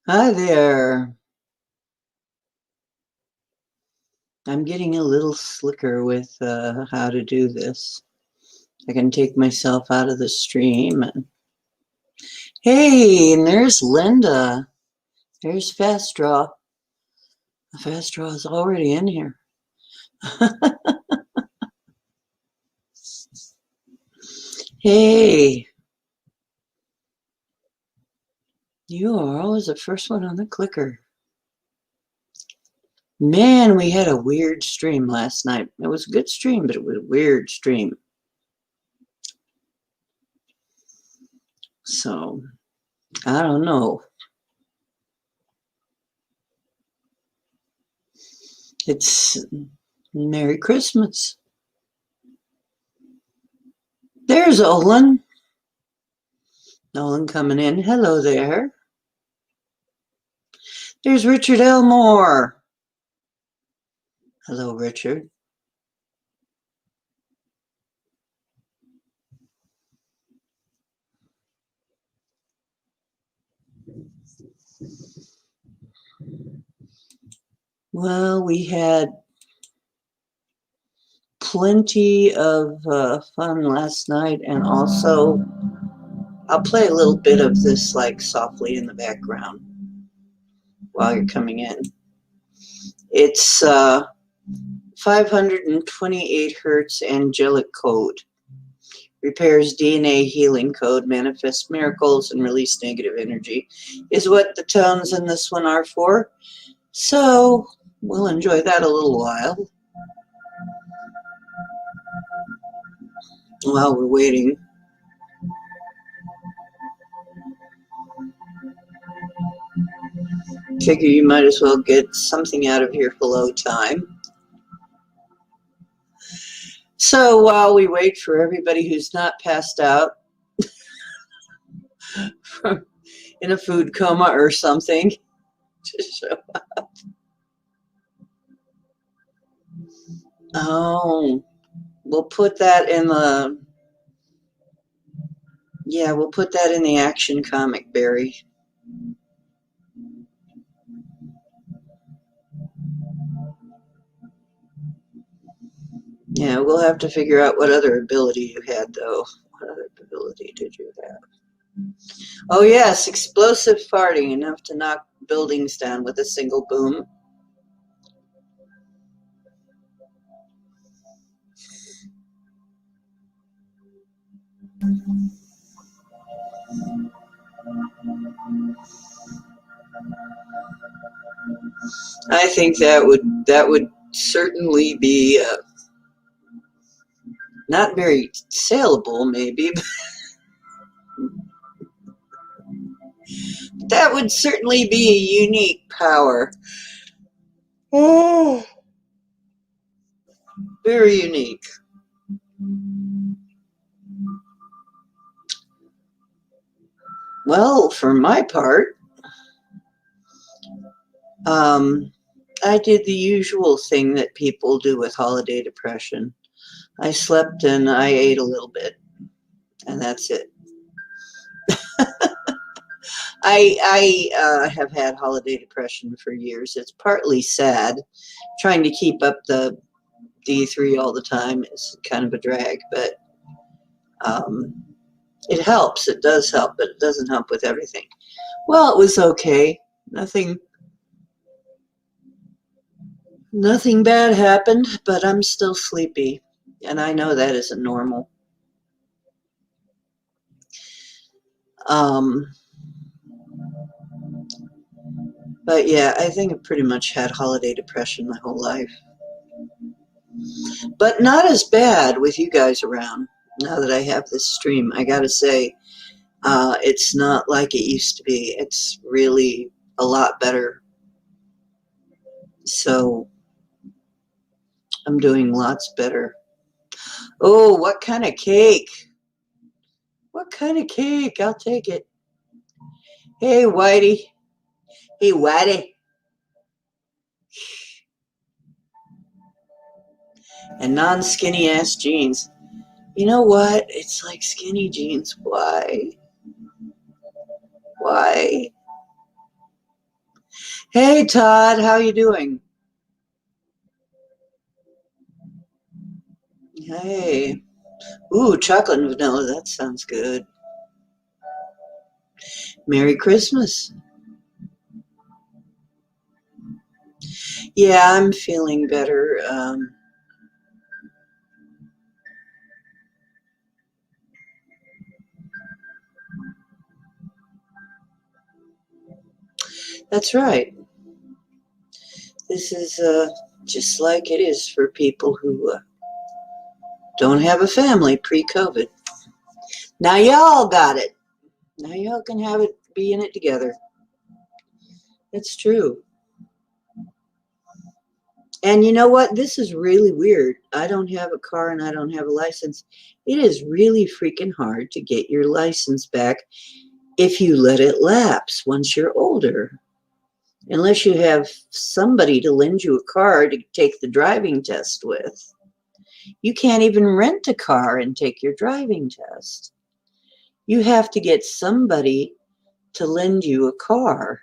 Hi there. I'm getting a little slicker with how to do this. I can take myself out of the stream. Hey, and there's Linda. There's Fast Draw. Fast Draw is already in here. Hey, you are always the first one on the clicker. Man, we had a weird stream last night. It was a good stream, but it was a weird stream. So, I don't know. It's Merry Christmas. There's Olin. Olin coming in. Hello there. There's Richard Elmore. Hello, Richard. Well, we had plenty of fun last night, and also I'll play a little bit of this like softly in the background while you're coming in. It's 528 hertz angelic code. Repairs DNA healing code, manifests miracles, and release negative energy is what the tones in this one are for. So we'll enjoy that a little while we're waiting. Figure you might as well get something out of your hello time. So while we wait for everybody who's not passed out in a food coma or something to show up. Oh, we'll put that in the, we'll put that in the action comic, Barry. Yeah, we'll have to figure out what other ability you had, though. What other ability did you have? Oh, yes, explosive farting, enough to knock buildings down with a single boom. I think that would certainly be not very saleable, maybe, but that would certainly be a unique power. Oh, very unique. Well, for my part, I did the usual thing that people do with holiday depression. I slept and I ate a little bit, and that's it. I have had holiday depression for years. It's partly sad. Trying to keep up the D3 all the time is kind of a drag, but um, it helps. It does help, but it doesn't help with everything. Well, it was okay. Nothing bad happened, but I'm still sleepy, and I know that isn't normal. Um, but yeah, I think I've pretty much had holiday depression my whole life. But not as bad with you guys around. Now that I have this stream, I gotta say, it's not like it used to be. It's really a lot better. So I'm doing lots better. Oh, what kind of cake? What kind of cake? I'll take it. Hey, Whitey. Hey, Whitey. And non-skinny ass jeans. You know what? It's like skinny jeans. Why? Why? Hey Todd, how you doing? Hey. Ooh, chocolate and vanilla, that sounds good. Merry Christmas. Yeah, I'm feeling better. That's right. This is just like it is for people who don't have a family pre-COVID. Now y'all got it. Now y'all can have it, be in it together. That's true. And you know what? This is really weird. I don't have a car and I don't have a license. It is really freaking hard to get your license back if you let it lapse once you're older. Unless you have somebody to lend you a car to take the driving test with. You can't even rent a car and take your driving test. You have to get somebody to lend you a car,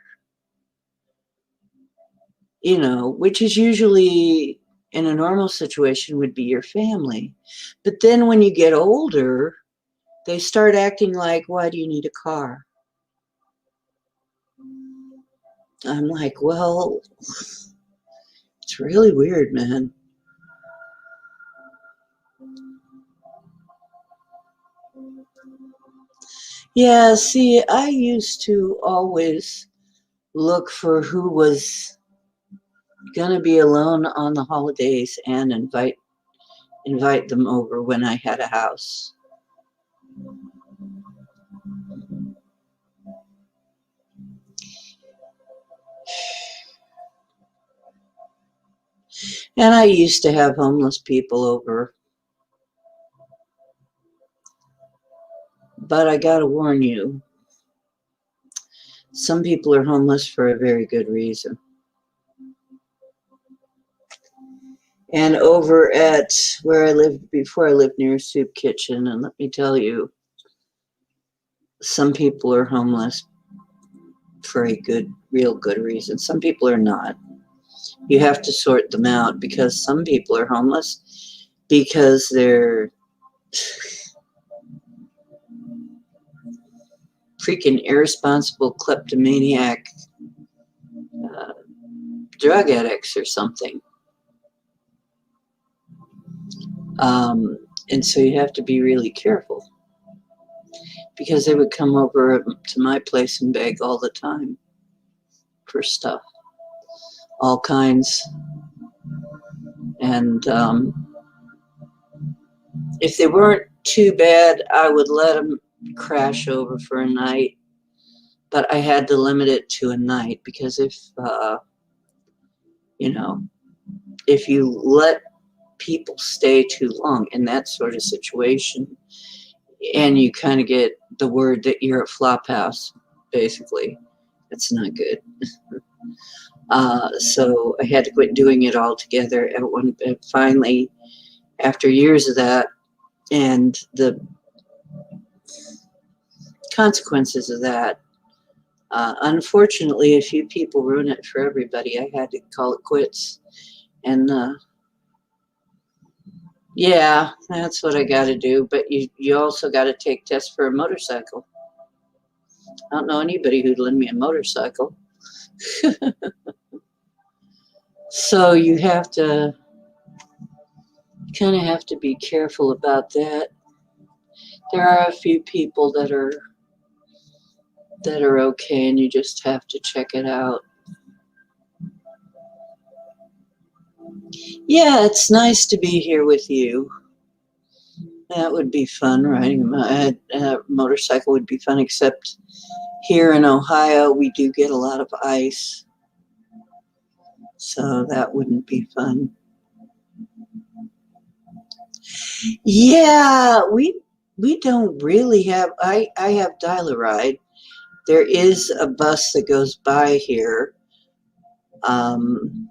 which is usually in a normal situation would be your family. But then when you get older, they start acting like, why do you need a car? I'm like, well, it's really weird, man. Yeah, see, I used to always look for who was going to be alone on the holidays and invite them over when I had a house. And I used to have homeless people over, but I got to warn you, some people are homeless for a very good reason. And over at where I lived before, I lived near a soup kitchen, and let me tell you, some people are homeless for a good, real good reason. Some people are not. You have to sort them out because some people are homeless because they're freaking irresponsible kleptomaniac uh, drug addicts or something. Um, and so you have to be really careful because they would come over to my place and beg all the time for stuff, all kinds. And if they weren't too bad, I would let them crash over for a night. But I had to limit it to a night because you know, if you let people stay too long in that sort of situation, and you kind of get the word that you're a flop house, basically, that's not good. So I had to quit doing it altogether. And finally, after years of that, and the consequences of that, unfortunately, a few people ruin it for everybody. I had to call it quits. And yeah, that's what I got to do. But you also got to take tests for a motorcycle. I don't know anybody who'd lend me a motorcycle. So you have to kind of have to be careful about that. There are a few people that are okay, and you just have to check it out. Yeah, it's nice to be here with you. That would be fun. Riding a motorcycle would be fun, except here in Ohio, we do get a lot of ice, so that wouldn't be fun. Yeah, we don't really have. I have Dial-A-Ride. There is a bus that goes by here, um,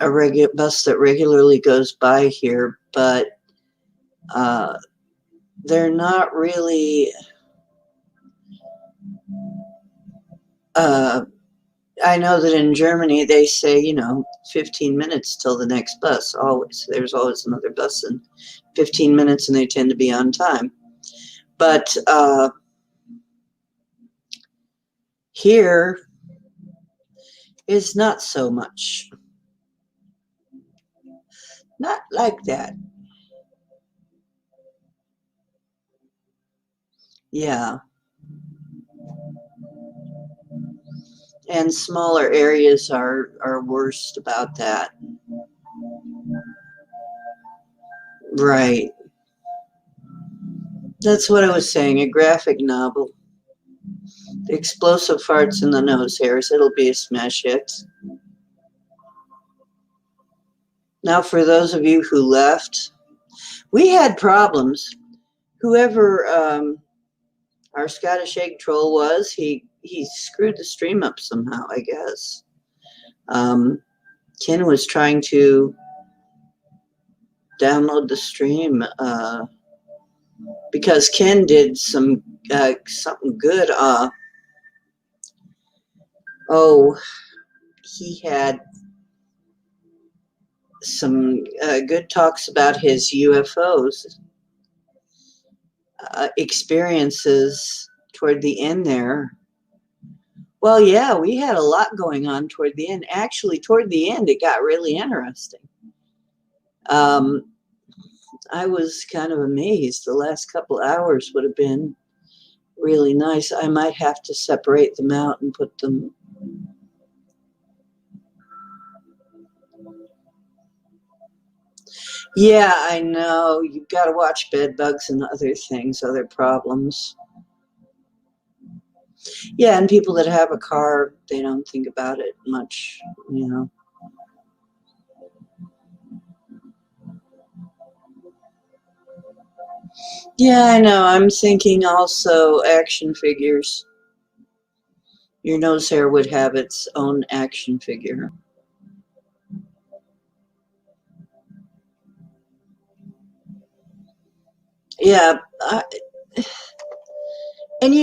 a regular bus that regularly goes by here, but uh, they're not really. Uh, I know that in Germany they say, 15 minutes till the next bus, always. There's always another bus in 15 minutes, and they tend to be on time. But here is not so much. Not like that. Yeah. And smaller areas are worst about that. Right. That's what I was saying, a graphic novel. The explosive farts in the nose hairs. It'll be a smash hit. Now, for those of you who left, we had problems. Whoever our Scottish egg troll was, he screwed the stream up somehow, I guess. Ken was trying to download the stream because Ken did something good. He had some good talks about his UFOs experiences toward the end there. Well, yeah, we had a lot going on toward the end. Actually, toward the end, it got really interesting. I was kind of amazed. The last couple hours would have been really nice. I might have to separate them out and put them. Yeah, I know. You've got to watch bed bugs and other things, other problems. Yeah, and people that have a car, they don't think about it much, Yeah, I know. I'm thinking also action figures. Your nose hair would have its own action figure. Yeah. And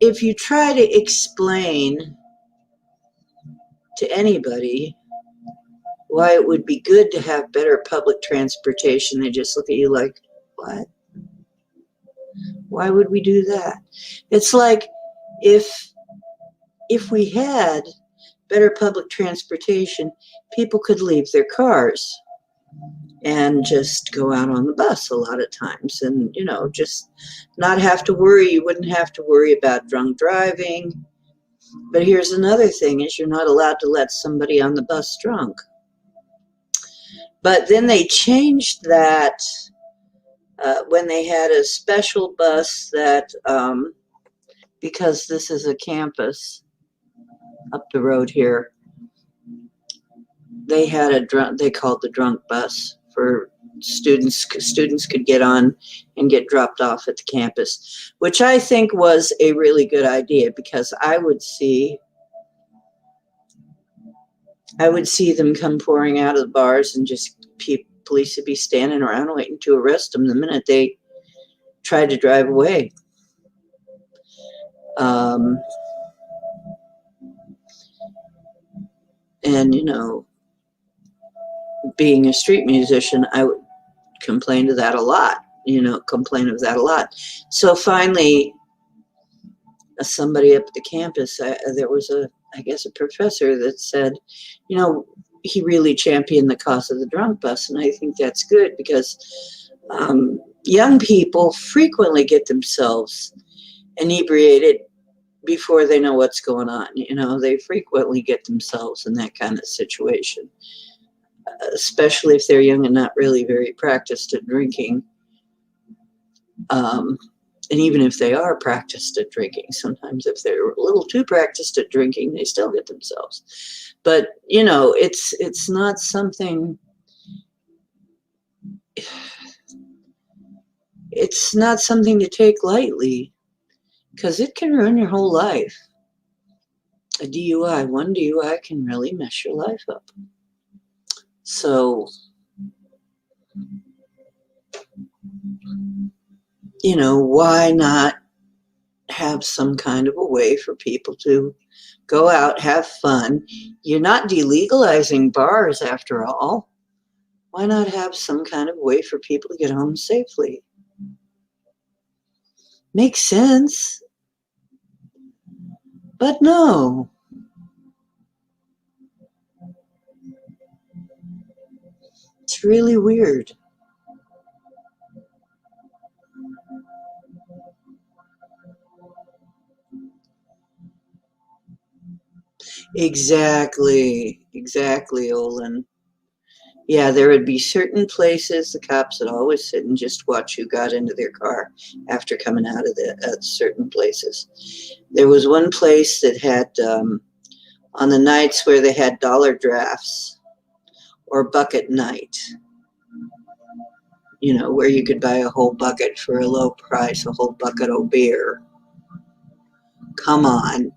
if you try to explain to anybody why it would be good to have better public transportation, they just look at you like, what? Why would we do that? It's like if we had better public transportation, people could leave their cars and just go out on the bus a lot of times and, just not have to worry. You wouldn't have to worry about drunk driving. But here's another thing is you're not allowed to let somebody on the bus drunk. But then they changed that when they had a special bus that, because this is a campus up the road here, they had they called the drunk bus for students. Students could get on and get dropped off at the campus, which I think was a really good idea because I would see them come pouring out of the bars and just police would be standing around waiting to arrest them the minute they tried to drive away. And, being a street musician, I would complain of that a lot. So finally, somebody up at the campus, there was I guess a professor that said, he really championed the cause of the drunk bus. And I think that's good because young people frequently get themselves inebriated before they know what's going on. They frequently get themselves in that kind of situation, especially if they're young and not really very practiced at drinking. And even if they are practiced at drinking, sometimes if they're a little too practiced at drinking, they still get themselves. But, it's not something, to take lightly because it can ruin your whole life. A DUI, one DUI can really mess your life up. So, why not have some kind of a way for people to Go out, have fun. You're not delegalizing bars after all. Why not have some kind of way for people to get home safely? Makes sense. But no. It's really weird. Exactly, Olin. Yeah, there would be certain places the cops would always sit and just watch who got into their car after coming out of the certain places. There was one place that had, on the nights where they had dollar drafts or bucket night, where you could buy a whole bucket for a low price, a whole bucket of beer. Come on.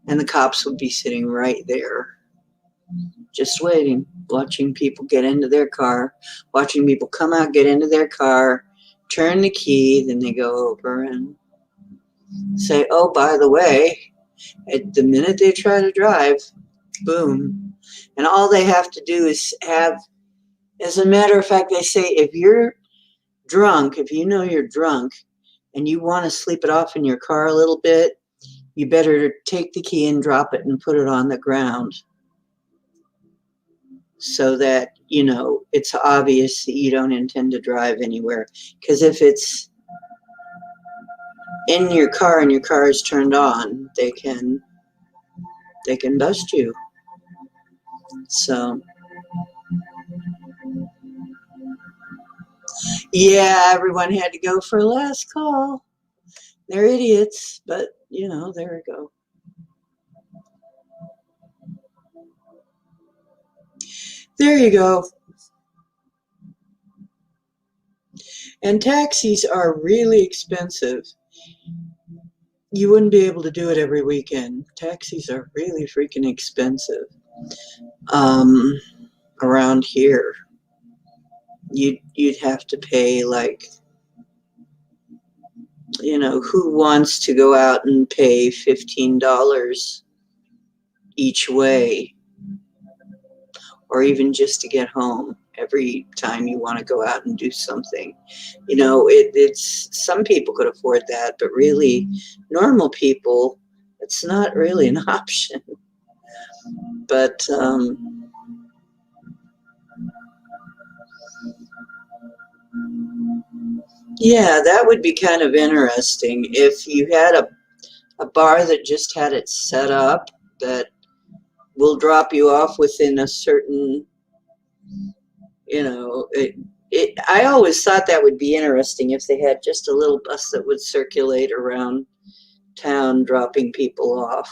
And the cops would be sitting right there, just waiting, watching people get into their car, watching people come out, get into their car, turn the key, then they go over and say, oh, by the way, at the minute they try to drive, boom. And all they have to do is have, as a matter of fact, they say if you're drunk, if you know you're drunk and you want to sleep it off in your car a little bit, you better take the key and drop it and put it on the ground so that, it's obvious that you don't intend to drive anywhere. Because if it's in your car and your car is turned on, they can bust you. So, yeah, everyone had to go for a last call. They're idiots, but, there we go. There you go. And taxis are really expensive. You wouldn't be able to do it every weekend. Taxis are really freaking expensive. Around here, you'd have to pay like, who wants to go out and pay $15 each way, or even just to get home every time you want to go out and do something. It's some people could afford that, but really normal people, it's not really an option. But yeah, that would be kind of interesting if you had a bar that just had it set up that will drop you off within a certain, I always thought that would be interesting if they had just a little bus that would circulate around town dropping people off.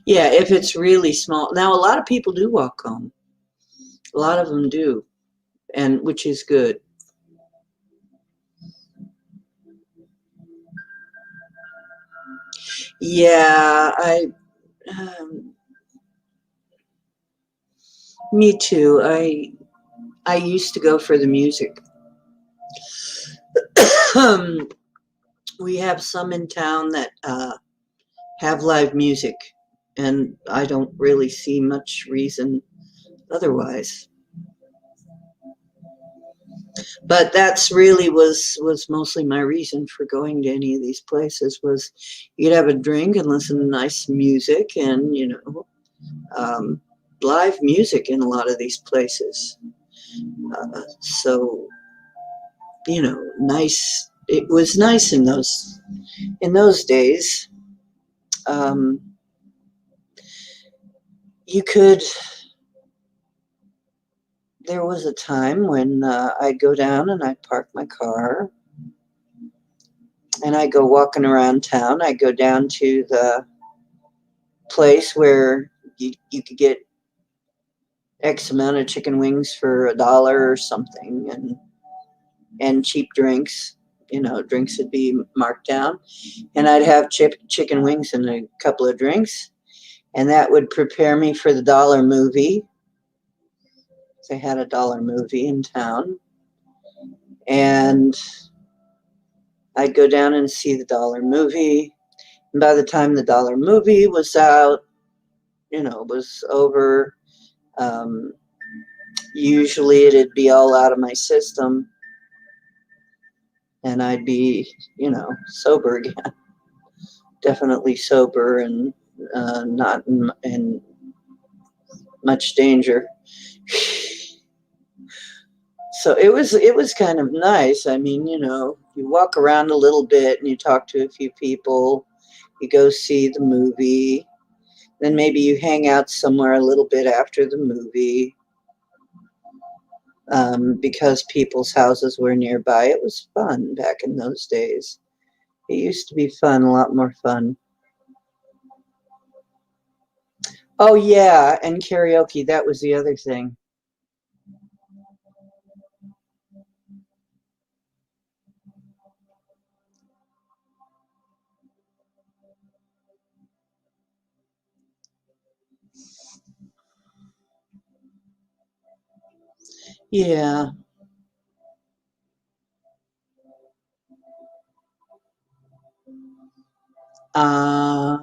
Yeah, if it's really small. Now, a lot of people do walk home. A lot of them do, and which is good. Yeah, um, me too. I used to go for the music. We have some in town that have live music, and I don't really see much reason otherwise. But that's really was mostly my reason for going to any of these places was you'd have a drink and listen to nice music and um, live music in a lot of these places. So nice. It was nice in those days. Um, you could. There was a time when I'd go down and I'd park my car and I'd go walking around town. I'd go down to the place where you could get X amount of chicken wings for $1 or something, and cheap drinks. Drinks would be marked down, and I'd have chicken wings and a couple of drinks, and that would prepare me for the dollar movie. They had a dollar movie in town, and I'd go down and see the dollar movie. And by the time the dollar movie was out, was over, um, usually it'd be all out of my system and I'd be, sober again. Definitely sober and not in much danger. So it was kind of nice. I mean, you walk around a little bit and you talk to a few people, you go see the movie, then maybe you hang out somewhere a little bit after the movie, because people's houses were nearby. It was fun back in those days. It used to be fun, a lot more fun. Oh yeah, and karaoke, that was the other thing. Yeah. Uh,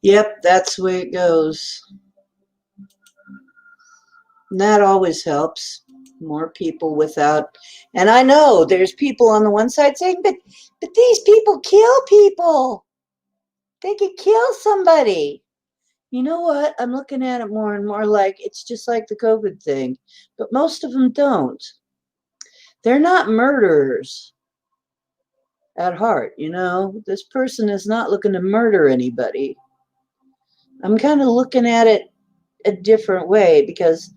yep, that's the way it goes. And that always helps. More people without, and I know there's people on the one side saying, but these people kill people. They could kill somebody. You know what? I'm looking at it more and more like it's just like the COVID thing, but most of them don't. They're not murderers at heart. This person is not looking to murder anybody. I'm kind of looking at it a different way because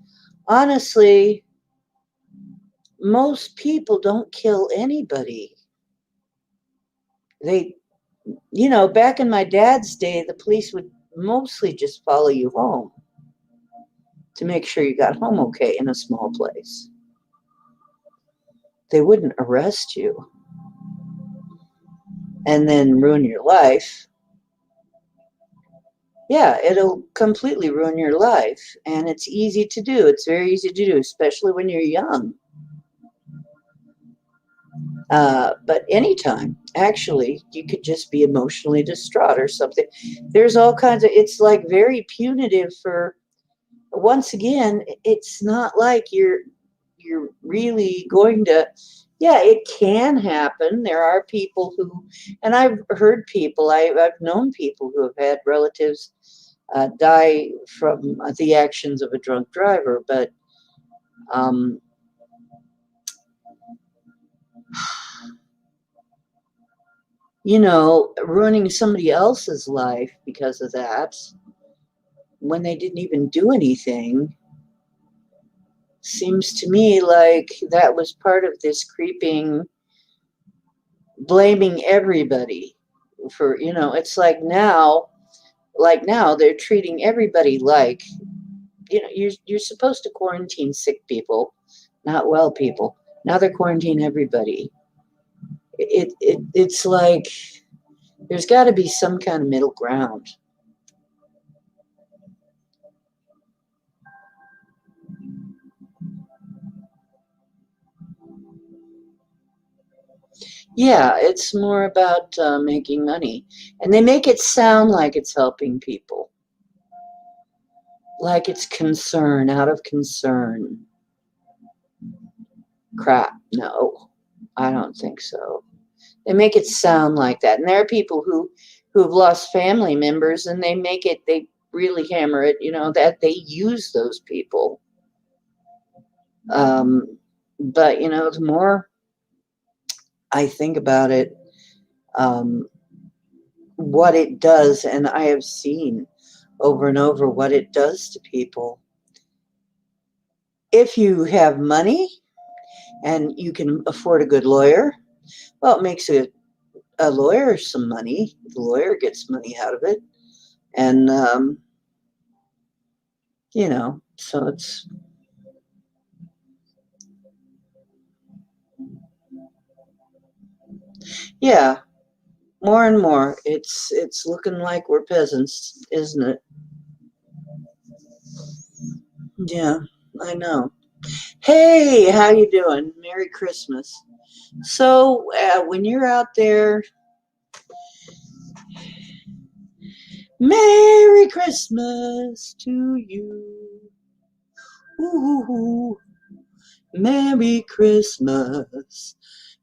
honestly, most people don't kill anybody. They, back in my dad's day, the police would mostly just follow you home to make sure you got home okay in a small place. They wouldn't arrest you and then ruin your life. Yeah, it'll completely ruin your life. And it's easy to do. It's very easy to do, especially when you're young. But anytime, actually, you could just be emotionally distraught or something. There's all kinds of, it's like very punitive for, once again, it's not like you're really going to, yeah, it can happen. There are people who, and I've heard people, I've known people who have had relatives die from the actions of a drunk driver, but um, ruining somebody else's life because of that when they didn't even do anything seems to me like that was part of this creeping blaming everybody for, it's like now they're treating everybody like, you're supposed to quarantine sick people, not well people. Now they're quarantining everybody. It's like there's got to be some kind of middle ground. Yeah, it's more about making money, and they make it sound like it's helping people, like it's concern out of concern. Crap, no, I don't think so. They make it sound like that, and there are people who've lost family members, and they really hammer it, that they use those people. Um, but the more I think about it, um, what it does, and I have seen over and over what it does to people. If you have money and you can afford a good lawyer, well, it makes a lawyer some money. The lawyer gets money out of it. And, so it's, Yeah, more and more. It's looking like we're peasants, isn't it? Yeah, I know. Hey, how you doing? Merry Christmas. So, when you're out there, Merry Christmas to you. Ooh, Merry Christmas.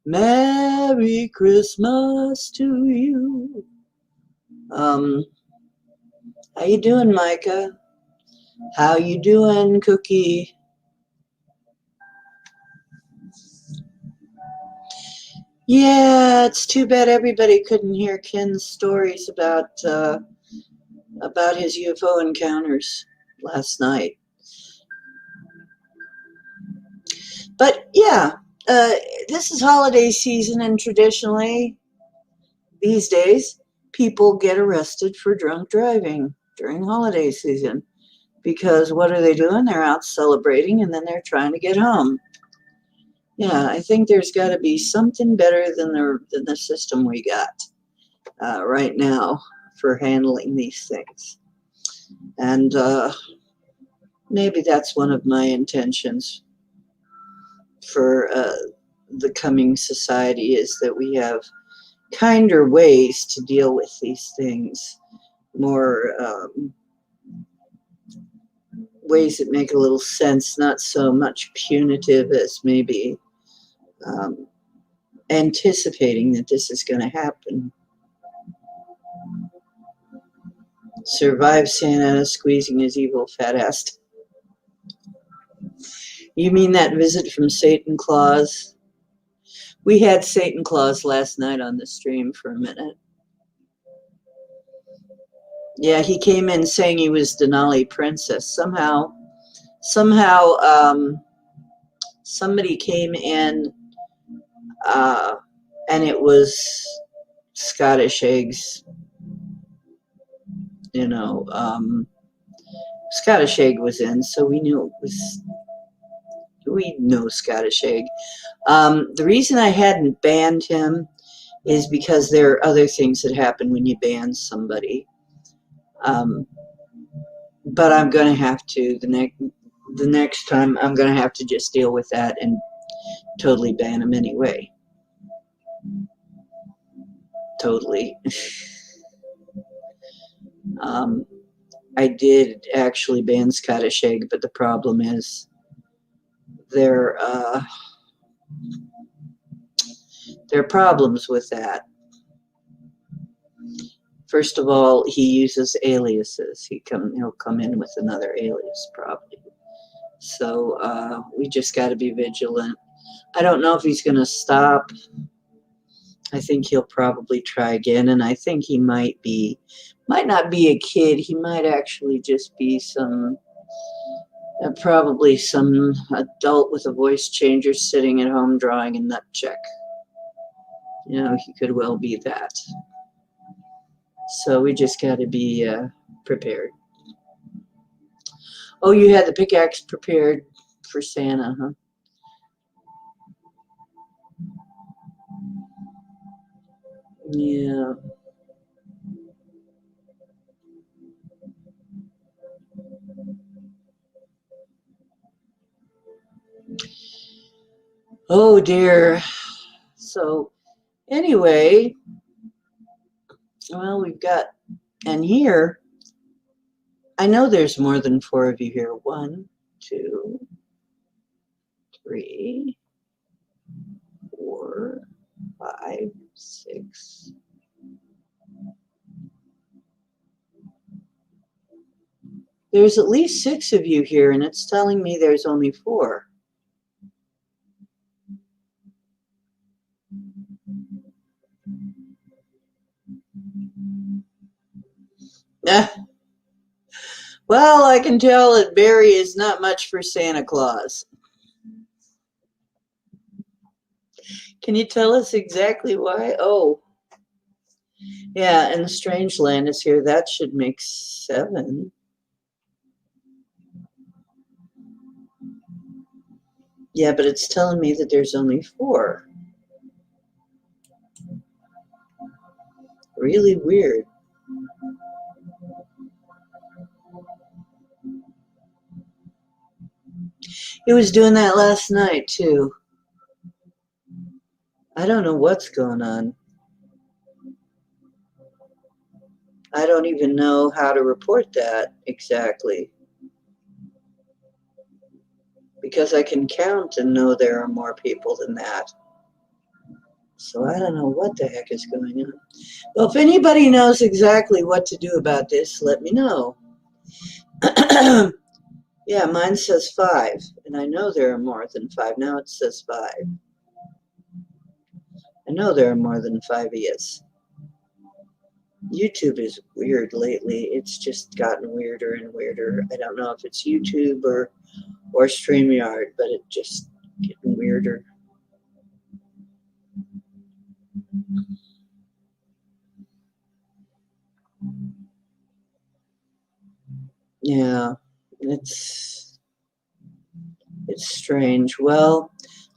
Merry Christmas to you. Um, how you doing, Micah? How you doing, Cookie? Yeah, it's too bad everybody couldn't hear Ken's stories about his UFO encounters last night. But yeah, uh, this is holiday season, and traditionally these days people get arrested for drunk driving during holiday season because what are they doing? They're out celebrating and then they're trying to get home. Yeah, I think there's got to be something better than the system we got right now for handling these things. And maybe that's one of my intentions for the coming society is that we have kinder ways to deal with these things, more ways that make a little sense, not so much punitive as maybe um, anticipating that this is going to happen. Survive Santa squeezing his evil fat ass. You mean that visit from Satan Claus? We had Satan Claus last night on the stream for a minute. Yeah, he came in saying he was Denali Princess. Somehow, somebody came in, uh, and it was Scottish eggs. You know, Scottish egg was in, so we knew it was. We know Scottish egg. The reason I hadn't banned him is because there are other things that happen when you ban somebody. Um, but I'm going to have to the next time I'm going to have to just deal with that and totally ban him anyway. Totally. um, I did actually ban Scottish egg, but the problem is there there are problems with that. First of all, he uses aliases. He'll come in with another alias probably. So we just got to be vigilant. I don't know if he's going to stop. I think he'll probably try again, and I think he might not be a kid. He might actually just be probably some adult with a voice changer sitting at home drawing a nut check. You know, he could well be that. So we just got to be prepared. Oh, you had the pickaxe prepared for Santa, huh? Yeah. Oh dear. So anyway, well, we've got, and here, I know there's more than four of you here. One, two, three, four, five, six. There's at least six of you here, and it's telling me there's only four. Well, I can tell that Barry is not much for Santa Claus. Can you tell us exactly why? Oh, yeah, and Strange Land is here. That should make seven. Yeah, but it's telling me that there's only four. really weird. It was doing that last night too. I don't know what's going on. I don't even know how to report that exactly. Because I can count and know there are more people than that. So I don't know what the heck is going on. Well, if anybody knows exactly what to do about this, let me know. Yeah, mine says 5, and I know there are more than 5. Now it says 5. I know there are more than 5 yes. YouTube is weird lately. It's just gotten weirder and weirder. I don't know if it's YouTube or StreamYard, but it just getting weirder. Yeah, it's strange. Well,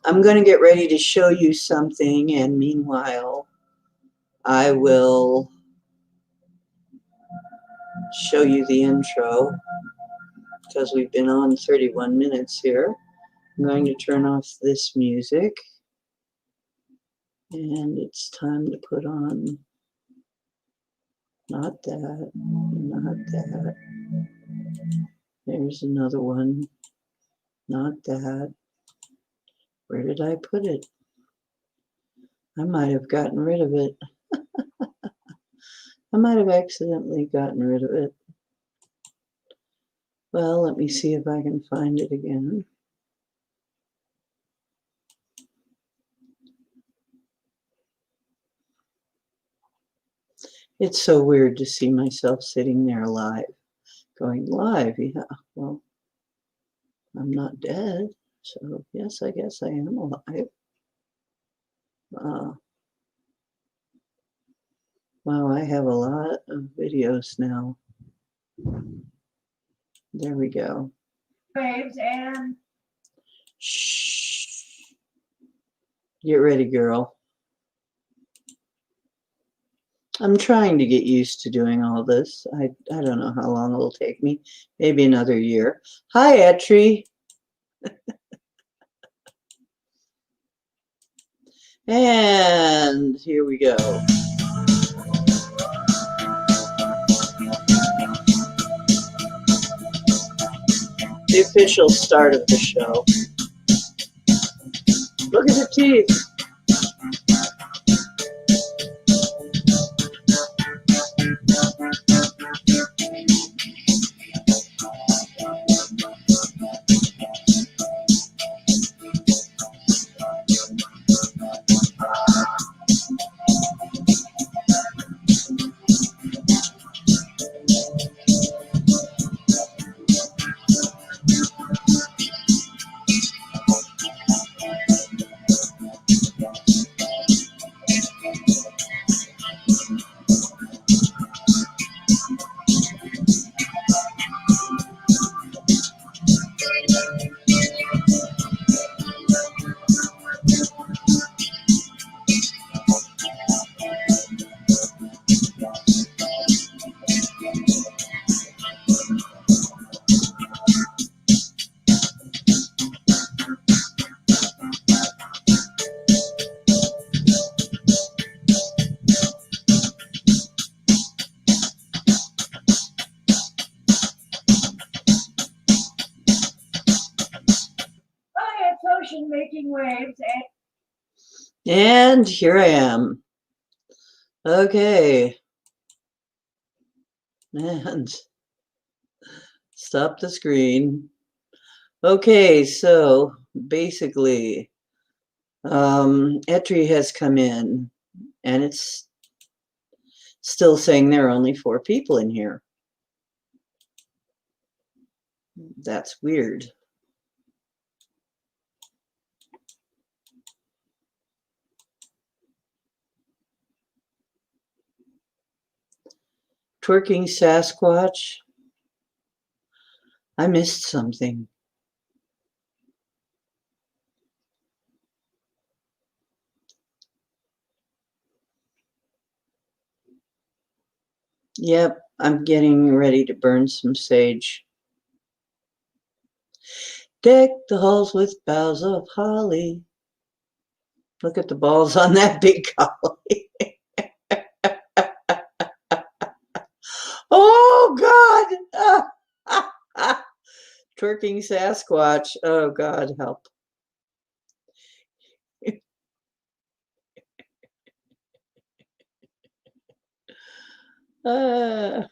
I'm going to get ready to show you something, and meanwhile, I will show you the intro because we've been on 31 minutes here. I'm going to turn off this music, and it's time to put on not that, not that. There's another one, not that. Where did I put it? I might have gotten rid of it. I might have accidentally gotten rid of it. Well, let me see if I can find it again. It's so weird to see myself sitting there live, going live. Yeah, well, I'm not dead, so yes, I guess I am alive. Wow, I have a lot of videos now. There we go. Waves and Shh. Get ready, girl. I'm trying to get used to doing all this. I don't know how long it'll take me. Maybe another year. Hi, Etri. And here we go. The official start of the show. Look at the teeth. it's ocean making waves And here I am. Okay. And stop the screen. Okay, so basically, Etri has come in, and it's still saying there are only 4 people in here. That's weird. Twerking Sasquatch. I missed something. Yep, I'm getting ready to burn some sage. Deck the halls with boughs of holly. Look at the balls on that big holly. Oh, God! Twerking Sasquatch. Oh, God, help. Uh,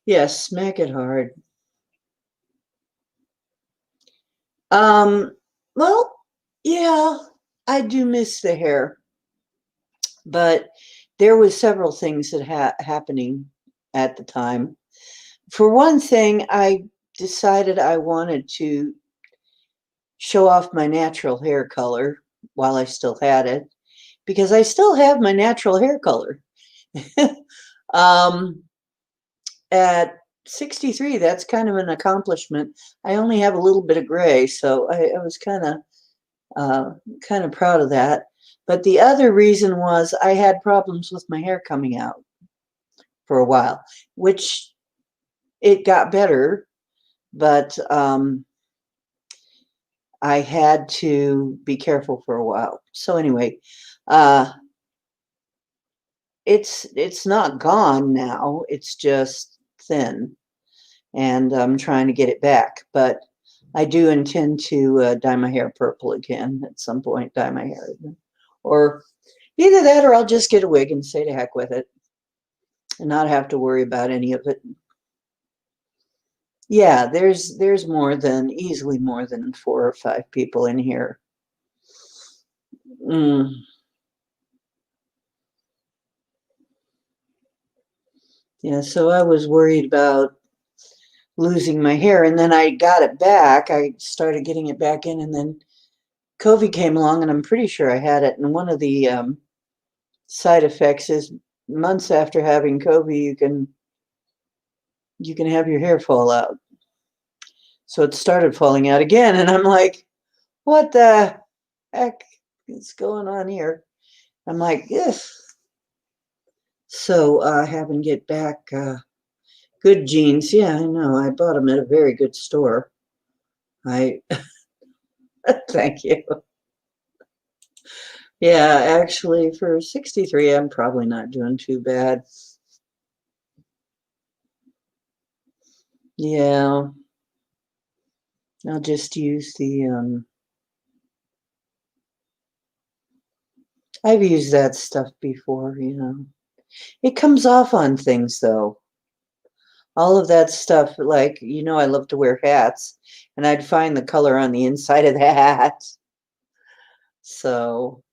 yes, smack it hard. Um, well, yeah, I do miss the hair, but there was several things that happening at the time. For one thing, I decided I wanted to show off my natural hair color while I still had it, because I still have my natural hair color. um, at 63, that's kind of an accomplishment. I only have a little bit of gray, so I was kind of proud of that. But the other reason was I had problems with my hair coming out for a while, which it got better, but I had to be careful for a while. So anyway, uh, it's not gone now. It's just thin, and I'm trying to get it back. But I do intend to dye my hair purple again at some point. Dye my hair, or either that, or I'll just get a wig and say to heck with it, and not have to worry about any of it. Yeah, there's more than easily more than 4 or 5 people in here. Mm. Yeah, so I was worried about losing my hair, and then I got it back. I started getting it back in, and then COVID came along, and I'm pretty sure I had it. And one of the side effects is months after having COVID, you can have your hair fall out. So it started falling out again, and I'm like, what the heck is going on here? I'm like, yes. So having to get back good jeans. Yeah, I know. I bought them at a very good store. I thank you. Yeah, actually, for 63, I'm probably not doing too bad. Yeah, I'll just use the, I've used that stuff before. It comes off on things, though. All of that stuff, like, I love to wear hats, and I'd find the color on the inside of the hat. So,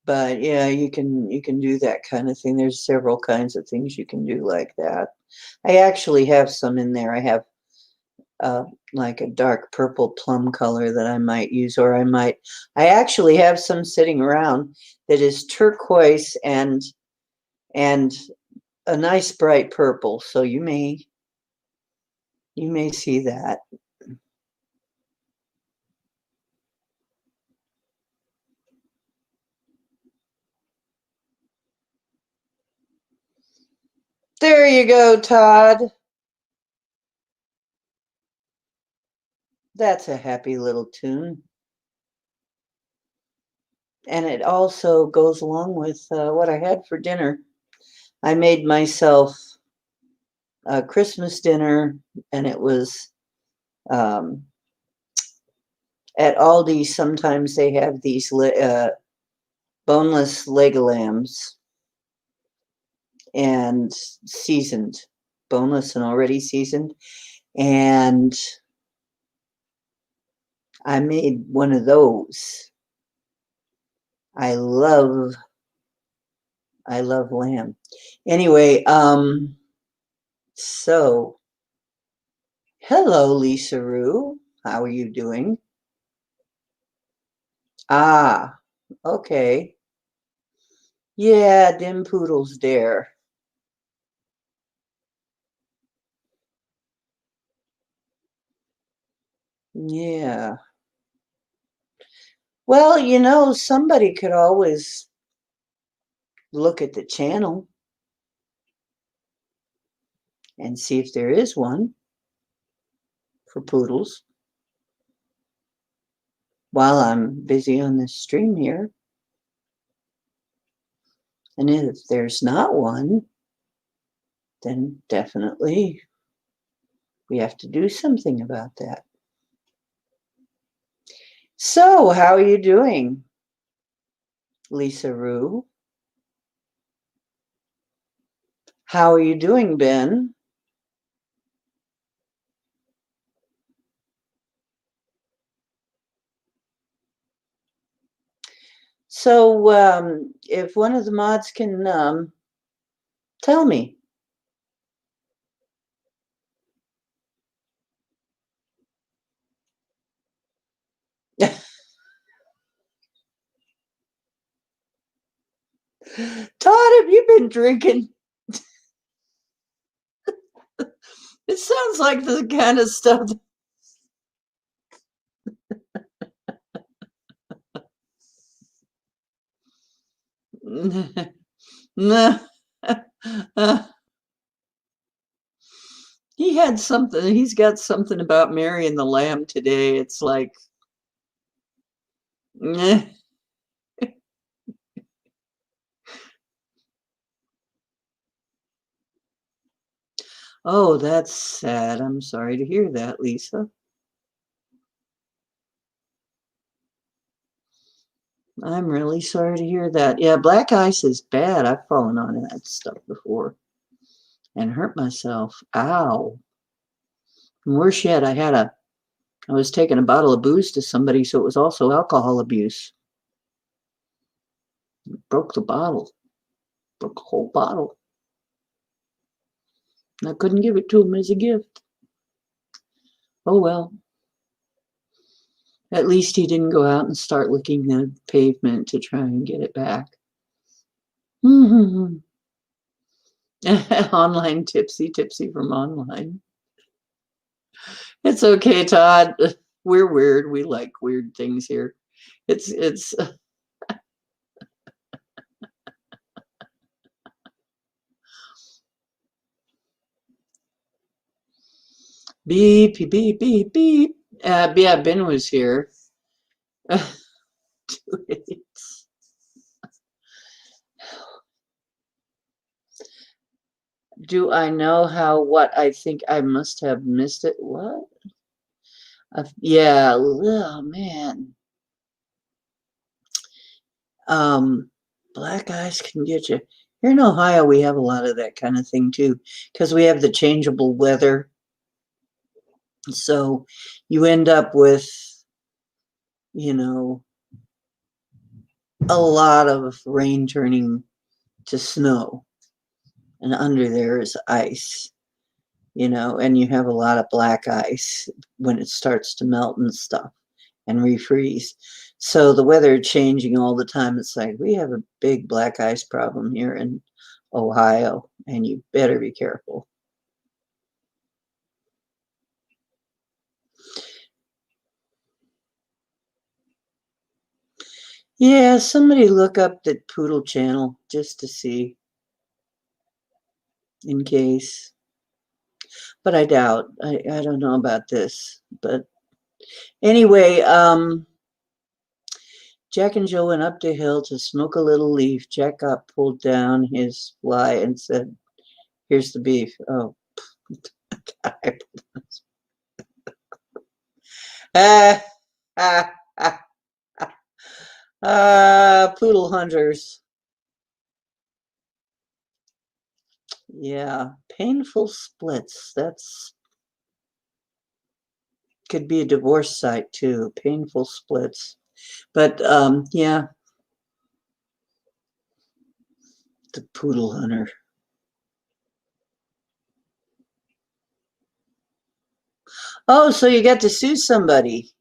but yeah, you can do that kind of thing. There's several kinds of things you can do like that. I actually have some in there. I have uh, like a dark purple plum color that I might use, or I actually have some sitting around that is turquoise and a nice bright purple. So you may see that. There you go, Todd. That's a happy little tune. And it also goes along with what I had for dinner. I made myself a Christmas dinner, and it was um, at Aldi. Sometimes they have these boneless leg lambs and seasoned, boneless and already seasoned. And I made one of those. I love I love lamb. Anyway, so hello, Lisa Rue. How are you doing? Ah, okay. Yeah, dem poodles dare. Yeah. Well, you know, somebody could always look at the channel and see if there is one for poodles while I'm busy on this stream here. And if there's not one, then definitely we have to do something about that. So, how are you doing, Lisa Rue? How are you doing, Ben? So, if one of the mods can tell me. Todd, have you been drinking? It sounds like the kind of stuff. No. He had something. He's got something about Mary and the Lamb today. It's like, oh, that's sad. I'm sorry to hear that, Lisa. I'm really sorry to hear that. Yeah, black ice is bad. I've fallen on that stuff before and hurt myself. Ow. And worse yet, I was taking a bottle of booze to somebody, so it was also alcohol abuse. Broke the bottle. Broke the whole bottle. And I couldn't give it to him as a gift. Oh well. At least he didn't go out and start licking the pavement to try and get it back. Online tipsy from online. It's okay, Todd. We're weird. We like weird things here. It's beep beep beep beep. Yeah, Ben was here. Do I know how? What? I think I must have missed it. What? Yeah. Oh man. Black ice can get you. Here in Ohio, we have a lot of that kind of thing too, because we have the changeable weather. So you end up with, you know, a lot of rain turning to snow, and under there is ice, you know, and you have a lot of black ice when it starts to melt and stuff and refreeze. So the weather changing all the time. It's like we have a big black ice problem here in Ohio, and you better be careful. Yeah, somebody look up the Poodle channel just to see, in case. But I doubt. I don't know about this. But anyway, Jack and Jill went up the hill to smoke a little leaf. Jack got pulled down his fly and said, "Here's the beef." Oh, ah, ah, ah, poodle hunters. Yeah, painful splits. That's could be a divorce site too. Painful splits. But yeah, the poodle hunter. Oh, so you got to sue somebody.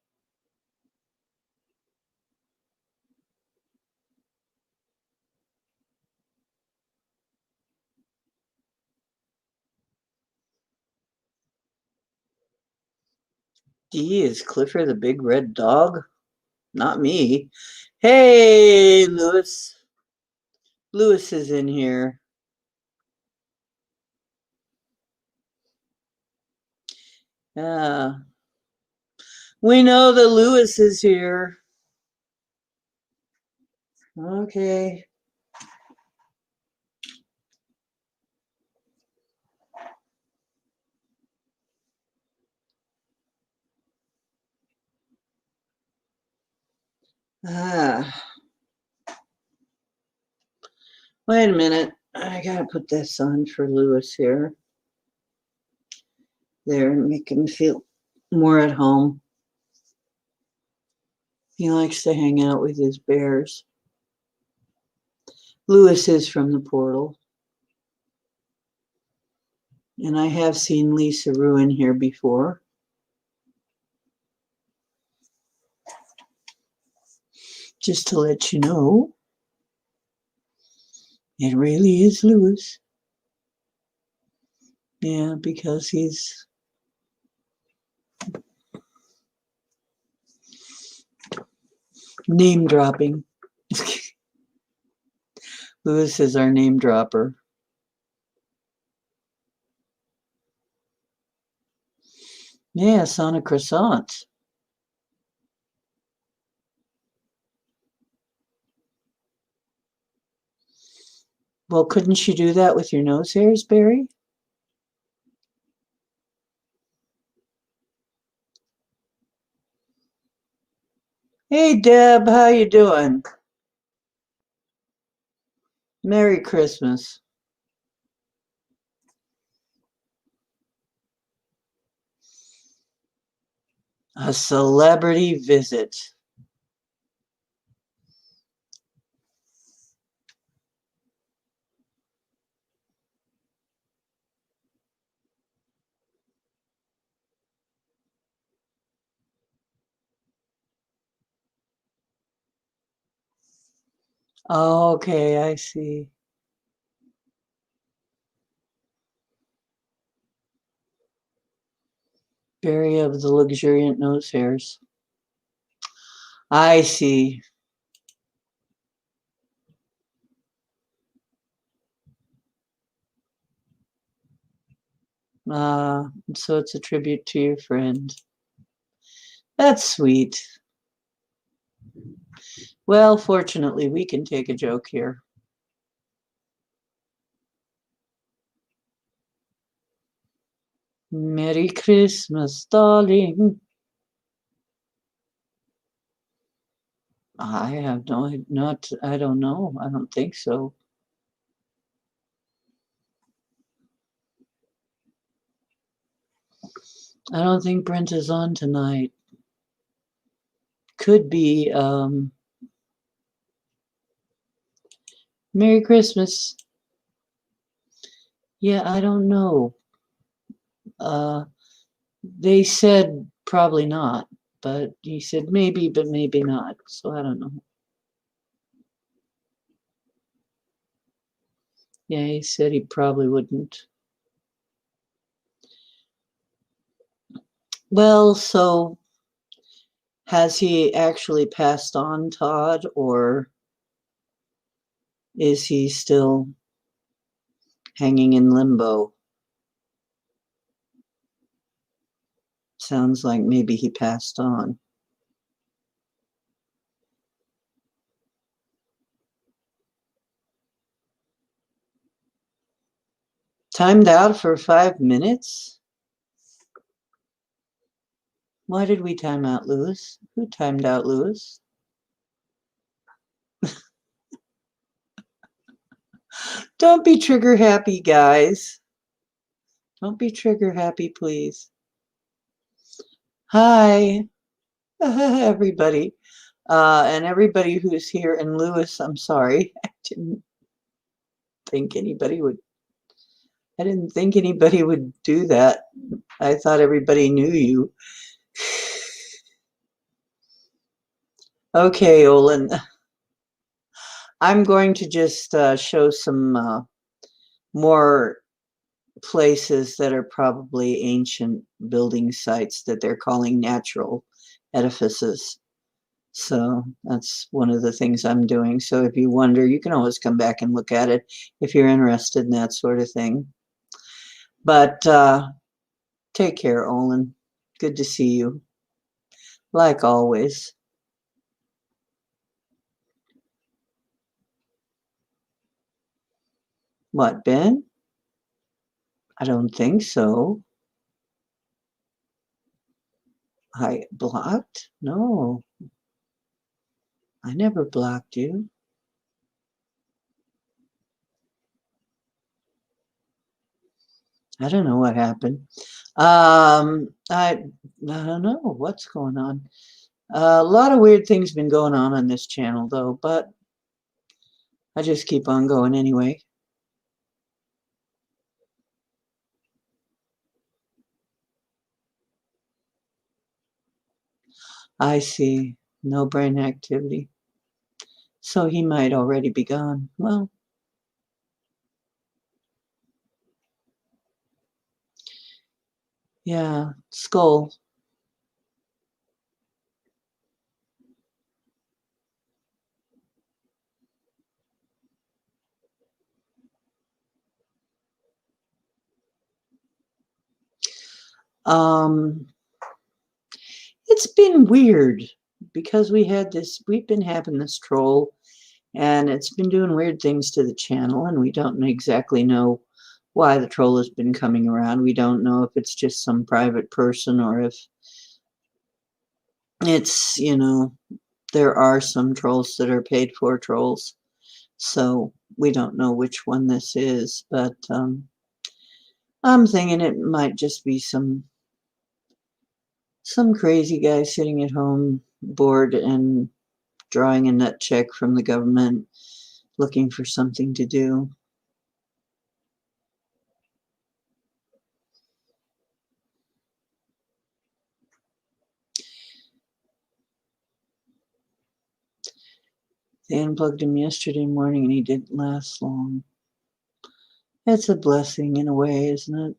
D is Clifford the big red dog? not me. Hey, Lewis. Lewis is in here. We know that Lewis is here. Okay. Wait a minute. I gotta put this on for Lewis here. There, and make him feel more at home. He likes to hang out with his bears. Lewis is from the portal. And I have seen Lisa Ruin here before. Just to let you know, it really is Lewis. Yeah, because he's name dropping. Lewis is our name dropper. Yes, on a croissant. Well, couldn't you do that with your nose hairs, Barry? Hey, Deb, how you doing? Merry Christmas. A celebrity visit. Oh, okay, I see. Barry of the luxuriant nose hairs. I see. So it's a tribute to your friend. That's sweet. Well, fortunately, we can take a joke here. Merry Christmas, darling. I have I don't know. I don't think so. I don't think Brent is on tonight. Could be, Merry Christmas. Yeah, I don't know. They said probably not, but he said maybe, but maybe not. So I don't know. Yeah, he said he probably wouldn't. Well, so has he actually passed on, Todd, or is he still hanging in limbo? Sounds like maybe he passed on. Timed out for 5 minutes? Why did we time out, Lewis? Who timed out Lewis? Don't be trigger happy, guys. Don't be trigger happy, please. Hi, everybody. And everybody who's here. And Lewis, I'm sorry. I didn't think anybody would do that. I thought everybody knew you. Okay, Olin. I'm going to just show some more places that are probably ancient building sites that they're calling natural edifices. So that's one of the things I'm doing. So if you wonder, you can always come back and look at it if you're interested in that sort of thing. But take care, Olin. Good to see you. Like always. What, Ben? I don't think so. I blocked? No, I never blocked you. I don't know what happened. I don't know what's going on. A lot of weird things been going on this channel though, but I just keep on going anyway. I see. No brain activity. So he might already be gone. Well, yeah, skull. Um, it's been weird because we've been having this troll and it's been doing weird things to the channel and we don't exactly know why the troll has been coming around. We don't know if it's just some private person or if it's, there are some trolls that are paid for trolls. So we don't know which one this is, but I'm thinking it might just be some crazy guy sitting at home bored and drawing a nut check from the government looking for something to do. They unplugged him yesterday morning and he didn't last long. It's a blessing in a way, isn't it?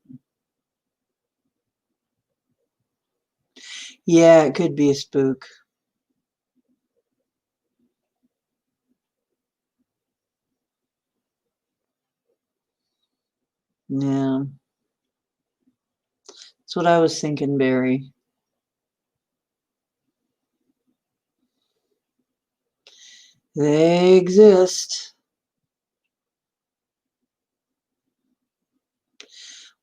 Yeah, it could be a spook. Yeah, that's what I was thinking, Barry. They exist.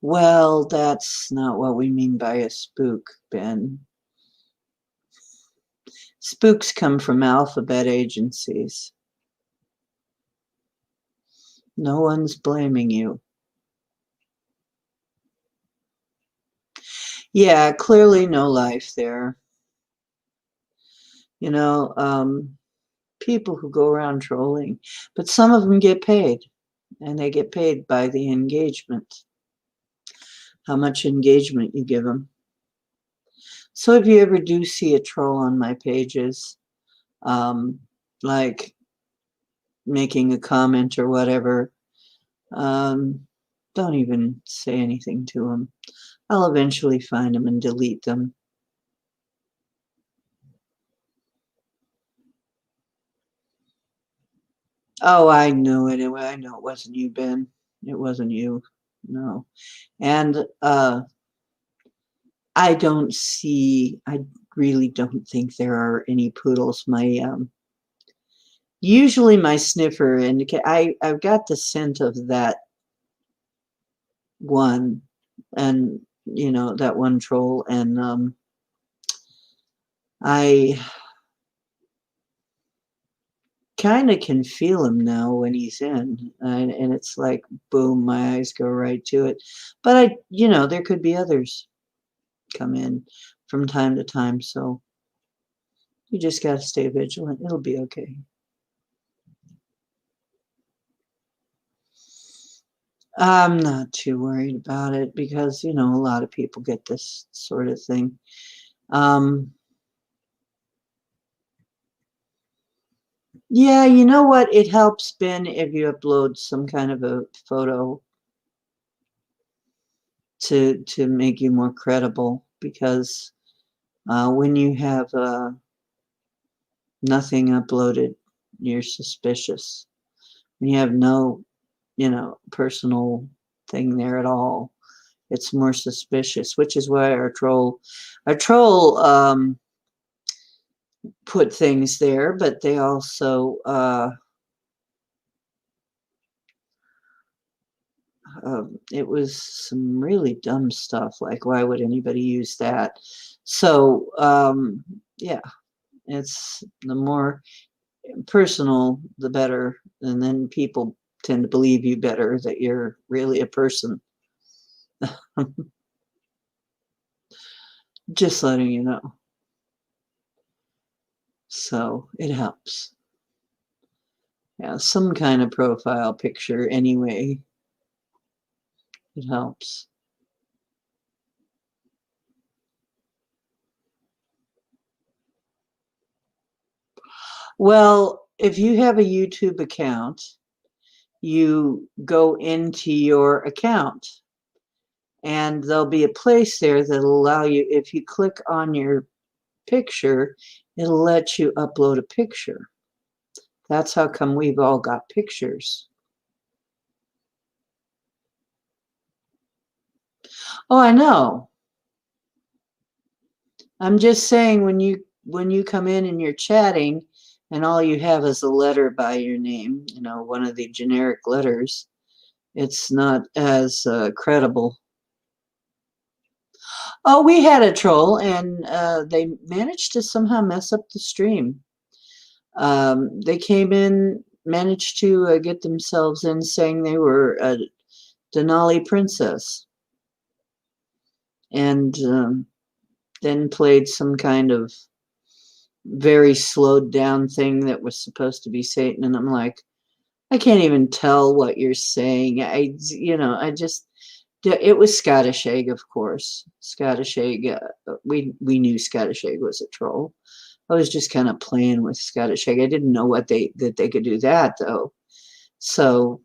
Well, that's not what we mean by a spook, Ben. Spooks come from alphabet agencies. No one's blaming you. Yeah, clearly no life there. You know, people who go around trolling, but some of them get paid, and they get paid by the engagement, how much engagement you give them. So if you ever do see a troll on my pages, um, like making a comment or whatever, um, don't even say anything to them. I'll eventually find them and delete them. Oh, I knew it. I know it wasn't you, Ben. It wasn't you. No. And I really don't think there are any poodles. Usually my sniffer indicate I've got the scent of that one and that one troll and I kind of can feel him now when he's in and it's like boom, my eyes go right to it. But there could be others come in from time to time, so you just got to stay vigilant. It'll be okay. I'm not too worried about it because, a lot of people get this sort of thing. Yeah, you know what? It helps, Ben, if you upload some kind of a photo to make you more credible because when you have nothing uploaded, you're suspicious. When you have no, personal thing there at all, it's more suspicious, which is why our troll put things there, but they also it was some really dumb stuff, like why would anybody use that? So yeah, it's the more personal the better, and then people tend to believe you better that you're really a person. Just letting you know. So it helps. Yeah, some kind of profile picture anyway. It helps. Well, if you have a YouTube account, you go into your account and there'll be a place there that'll allow you, if you click on your picture, it'll let you upload a picture. That's how come we've all got pictures. Oh, I know. I'm just saying when you come in and you're chatting and all you have is a letter by your name, one of the generic letters, it's not as credible. Oh, we had a troll, and they managed to somehow mess up the stream. They came in, managed to get themselves in saying they were a Denali princess, and then played some kind of very slowed down thing that was supposed to be Satan. And I'm like, I can't even tell what you're saying. I just, it was Scottish Egg, of course. Scottish Egg, we knew Scottish Egg was a troll. I was just kind of playing with Scottish Egg. I didn't know that they could do that, though. So,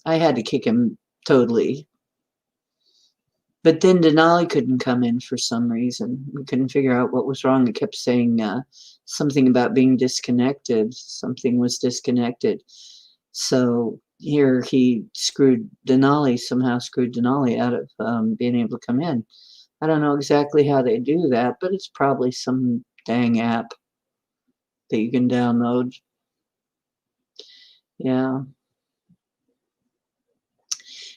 I had to kick him totally. But then Denali couldn't come in for some reason. We couldn't figure out what was wrong. It kept saying something about being disconnected. Something was disconnected. So here he somehow screwed Denali out of being able to come in. I don't know exactly how they do that, but it's probably some dang app that you can download. Yeah.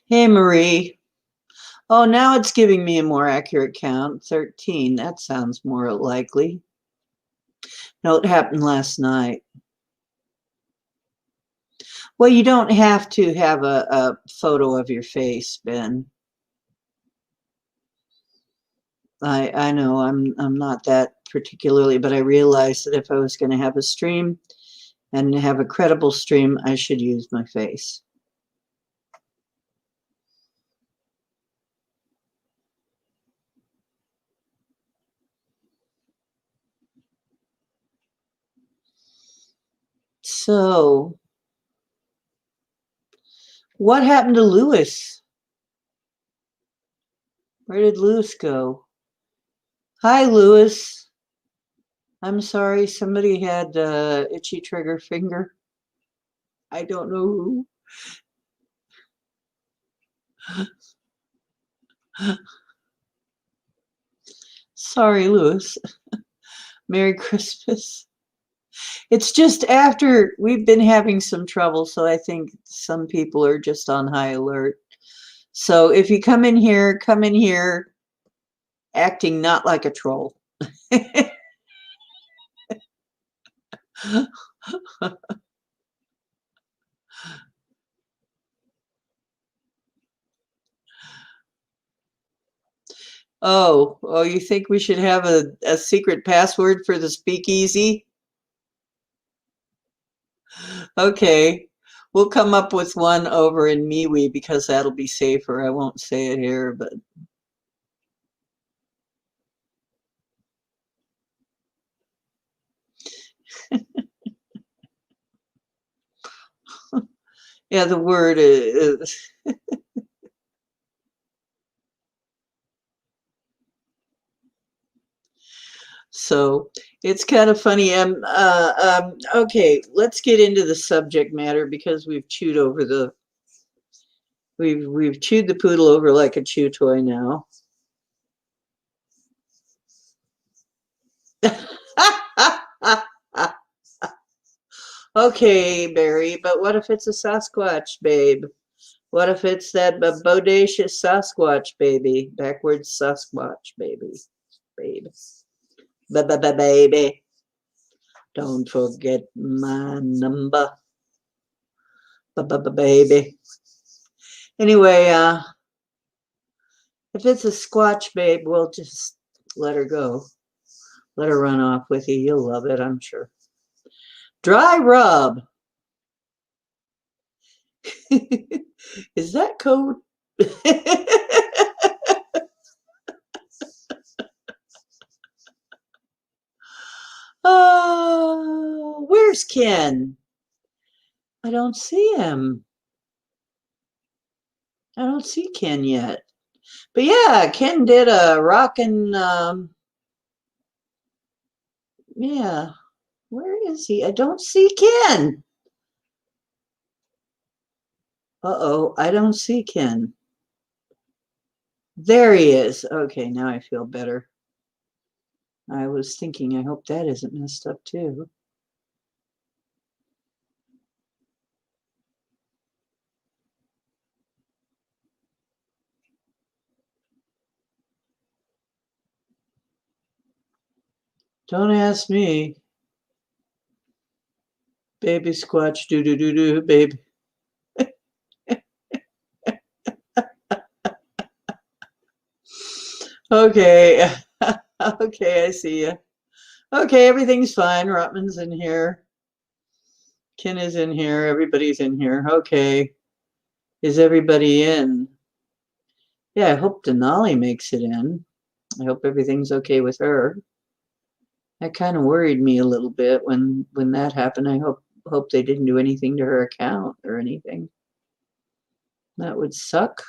Hey, Marie. Oh, now it's giving me a more accurate count. 13. That sounds more likely. No, it happened last night. Well, you don't have to have a photo of your face, Ben. I know I'm not that particularly, but I realized that if I was going to have a stream and have a credible stream, I should use my face. So, what happened to Lewis? Where did Lewis go? Hi, Lewis. I'm sorry, somebody had itchy trigger finger. I don't know who. Sorry, Lewis. Merry Christmas. It's just after we've been having some trouble, so I think some people are just on high alert. So if you come in here acting not like a troll. Oh, you think we should have a secret password for the speakeasy? Okay. We'll come up with one over in MeWe because that'll be safer. I won't say it here, but yeah, the word is so It's kind of funny. Okay, let's get into the subject matter because we've chewed the poodle over like a chew toy now. Okay, Barry, but what if it's a Sasquatch, babe? What if it's that bodacious Sasquatch baby? Backwards Sasquatch baby. Babe. Baby. Don't forget my number. Baby. Anyway, if it's a Squatch babe, we'll just let her go. Let her run off with you. You'll love it, I'm sure. Dry rub. Is that code? Oh, where's Ken? I don't see him. I don't see Ken yet. But yeah, Ken did a rockin', yeah. Where is he? I don't see Ken. Uh-oh, I don't see Ken. There he is. Okay, now I feel better. I was thinking, I hope that isn't messed up too. Don't ask me. Baby Squatch, do, baby. Okay. Okay, I see you. Okay, everything's fine. Rotman's in here. Ken is in here. Everybody's in here. Okay. Is everybody in? Yeah, I hope Denali makes it in. I hope everything's okay with her. That kind of worried me a little bit when that happened. I hope they didn't do anything to her account or anything. That would suck.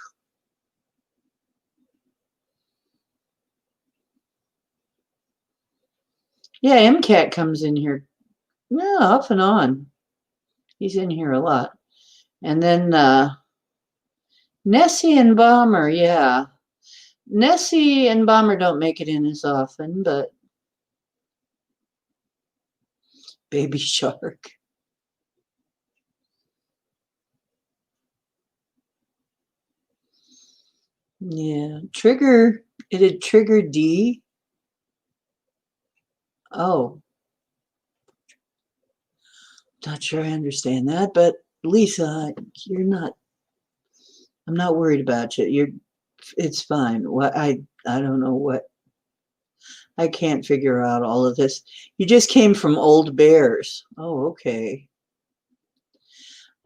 Yeah, MCAT comes in here. Yeah, off and on. He's in here a lot. And then Nessie and Bomber, yeah. Nessie and Bomber don't make it in as often, but Baby Shark. Yeah. Trigger, it had Trigger D. Oh, not sure I understand that, but Lisa, I'm not worried about you. It's fine. I don't know what, I can't figure out all of this. You just came from Old Bears. Oh, okay.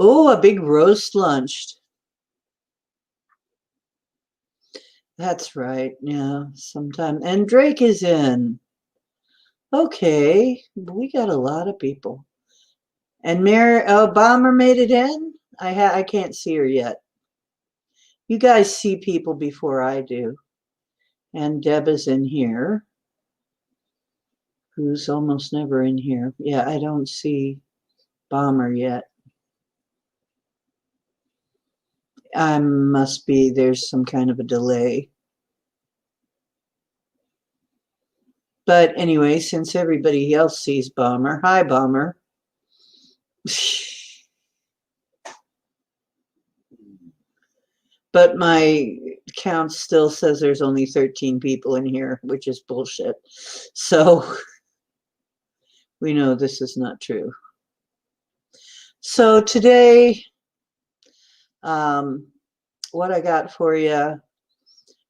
Oh, a big roast lunch. That's right. Yeah, sometime. And Drake is in. Okay, we got a lot of people. And Mary Obama made it in. I can't see her yet. You guys see people before I do. And Deb is in here, who's almost never in here. Yeah, I don't see Bomber yet. I must be, there's some kind of a delay. But anyway, since everybody else sees Bomber, hi, Bomber. But my count still says there's only 13 people in here, which is bullshit. So we know this is not true. So today, what I got for you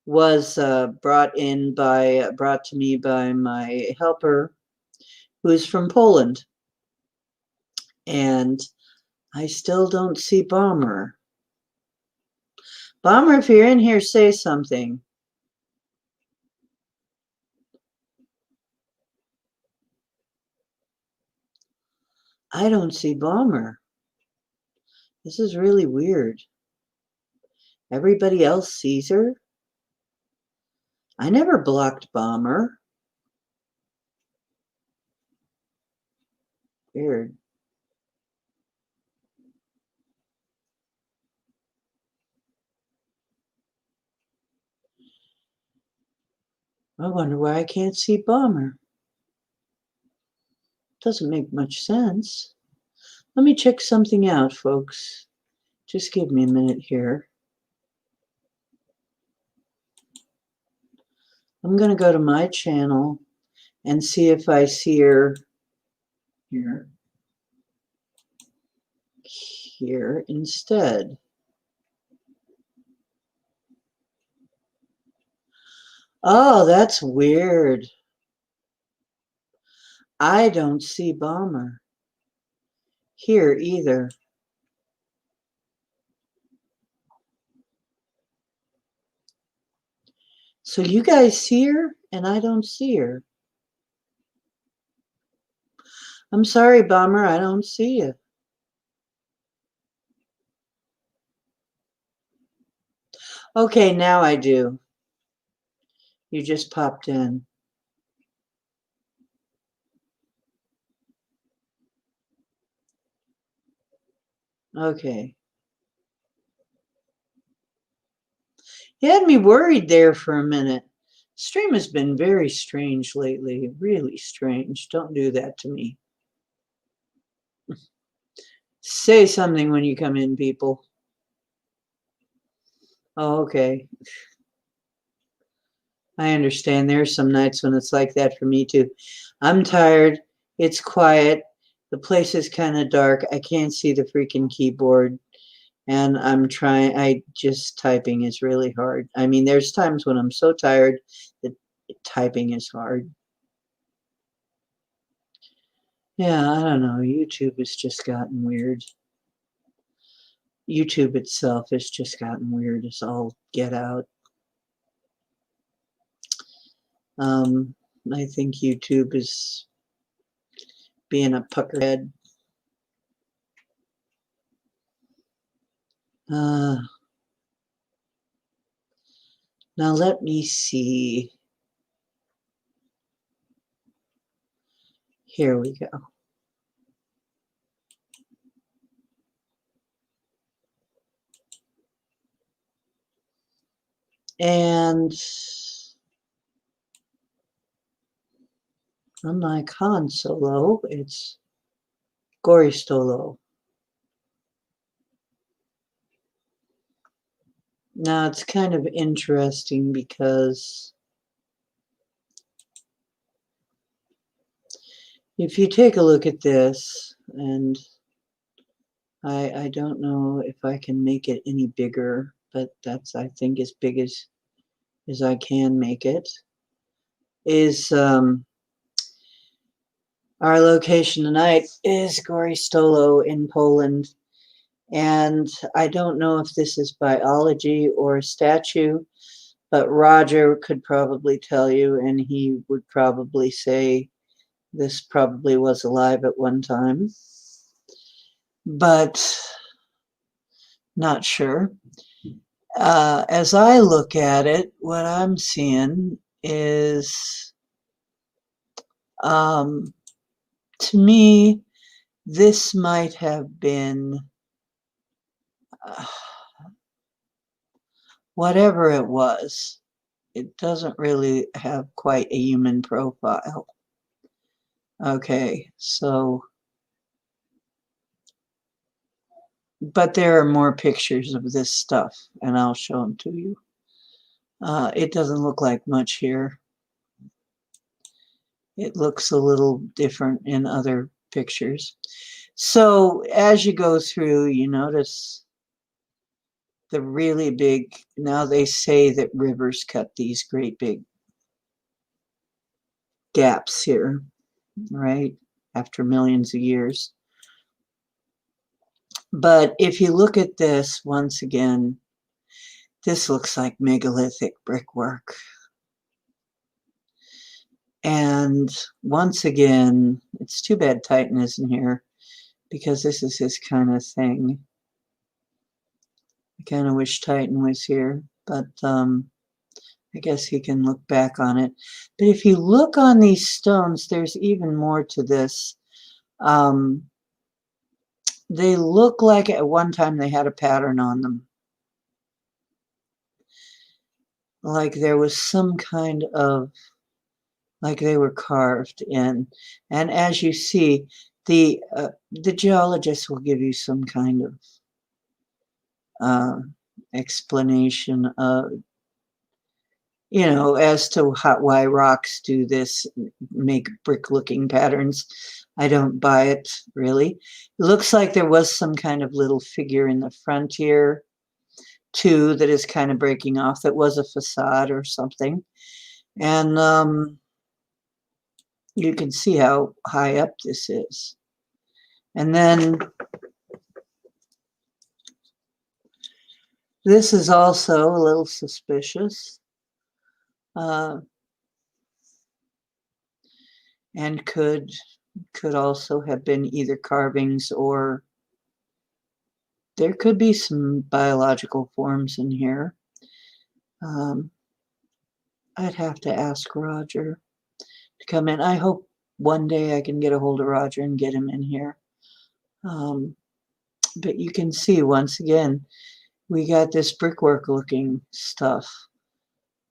was brought to me by my helper, who's from Poland, and I still don't see Bomber. Bomber, if you're in here, say something. I don't see Bomber. This is really weird. Everybody else sees her. I never blocked Bomber. Weird. I wonder why I can't see Bomber. Doesn't make much sense. Let me check something out, folks. Just give me a minute here. I'm going to go to my channel and see if I see her here instead. Oh, that's weird. I don't see Bomber here either. So you guys see her and I don't see her. I'm sorry, Bomber, I don't see you. Okay, now I do. You just popped in. Okay. You had me worried there for a minute. Stream has been very strange lately. Really strange. Don't do that to me. Say something when you come in, people. Oh, okay. I understand. There are some nights when it's like that for me too. I'm tired. It's quiet. The place is kind of dark. I can't see the freaking keyboard. And I'm trying, typing is really hard. I mean, there's times when I'm so tired that typing is hard. Yeah, I don't know. YouTube has just gotten weird. YouTube itself has just gotten weird as all get out. I think YouTube is being a puckerhead. Now let me see. Here we go. And unlike Han Solo, it's Gory Stolo. Now it's kind of interesting because if you take a look at this, and I don't know if I can make it any bigger, but that's, I think, as big as I can make it, is our location tonight is Gory Stolo in Poland. And I don't know if this is biology or a statue, but Roger could probably tell you, and he would probably say this probably was alive at one time, but not sure. As I look at it, what I'm seeing is, to me, this might have been whatever it was. It doesn't really have quite a human profile. Okay, so, but there are more pictures of this stuff, and I'll show them to you. It doesn't look like much here. It looks a little different in other pictures. So as you go through, you notice the really big, now they say that rivers cut these great big gaps here, right? After millions of years. But if you look at this, once again, this looks like megalithic brickwork. And once again, it's too bad Titan isn't here, because this is his kind of thing. I kind of wish Titan was here, but I guess he can look back on it. But if you look on these stones, there's even more to this. They look like at one time they had a pattern on them. Like there was some kind of, like they were carved in. And as you see, the geologist will give you some kind of explanation of, as to why rocks do this, make brick-looking patterns. I don't buy it, really. It looks like there was some kind of little figure in the front here, too, that is kind of breaking off. That was a facade or something. And you can see how high up this is. And then this is also a little suspicious. And could also have been either carvings, or there could be some biological forms in here. I'd have to ask Roger to come in. I hope one day I can get a hold of Roger and get him in here. But you can see, once again, we got this brickwork looking stuff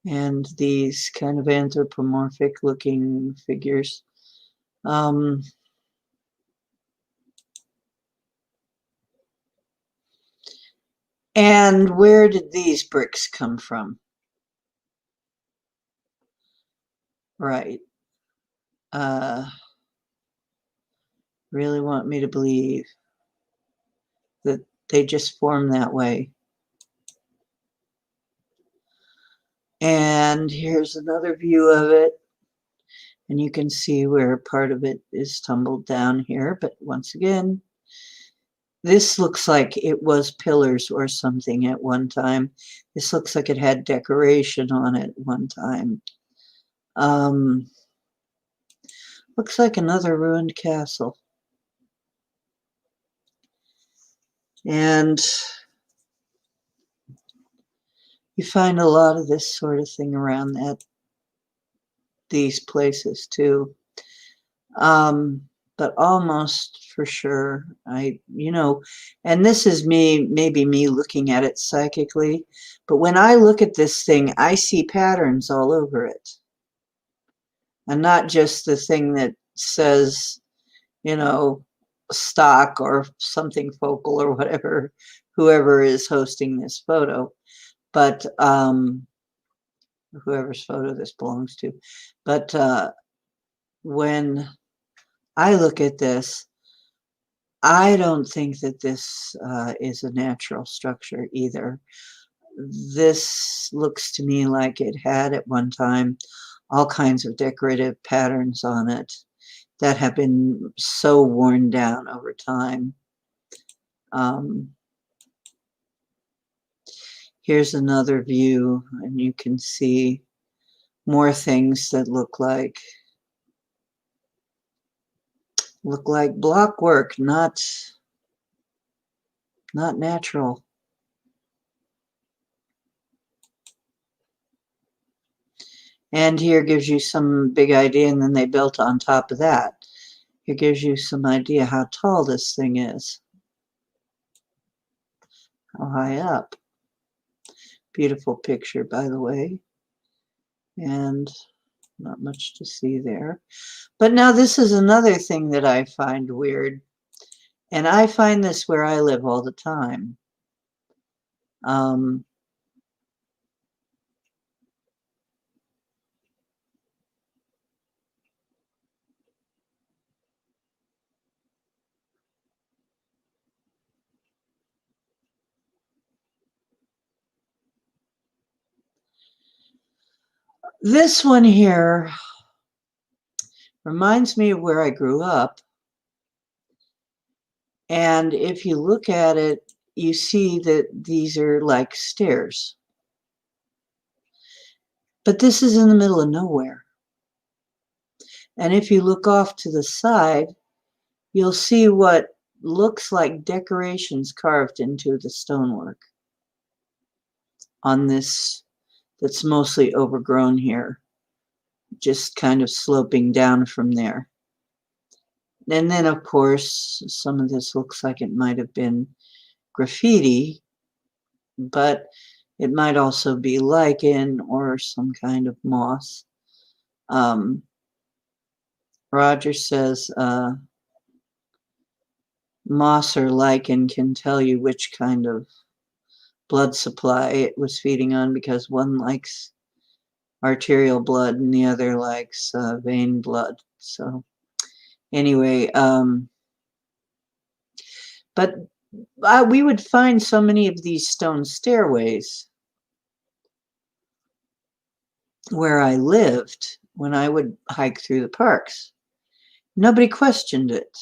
and these kind of anthropomorphic looking figures. And where did these bricks come from? Right. Really want me to believe that they just form that way. And here's another view of it. And you can see where part of it is tumbled down here. But once again, this looks like it was pillars or something at one time. This looks like it had decoration on it one time. Looks like another ruined castle. And you find a lot of this sort of thing around these places too. But almost for sure, and this is maybe me looking at it psychically, but when I look at this thing, I see patterns all over it. And not just the thing that says, stock or something focal or whatever, whoever is hosting this photo, but whoever's photo this belongs to. But when I look at this, I don't think that this is a natural structure either. This looks to me like it had at one time all kinds of decorative patterns on it that have been so worn down over time. Here's another view, and you can see more things that look like block work, not natural. And here gives you some big idea, and then they built on top of that. It gives you some idea how tall this thing is, how high up. Beautiful picture, by the way, and not much to see there. But now this is another thing that I find weird, and I find this where I live all the time. This one here reminds me of where I grew up. And if you look at it, you see that these are like stairs. But this is in the middle of nowhere. And if you look off to the side, you'll see what looks like decorations carved into the stonework on this that's mostly overgrown here, just kind of sloping down from there. And then, of course, some of this looks like it might have been graffiti, but it might also be lichen or some kind of moss. Roger says moss or lichen can tell you which kind of blood supply it was feeding on, because one likes arterial blood and the other likes vein blood. So anyway, but we would find so many of these stone stairways where I lived when I would hike through the parks. Nobody questioned it.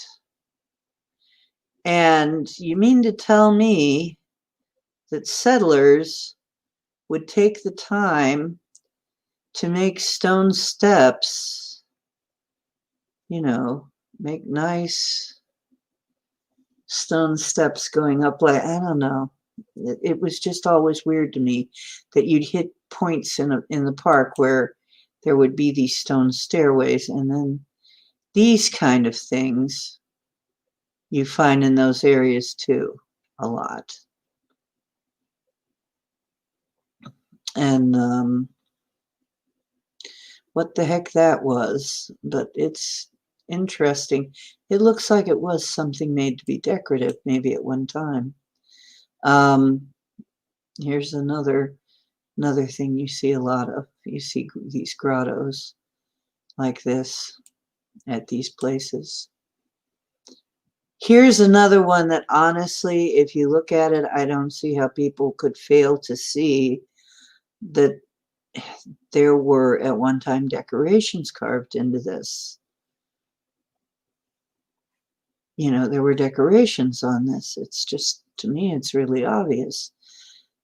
And you mean to tell me that settlers would take the time to make stone steps, make nice stone steps going up, like, I don't know. It was just always weird to me that you'd hit points in the park where there would be these stone stairways, and then these kind of things you find in those areas too, a lot. And what the heck that was, but it's interesting. It looks like it was something made to be decorative, maybe at one time. Here's another thing you see a lot of. You see these grottos like this at these places. Here's another one that, honestly, if you look at it, I don't see how people could fail to see that there were at one time decorations carved into this. There were decorations on this. It's just, to me, it's really obvious.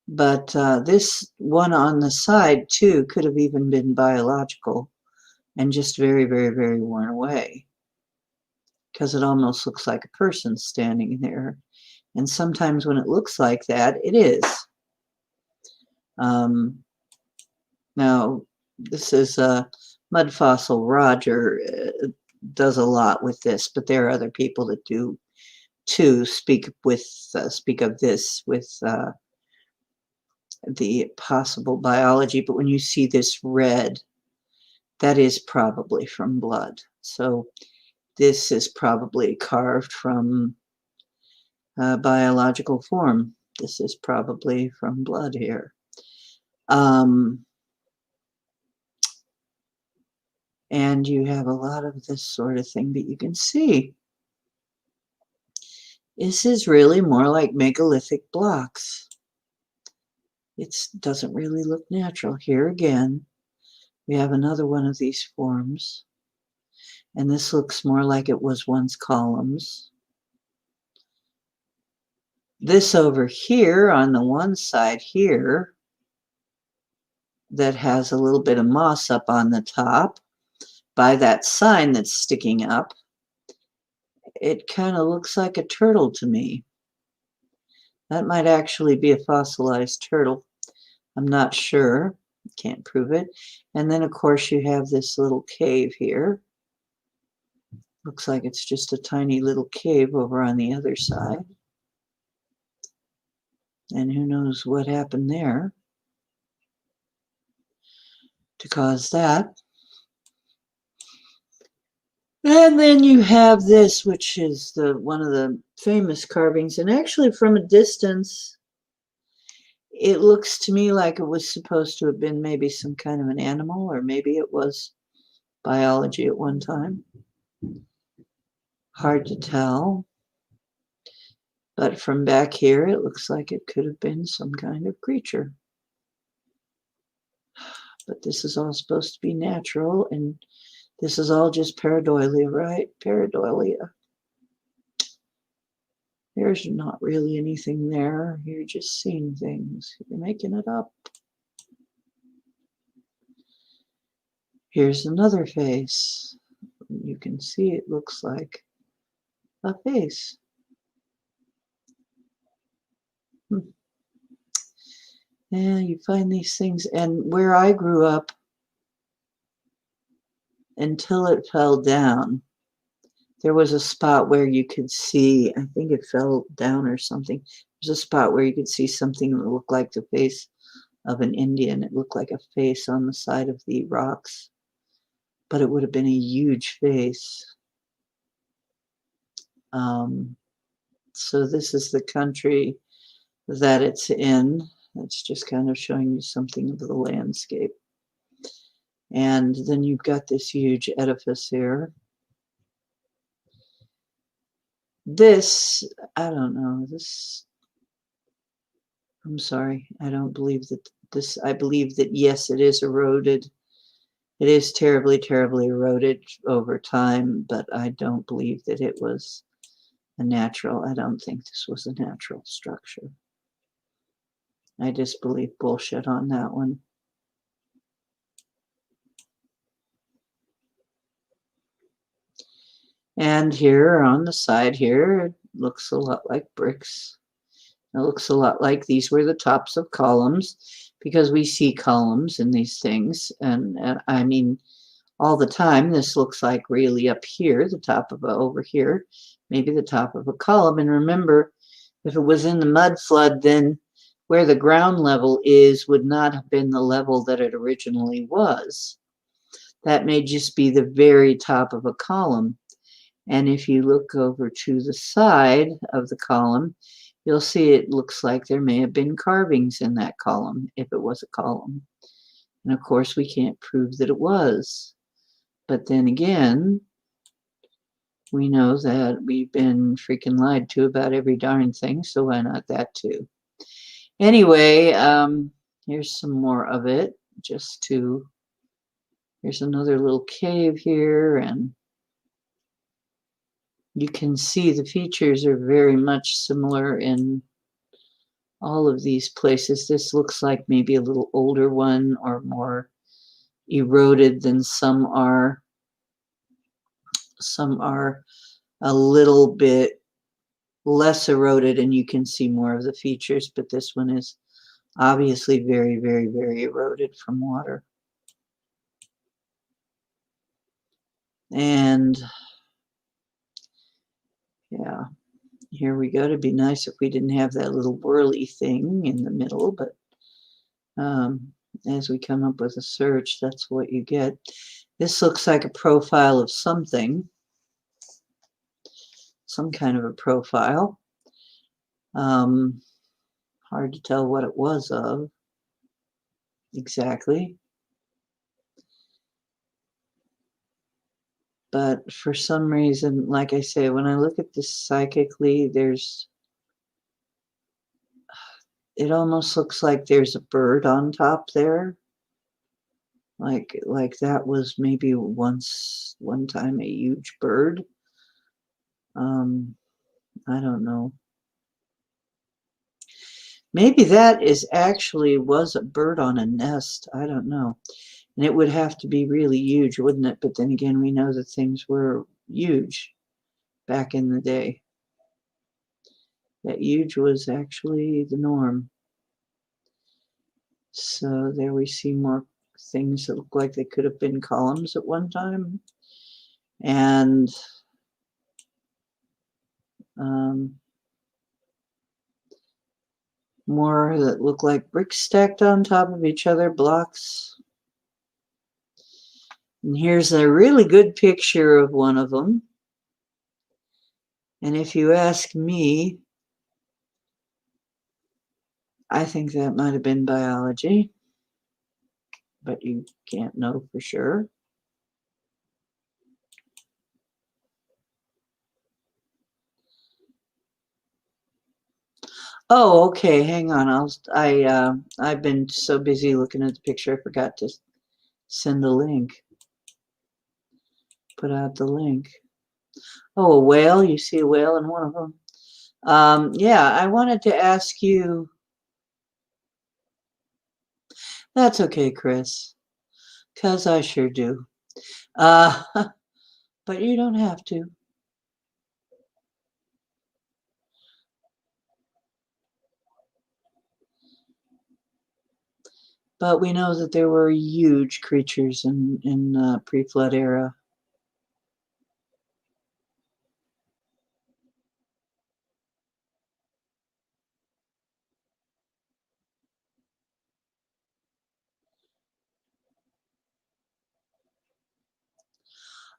But this one on the side, too, could have even been biological and just very, very, very worn away, because it almost looks like a person standing there. And sometimes when it looks like that, it is. Now, this is Mud Fossil Roger does a lot with this, but there are other people that do too speak of this with the possible biology. But when you see this red, that is probably from blood. So this is probably carved from biological form. This is probably from blood here. And you have a lot of this sort of thing that you can see. This is really more like megalithic blocks. It doesn't really look natural. Here again, we have another one of these forms. And this looks more like it was once columns. This over here on the one side here, that has a little bit of moss up on the top by that sign that's sticking up, it kind of looks like a turtle to me. That might actually be a fossilized turtle. I'm not sure. Can't prove it. And then, of course, you have this little cave here. Looks like it's just a tiny little cave over on the other side. And who knows what happened there to cause that. And then you have this, which is one of the famous carvings. And actually, from a distance, it looks to me like it was supposed to have been maybe some kind of an animal, or maybe it was biology at one time. Hard to tell. But from back here, it looks like it could have been some kind of creature. But this is all supposed to be natural, and this is all just pareidolia, right? Pareidolia. There's not really anything there. You're just seeing things. You're making it up. Here's another face. You can see it looks like a face. Yeah, you find these things. And where I grew up, until it fell down, There was a spot where you could see, I think it fell down or something. There's a spot where you could see something that looked like the face of an Indian. It looked like a face on the side of the rocks, but it would have been a huge face. So this is the country that it's in. It's just kind of showing you something of the landscape. And then you've got this huge edifice here. This, I don't know, this, I'm sorry, I don't believe that this, I believe that yes, it is eroded. It is terribly, terribly eroded over time, but I don't believe that it was a natural, I don't think this was a natural structure. I just believe bullshit on that one. And here on the side here, it looks a lot like bricks. It looks a lot like these were the tops of columns, because we see columns in these things. And I mean, all the time, this looks like really up here, the top of over here, maybe the top of a column. And remember, if it was in the mud flood, then where the ground level is would not have been the level that it originally was. That may just be the very top of a column. And if you look over to the side of the column, you'll see it looks like there may have been carvings in that column, if it was a column. And of course, we can't prove that it was. But then again, we know that we've been freaking lied to about every darn thing, so why not that too? Anyway, here's some more of it, here's another little cave here, and you can see the features are very much similar in all of these places. This looks like maybe a little older one or more eroded than some are. Some are a little bit less eroded and you can see more of the features, but this one is obviously very, very, very eroded from water. And yeah, here we go. It'd be nice if we didn't have that little whirly thing in the middle, but as we come up with a search, that's what you get. This looks like a profile of something, some kind of a profile. Hard to tell what it was of exactly. But for some reason, like I say, when I look at this psychically, it almost looks like there's a bird on top there. Like that was maybe one time a huge bird. I don't know. Maybe that was a bird on a nest. I don't know. And it would have to be really huge, wouldn't it? But then again, we know that things were huge back in the day. That huge was actually the norm. So there we see more things that look like they could have been columns at one time. And more that look like bricks stacked on top of each other, blocks. And here's a really good picture of one of them. And if you ask me, I think that might have been biology, but you can't know for sure. Oh, okay. Hang on. I've been so busy looking at the picture, I forgot to send a link. Put out the link. Oh, a whale. You see a whale in one of them. Yeah, I wanted to ask you. That's okay, Chris, 'cause I sure do. Uh, but you don't have to. But we know that there were huge creatures in pre-flood era.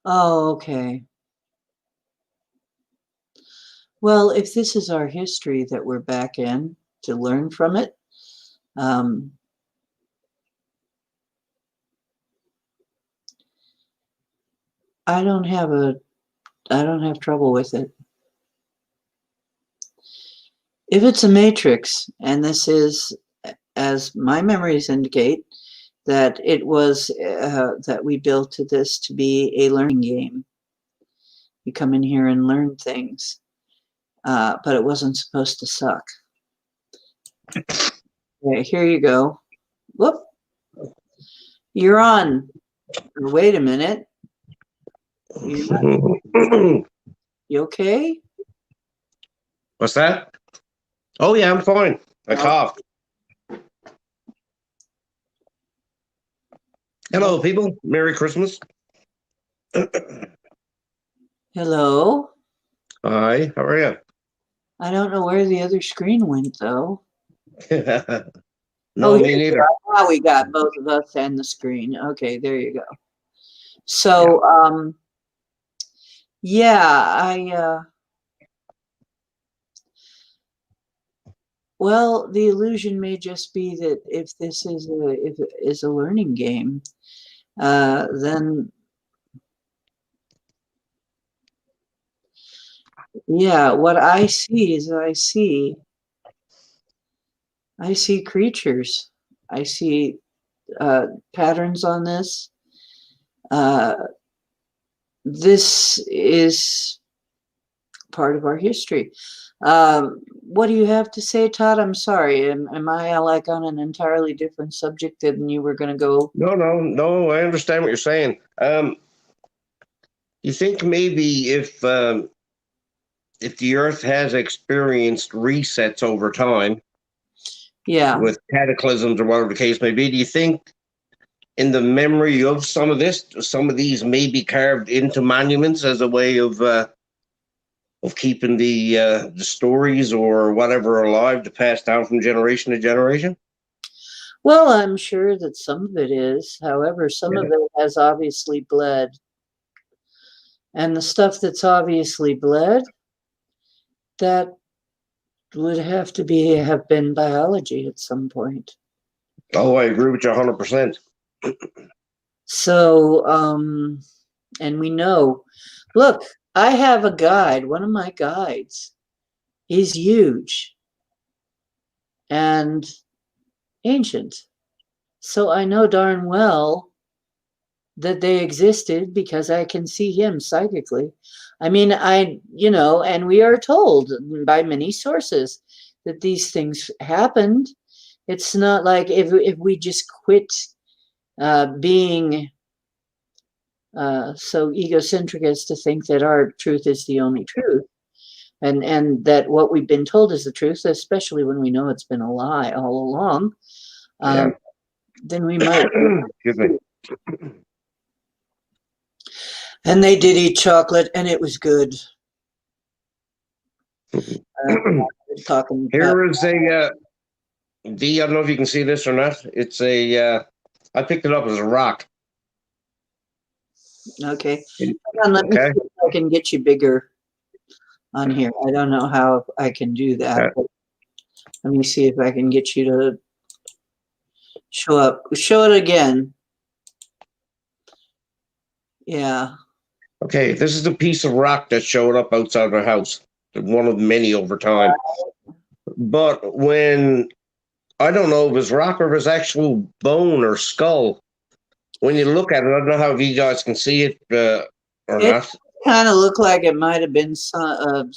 Oh, okay. Well, if this is our history that we're back in to learn from it, um, I don't have trouble with it. If it's a matrix, and this is, as my memories indicate, that it was that we built this to be a learning game. You come in here and learn things, but it wasn't supposed to suck. Okay, here you go. Whoop. You're on. Wait a minute. You okay? What's that? Oh yeah, I'm fine. I coughed. Hello, people. Merry Christmas. Hello. Hi. How are you? I don't know where the other screen went though. No, Oh, me neither. now we got both of us and the screen. Okay, there you go. So, yeah, well, the illusion may just be that if this is a learning game, then yeah, what I see is I see creatures. I see patterns on this. This is part of our history. What do you have to say, Todd? I'm sorry. Am I like on an entirely different subject than you were going to go? No. I understand what you're saying. You think maybe if the Earth has experienced resets over time Yeah. with cataclysms or whatever the case may be, do you think in the memory of some of this, some of these may be carved into monuments as a way of keeping the stories or whatever alive to pass down from generation to generation? Well, I'm sure that some of it is. However, some of it has obviously bled. And the stuff that's obviously bled, that would have to have been biology at some point. Oh, I agree with you 100%. So, and we know, look, I have a guide, one of my guides. He's huge and ancient. So I know darn well that they existed because I can see him psychically. I mean, and we are told by many sources that these things happened. It's not like if we just quit being so egocentric as to think that our truth is the only truth, and that what we've been told is the truth, especially when we know it's been a lie all along. Then we might. Excuse me. And they did eat chocolate, and it was good. Talking. Here is a D. I don't know if you can see this or not. It's I picked it up as a rock. Okay. Hang on, let me see if I can get you bigger on here. I don't know how I can do that. But let me see if I can get you to show up. Show it again. Yeah. Okay, this is a piece of rock that showed up outside our house. One of many over time. But when I don't know if it's rock or if it's actual bone or skull. When you look at it, I don't know how you guys can see it or not. Kind of looked like it might have been some,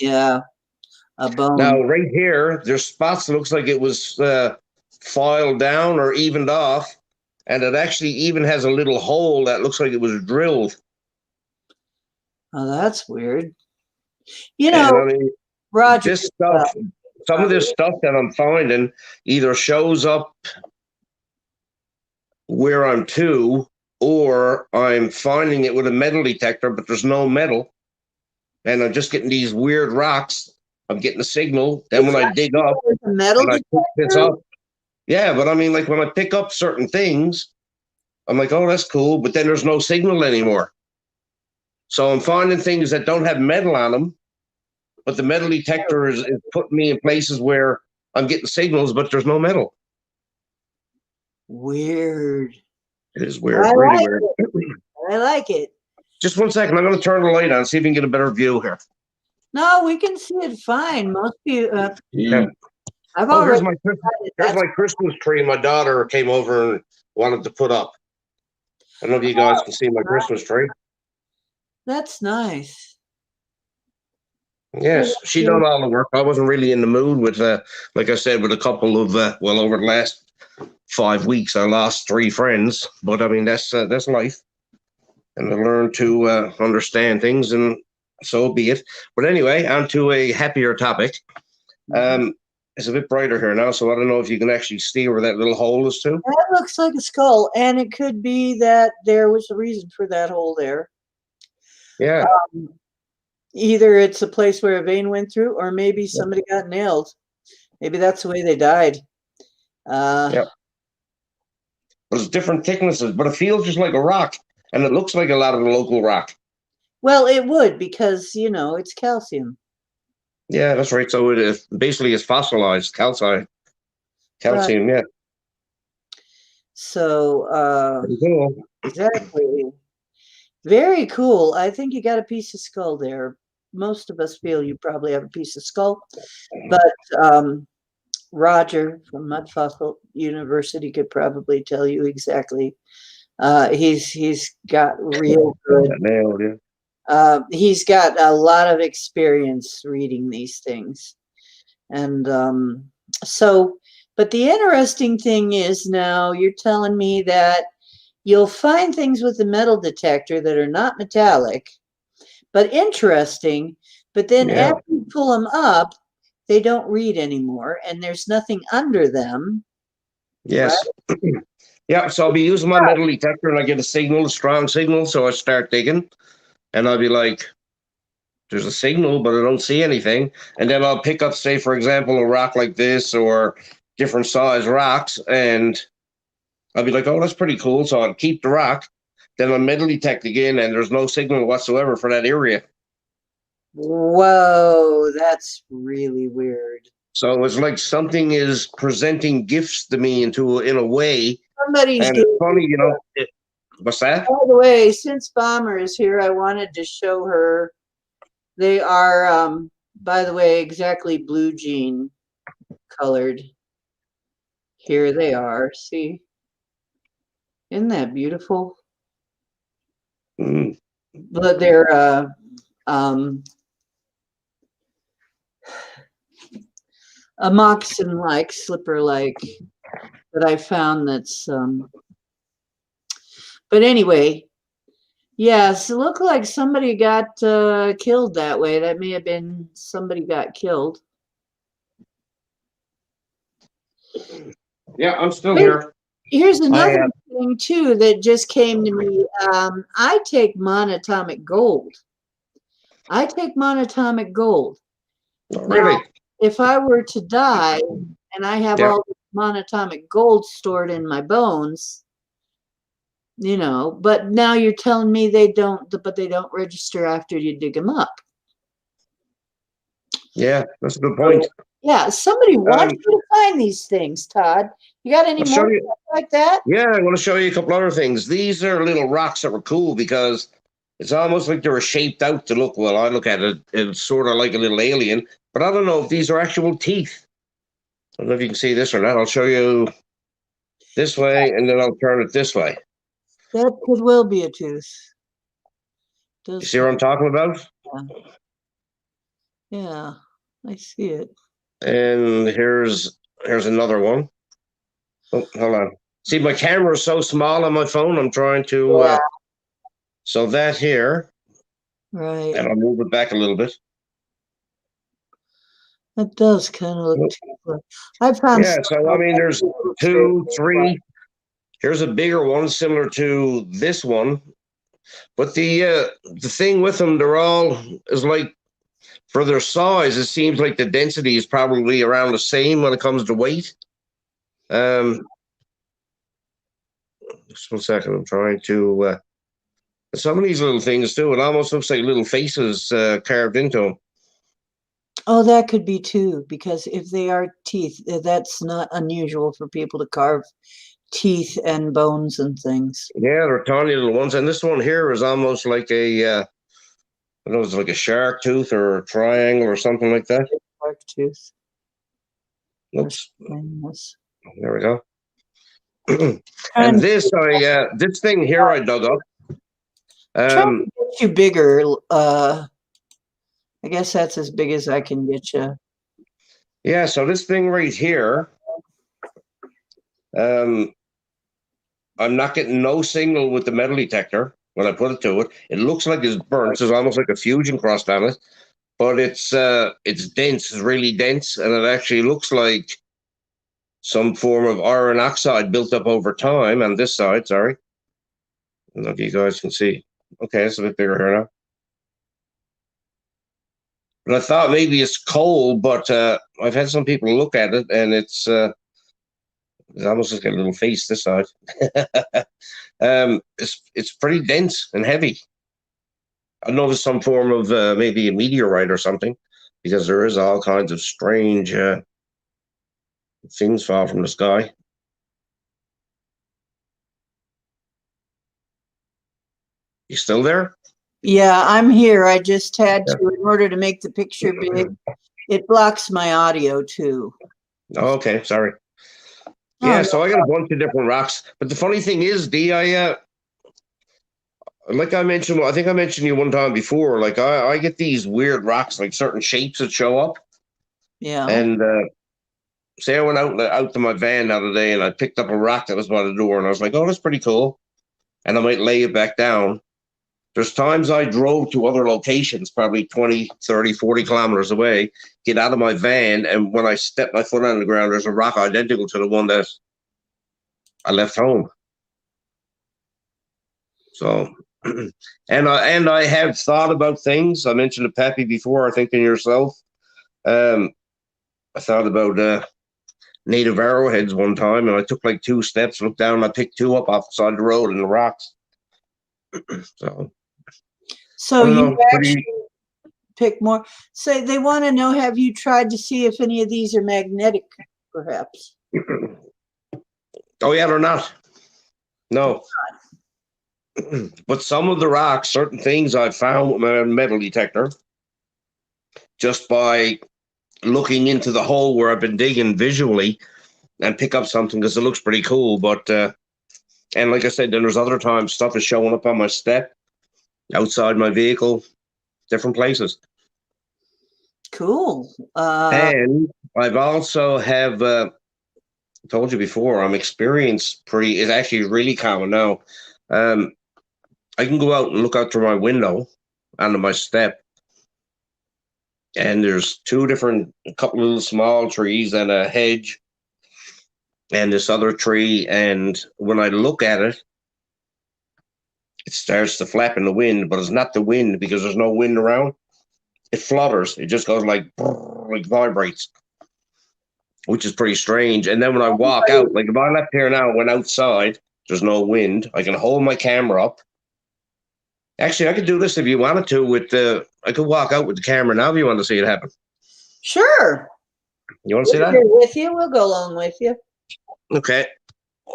a bone. Now, right here, there's spots that looks like it was filed down or evened off, and it actually even has a little hole that looks like it was drilled. Oh, that's weird. You know, I mean, Roger. This stuff, some of this stuff that I'm finding either shows up where I'm to, or I'm finding it with a metal detector, but there's no metal. And I'm just getting these weird rocks. I'm getting a signal. Then when I dig up, metal and I pick this up. Yeah, but I mean, like when I pick up certain things, I'm like, oh, that's cool. But then there's no signal anymore. So I'm finding things that don't have metal on them, but the metal detector is putting me in places where I'm getting signals, but there's no metal. Weird. It is I weird, really like weird. it. I like it. Just 1 second. I'm going to turn the light on, see if we can get a better view here. No, we can see it fine. Most people, Yeah. I've Oh, already here's decided my Christmas tree. My daughter came over and wanted to put up. I don't know if you guys can see my Christmas tree. that's nice. Yes, she done all the work. I wasn't really in the mood with, like I said, with a couple of, over the last 5 weeks, I lost 3 friends. But I mean, that's life, and I learned to understand things, and so be it. But anyway, on to a happier topic. It's a bit brighter here now, so I don't know if you can actually see where that little hole is to. That looks like a skull, and it could be that there was a reason for that hole there. Yeah. Either it's a place where a vein went through, or maybe somebody got nailed. Maybe that's the way they died. Yeah. But it's different thicknesses, but it feels just like a rock, and it looks like a lot of the local rock. Well, it would, because it's calcium. Yeah, that's right. So it is basically it's fossilized calcium. Calcium, right. Yeah. So cool. Exactly. Very cool. I think you got a piece of skull there. Most of us feel you probably have a piece of skull, but Roger from Mud Fossil University could probably tell you exactly. He's got real good. Nailed, yeah. He's got a lot of experience reading these things, and but the interesting thing is, now you're telling me that you'll find things with the metal detector that are not metallic, but interesting. But then after you pull them up, they don't read anymore, and there's nothing under them. Yes. Right? Yeah, so I'll be using my metal detector, and I get a strong signal, so I start digging, and I'll be like, there's a signal, but I don't see anything. And then I'll pick up, say, for example, a rock like this or different size rocks, and I'll be like, oh, that's pretty cool. So I'll keep the rock. Then I'll metal detect again, and there's no signal whatsoever for that area. Whoa, that's really weird. So it's like something is presenting gifts to me in a way. Somebody's and it's funny, what's that? By the way, since Bomber is here, I wanted to show her. They are, by the way, exactly blue jean colored. Here they are. See? Isn't that beautiful? Mm. But they're a moccasin-like, slipper-like that I found that's but anyway, yes, it looked like somebody got killed that way. That may have been somebody got killed. Yeah, I'm still here. Here's another thing too that just came to me. I take monatomic gold. Really? Now, if I were to die and I have all this monatomic gold stored in my bones, but now you're telling me they don't register after you dig them up. Yeah, that's a good point. Yeah, somebody wants you to find these things, Todd. You got any more stuff like that? Yeah, I'm going to show you a couple other things. These are little rocks that were cool because it's almost like they were shaped out to look, well, I look at it, it's sort of like a little alien, but I don't know if these are actual teeth. I don't know if you can see this or not. I'll show you this way, and then I'll turn it this way. That could well be a tooth. You see what I'm talking about? Yeah, I see it. And here's another one. Oh, hold on. See, my camera is so small on my phone. I'm trying to. So that here. Right. And I'll move it back a little bit. That does kind of look. I found. Yeah. So I mean, there's 2, 3. Here's a bigger one, similar to this one. But the thing with them, they're all is like, for their size, it seems like the density is probably around the same when it comes to weight. Just 1 second, I'm trying to. Some of these little things too, it almost looks like little faces carved into them. Oh, that could be too, because if they are teeth, that's not unusual for people to carve teeth and bones and things. Yeah, they're tiny little ones. And this one here is almost like I don't know, it's like a shark tooth or a triangle or something like that. Shark tooth. Oops, Yes. there we go. Trying And to this thing here I dug up. trying to get you bigger. I guess that's as big as I can get you. Yeah, so this thing right here, I'm not getting no signal with the metal detector when I put it to it. It looks like it's burnt. There's almost like a fusion crust on it, but it's dense. It's really dense, and it actually looks like some form of iron oxide built up over time on this side. Sorry, I don't know if you guys can see. Okay, it's a bit bigger here now. But I thought maybe it's coal, but I've had some people look at it, and it's almost like a little face this side. It's pretty dense and heavy. I know there's some form of maybe a meteorite or something, because there is all kinds of strange things fall from the sky. You still there? Yeah, I'm here. I just had Yeah. to, in order to make the picture big, it blocks my audio too. Oh, okay, sorry. Oh, Yeah, no. so I got a bunch of different rocks. But the funny thing is, Dee, like I mentioned, well, I think I mentioned you one time before, like I get these weird rocks, like certain shapes that show up. Yeah. And say I went out to my van the other day and I picked up a rock that was by the door and I was like, oh, that's pretty cool. And I might lay it back down. There's times I drove to other locations, probably 20, 30, 40 kilometers away, get out of my van, and when I step my foot on the ground, there's a rock identical to the one that I left home. So, and I have thought about things. I mentioned to Pappy before, I think, and yourself. I thought about native arrowheads one time, and I took like 2 steps, looked down, and I picked 2 up off the side of the road in the rocks. So I don't you know, actually pick more. Say they want to know, have you tried to see if any of these are magnetic, perhaps? Oh yeah, they're not. No. But some of the rocks, certain things I've found with my metal detector, just by looking into the hole where I've been digging visually and pick up something because it looks pretty cool. But and like I said, then there's other times stuff is showing up on my step, outside my vehicle, different places. Cool. And I've also have told you before, I'm experienced pretty. It's actually really common now. I can go out and look out through my window onto my step, and there's 2 different, a couple of little small trees and a hedge, and this other tree. And when I look at it, it starts to flap in the wind, but it's not the wind because there's no wind around. It flutters. It just goes like vibrates, which is pretty strange. And then when I walk out, like if I left here now, went outside, there's no wind. I can hold my camera up. Actually, I could do this if you wanted to. I could walk out with the camera now if you want to see it happen. Sure. You want to see We'll that? go with you. We'll go along with you. Okay.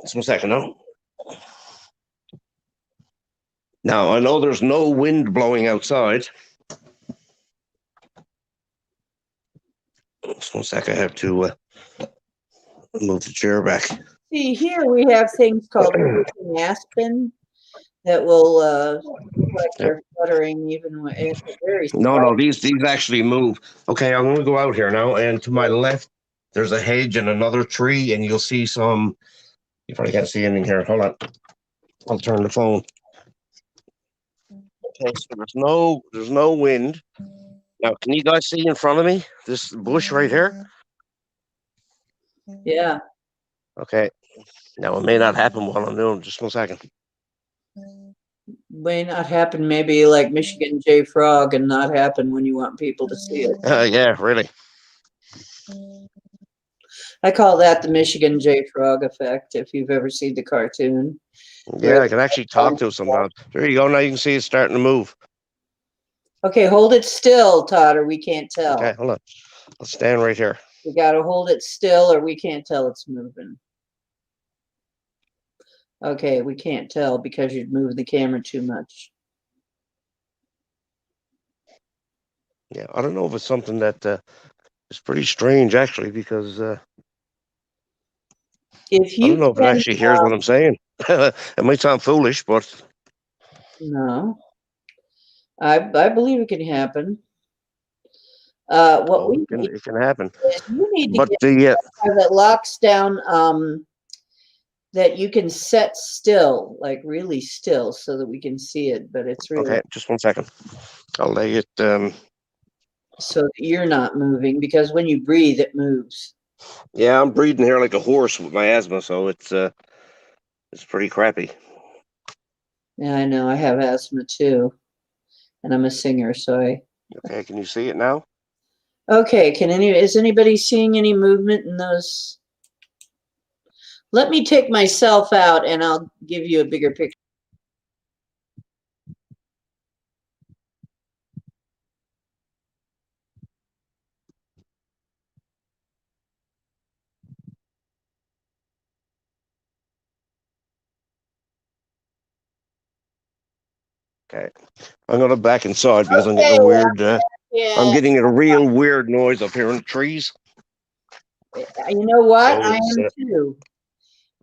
Just 1 second now. Now, I know there's no wind blowing outside. Just 1 sec. I have to move the chair back. See, here we have things called aspen that will like they're fluttering even when it's very No, these actually move. Okay, I'm going to go out here now, and to my left, there's a hedge and another tree, and you'll see some. You probably can't see anything here. Hold on. I'll turn the phone. Okay, so there's no wind. Now, can you guys see in front of me this bush right here? Yeah. Okay. Now, it may not happen while I'm doing. Just 1 second. May not happen, maybe like Michigan J Frog, and not happen when you want people to see it. Yeah, really. I call that the Michigan J Frog effect, if you've ever seen the cartoon. Yeah, I can actually talk to it sometimes. There you go. Now you can see it's starting to move. Okay, hold it still, Todd, or we can't tell. Okay, hold on. I'll stand right here. We got to hold it still or we can't tell it's moving. Okay, we can't tell because you'd move the camera too much. Yeah, I don't know if it's something that is pretty strange, actually, because If I you don't know if it can, actually hears what I'm saying. It might sound foolish, but no, I believe it can happen. What we need it can happen. is you need to But get the that locks down that you can set still, like really still, so that we can see it, but it's really okay, just 1 second. I'll lay it. so that you're not moving because when you breathe, it moves. Yeah, I'm breathing here like a horse with my asthma, so it's pretty crappy. Yeah, I know. I have asthma too, and I'm a singer, so I. Okay, can you see it now? Okay, is anybody seeing any movement in those? Let me take myself out and I'll give you a bigger picture. Okay, I'm gonna back inside because I'm getting a Okay, weird. I'm yeah. getting a real weird noise up here in the trees. You know what? So I it's am too.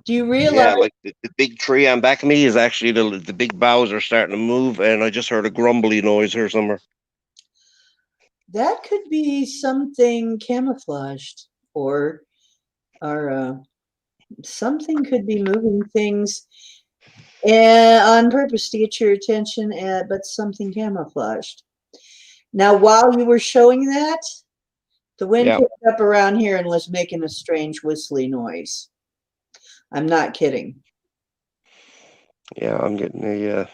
Do you realize yeah, like the big tree on back of me is actually the big boughs are starting to move, and I just heard a grumbly noise here somewhere. that could be something camouflaged or something could be moving things on purpose to get your attention, but something camouflaged. Now, while you were showing that, the wind Yeah, picked up around here and was making a strange whistly noise. I'm not kidding. yeah, I'm getting a.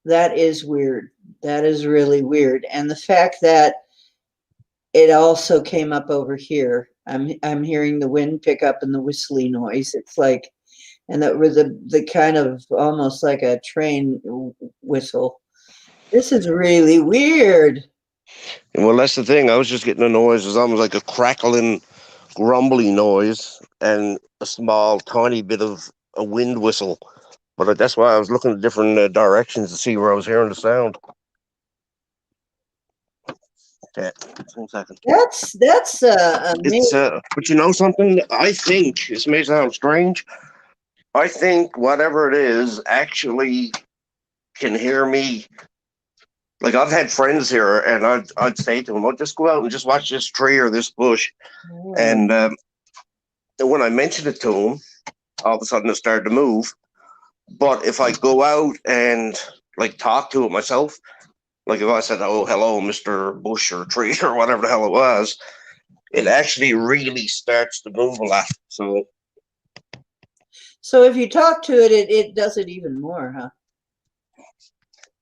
That is weird. That is really weird. And the fact that it also came up over here. I'm hearing the wind pick up and the whistly noise. It's like, and that was the kind of almost like a train whistle. This is really weird. Well, that's the thing. I was just getting a noise. It was almost like a crackling, grumbly noise, and a small, tiny bit of a wind whistle. But that's why I was looking at different directions to see where I was hearing the sound. Okay, 1 second. That's It's amazing. but you know something? I think this may sound strange. I think whatever it is actually can hear me. Like I've had friends here, and I'd say to them, "Well, just go out and just watch this tree or this bush." And when I mentioned it to them, all of a sudden it started to move. But if I go out and like talk to it myself, like if I said, "Oh, hello, Mister Bush or Tree" or whatever the hell it was, it actually really starts to move a lot. So if you talk to it, it does it even more, huh?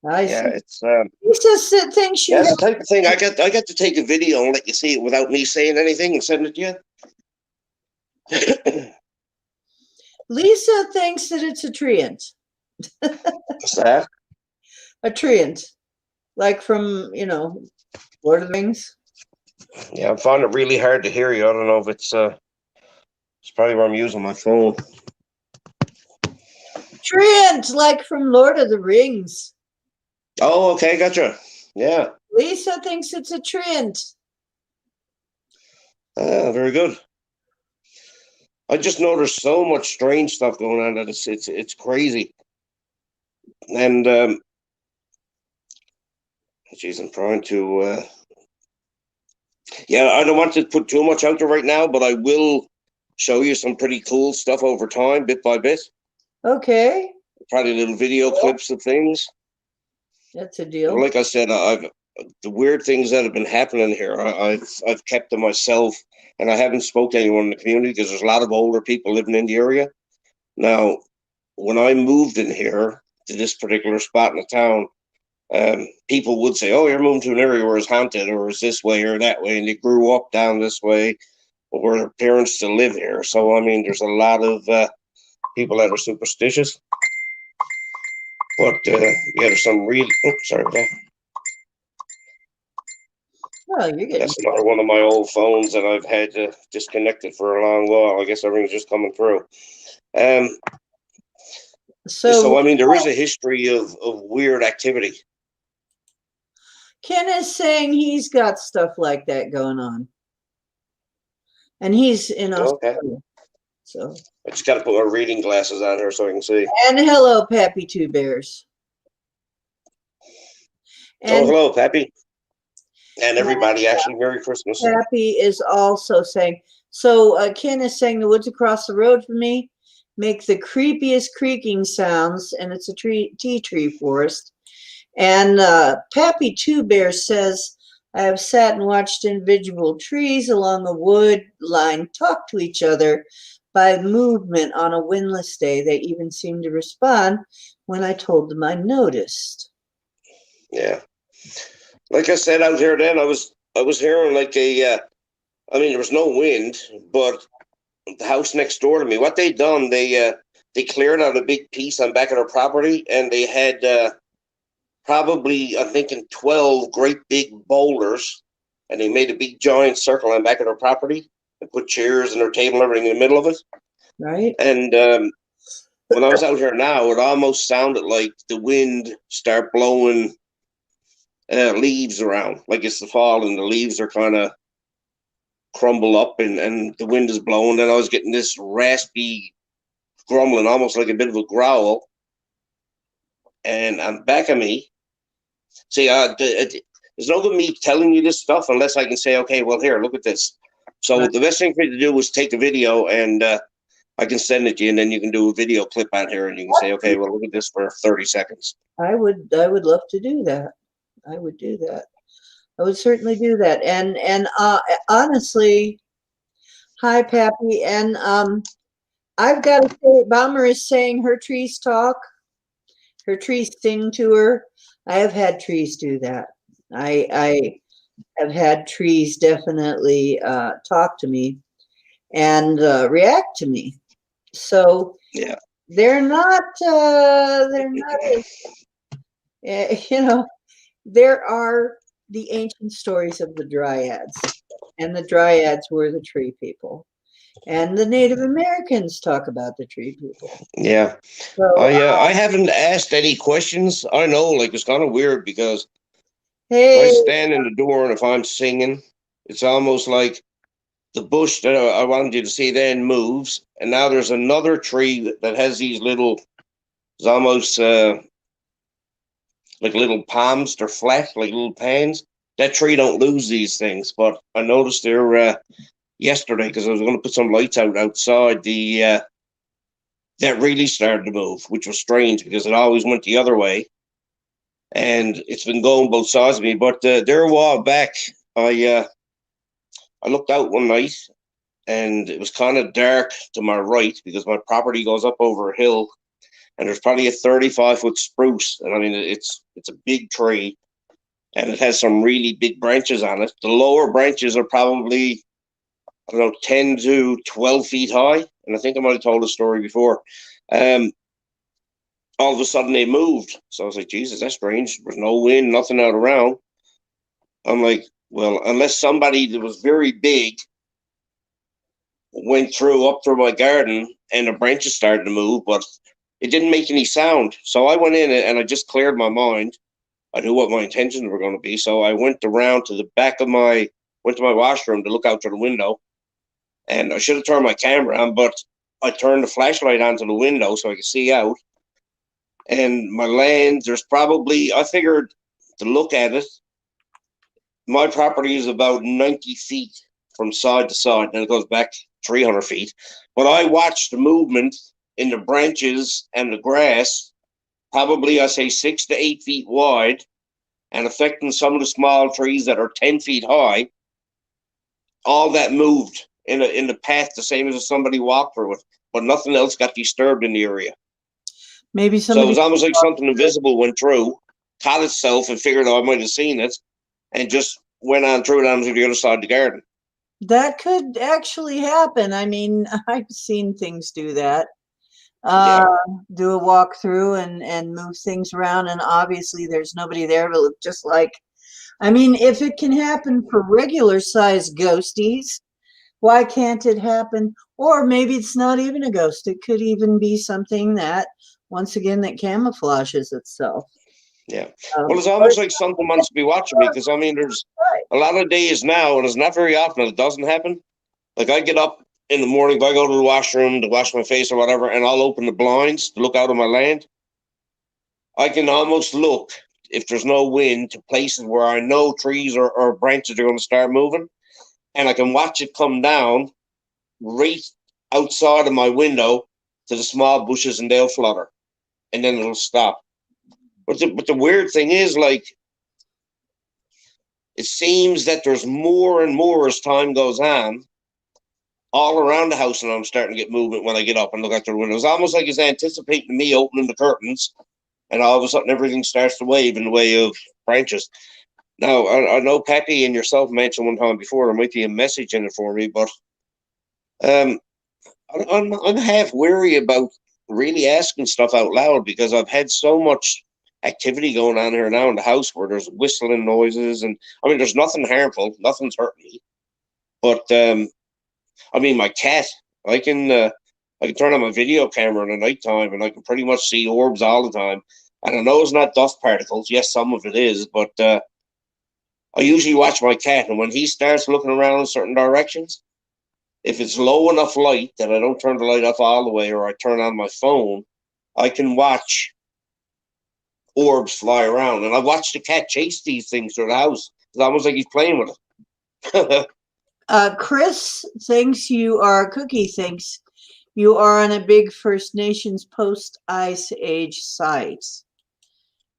I Yeah, see. it's Lisa thinks she yeah, it's has. the type of thing I get to take a video and let you see it without me saying anything and send it to you. Lisa thinks that it's a treant. What's that? A treant, like from Lord of the Rings. Yeah, I'm finding it really hard to hear you. I don't know if it's probably where I'm using my phone. Treant, like from Lord of the Rings. Oh, okay, gotcha. Yeah. Lisa thinks it's a treant. Ah, very good. I just know there's so much strange stuff going on that it's crazy. And geez, I'm trying to yeah, I don't want to put too much out there right now, but I will show you some pretty cool stuff over time, bit by bit. Okay, Probably little video clips of things. that's a deal. Like I said, I've the weird things that have been happening here. I've kept to myself, and I haven't spoke to anyone in the community because there's a lot of older people living in the area. Now, when I moved in here to this particular spot in the town, people would say, "Oh, you're moving to an area where it's haunted, or it's this way or that way," and they grew up down this way. or their parents still live here. So, I mean, there's a lot of people that are superstitious. But, yeah, there's some really, sorry about that. Oh, you're getting. That's another one of my old phones that I've had disconnected for a long while. I guess everything's just coming through. So I mean, there is a history of weird activity. Ken is saying he's got stuff like that going on. And he's in Australia. Okay. So I just got to put my reading glasses on here so I can see. and hello, Pappy Two Bears. And hello, Pappy. And everybody, actually, Merry Christmas. Pappy is also saying, so Ken is saying the woods across the road from me make the creepiest creaking sounds, and it's a tea tree forest. And Pappy Two Bears says, I have sat and watched individual trees along a wood line talk to each other by movement on a windless day. They even seemed to respond when I told them I noticed. Yeah. Like I said out here then, I was hearing like I mean, there was no wind, but the house next door to me, what they done, they cleared out a big piece on back of their property, and they had probably, I'm thinking, 12 great big boulders, and they made a big giant circle on back of their property and put chairs and their table and everything in the middle of it. Right. And when I was out here now, it almost sounded like the wind start blowing leaves around, like it's the fall and the leaves are kind of crumble up and the wind is blowing. And I was getting this raspy grumbling, almost like a bit of a growl. And on back of me, see, there's no good me telling you this stuff unless I can say, okay, well, here, look at this. So the best thing for you to do was take a video, and I can send it to you, and then you can do a video clip on here, and you can say, okay, well, look at this for 30 seconds. I would love to do that. I would do that. I would certainly do that. And honestly, hi, Pappy. And I've got to say, Bomber is saying her trees talk. Her trees sing to her. I have had trees do that. I have had trees definitely talk to me and react to me. So yeah, they're not you know, there are the ancient stories of the dryads, and the dryads were the tree people, and the Native Americans talk about the tree people. Yeah. So I haven't asked any questions. I know, like, it's kind of weird because if I stand in the door and if I'm singing, it's almost like the bush that I wanted you to see then moves, and now there's another tree that has these little, it's almost like little palms. They're flat, like little pans. That tree don't lose these things, but I noticed they're yesterday because I was going to put some lights out outside. That really started to move, which was strange because it always went the other way, and it's been going both sides of me. But there a while back, I looked out one night, and it was kind of dark to my right because my property goes up over a hill, and there's probably a 35-foot spruce, and I mean it's a big tree, and it has some really big branches on it. The lower branches are probably, I don't know, 10 to 12 feet high, and I think I might have told the story before. All of a sudden they moved, so I was like, Jesus, that's strange. There's no wind, nothing out around. I'm like, well, unless somebody that was very big went up through my garden and the branches started to move, but it didn't make any sound. So I went in and I just cleared my mind. I knew what my intentions were going to be. So I went around to the back of went to my washroom to look out through the window. And I should have turned my camera on, but I turned the flashlight onto the window so I could see out. And my land, there's probably, I figured to look at it, my property is about 90 feet from side to side, and it goes back 300 feet. But I watched the movement in the branches and the grass, probably, I say, 6 to 8 feet wide, and affecting some of the small trees that are 10 feet high. All that moved in the path the same as if somebody walked through it, but nothing else got disturbed in the area. Maybe so it was almost like something invisible went through, caught itself, and figured I might have seen it, and just went on through it onto the other side of the garden. That could actually happen. I mean, I've seen things do that. Yeah. Uh, do a walkthrough and move things around, and obviously there's nobody there, but look just like. I mean, if it can happen for regular sized ghosties, why can't it happen? Or maybe it's not even a ghost. It could even be something that, once again, that camouflages itself. Yeah. Well, it's Or almost like something wants to be watching me because I mean, there's a lot of days now, and it's not very often it doesn't happen. Like I get up in the morning, if I go to the washroom to wash my face or whatever, and I'll open the blinds to look out on my land. I can almost look, if there's no wind, to places where I know trees or branches are going to start moving, and I can watch it come down right outside of my window to the small bushes, and they'll flutter, and then it'll stop. But the weird thing is, like, it seems that there's more and more as time goes on all around the house, and I'm starting to get movement when I get up and look out the windows. Almost like it's anticipating me opening the curtains, and all of a sudden everything starts to wave in the way of branches. Now, I know Patty and yourself mentioned one time before there might be a message in it for me, but um, I'm half weary about really asking stuff out loud because I've had so much activity going on here now in the house where there's whistling noises, and I mean there's nothing harmful, nothing's hurting me, but I mean my cat, I can uh, I can turn on my video camera in the nighttime and I can pretty much see orbs all the time. And I know it's not dust particles. Yes, some of it is, but I usually watch my cat, and when he starts looking around in certain directions, if it's low enough light that I don't turn the light off all the way or I turn on my phone, I can watch orbs fly around. And I watch the cat chase these things through the house. It's almost like he's playing with it. Chris thinks you are, Cookie thinks you are on a big First Nations post Ice Age site.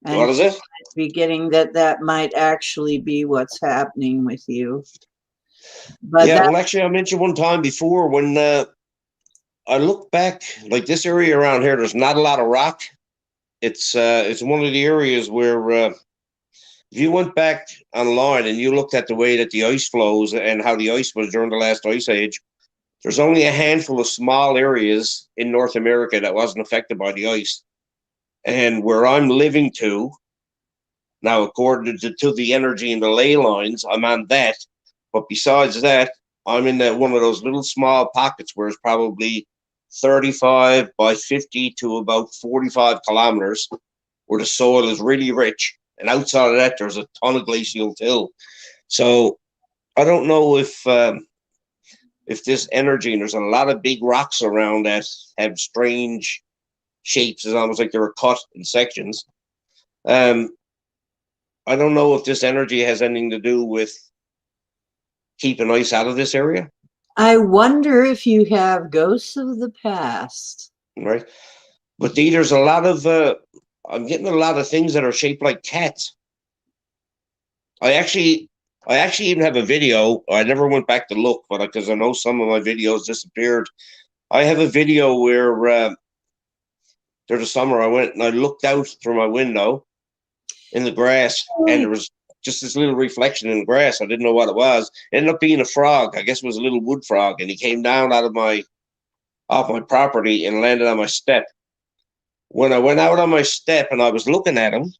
And What is it? beginning that might actually be what's happening with you. But Yeah, that well, actually, I mentioned one time before when I look back, like this area around here, there's not a lot of rock. It's one of the areas where if you went back online and you looked at the way that the ice flows and how the ice was during the last ice age, there's only a handful of small areas in North America that wasn't affected by the ice. And where I'm living to now, according to the energy and the ley lines, I'm on that. But besides that, I'm in one of those little small pockets where it's probably 35 by 50 to about 45 kilometers, where the soil is really rich. And outside of that, there's a ton of glacial till. So I don't know if this energy, and there's a lot of big rocks around that have strange shapes. It's almost like they were cut in sections. Um, I don't know if this energy has anything to do with keeping ice out of this area, I wonder if you have ghosts of the past. right? But there's a lot of I'm getting a lot of things that are shaped like cats. I actually I actually even have a video. I never went back to look, but because I know some of my videos disappeared, I have a video where there's a summer I went and I looked out through my window in the grass, and there was just this little reflection in the grass. I didn't know what it was. It ended up being a frog. I guess it was a little wood frog, and he came down out of my off my property and landed on my step. When I went out on my step and I was looking at him,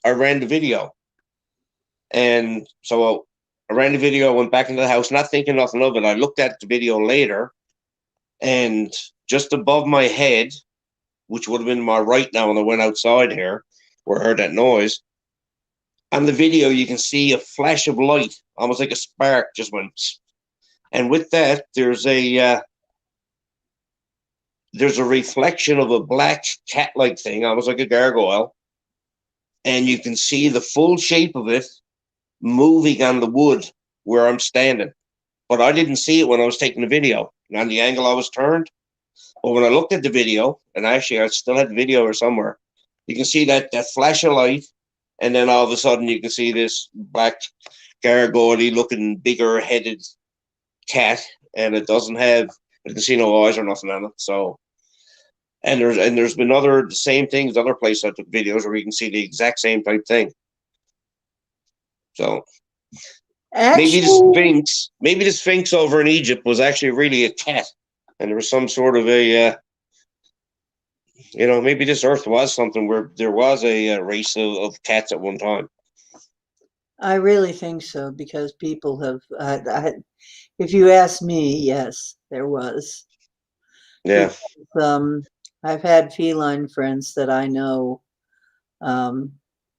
I ran the video. And so I ran the video, went back into the house, not thinking nothing of it. I looked at the video later, and just above my head, which would have been my right now when I went outside here, where I heard that noise, on the video, you can see a flash of light, almost like a spark just went. And with that, there's a reflection of a black cat-like thing, almost like a gargoyle, and you can see the full shape of it moving on the wood where I'm standing. But I didn't see it when I was taking the video, and on the angle I was turned. But when I looked at the video, and actually I still had the video or somewhere, you can see that flash of light, and then all of a sudden you can see this black gargoyle looking bigger headed cat, and it doesn't have you can see no eyes or nothing on it. So there's been other the same things, other places I took videos where you can see the exact same type thing. So Actually, Maybe the Sphinx over in Egypt was actually really a cat, and there was some sort of a, maybe this Earth was something where there was a, race of cats at one time. I really think so because people have. If you ask me, yes, there was. Yeah, Because I've had feline friends that I know. Um,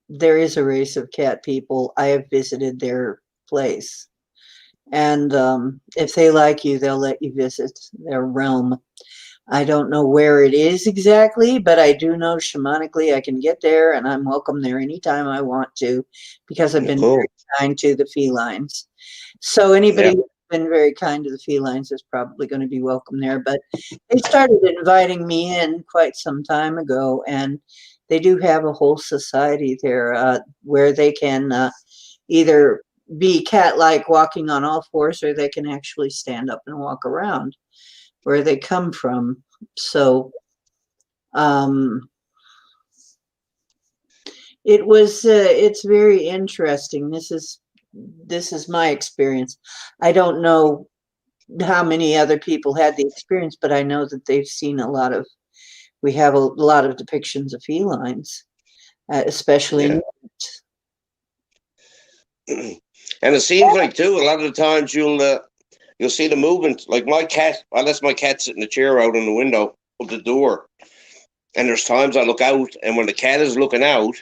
there is a race of cat people. I have visited their place, and if they like you, they'll let you visit their realm. I don't know where it is exactly, but I do know shamanically I can get there, and I'm welcome there anytime I want to, because I've been cool. very kind to the felines. So anybody Yeah, who's been very kind to the felines is probably going to be welcome there. But they started inviting me in quite some time ago, and they do have a whole society there where they can either be cat-like walking on all fours, or they can actually stand up and walk around where they come from. So um, it's very interesting. This is my experience. I don't know how many other people had the experience, but I know that they've seen we have a lot of depictions of felines, especially yeah. in And it seems like too, a lot of the times you'll see the movement. Like my cat, unless my cat sit in the chair out in the window of the door, and there's times I look out, and when the cat is looking out,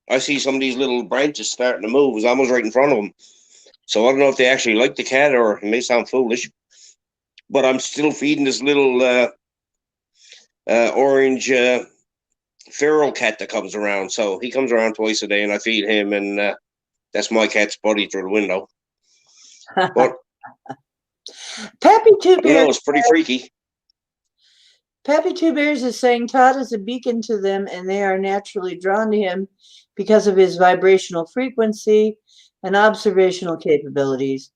I see some of these little branches starting to move. It's almost right in front of them. So I don't know if they actually like the cat, or it may sound foolish, but I'm still feeding this little orange feral cat that comes around. So he comes around twice a day, and I feed him, and that's my cat's buddy through the window. But Pappy Two I don't Bears. know, it's pretty freaky. Pappy Two Bears is saying Todd is a beacon to them, and they are naturally drawn to him because of his vibrational frequency and observational capabilities.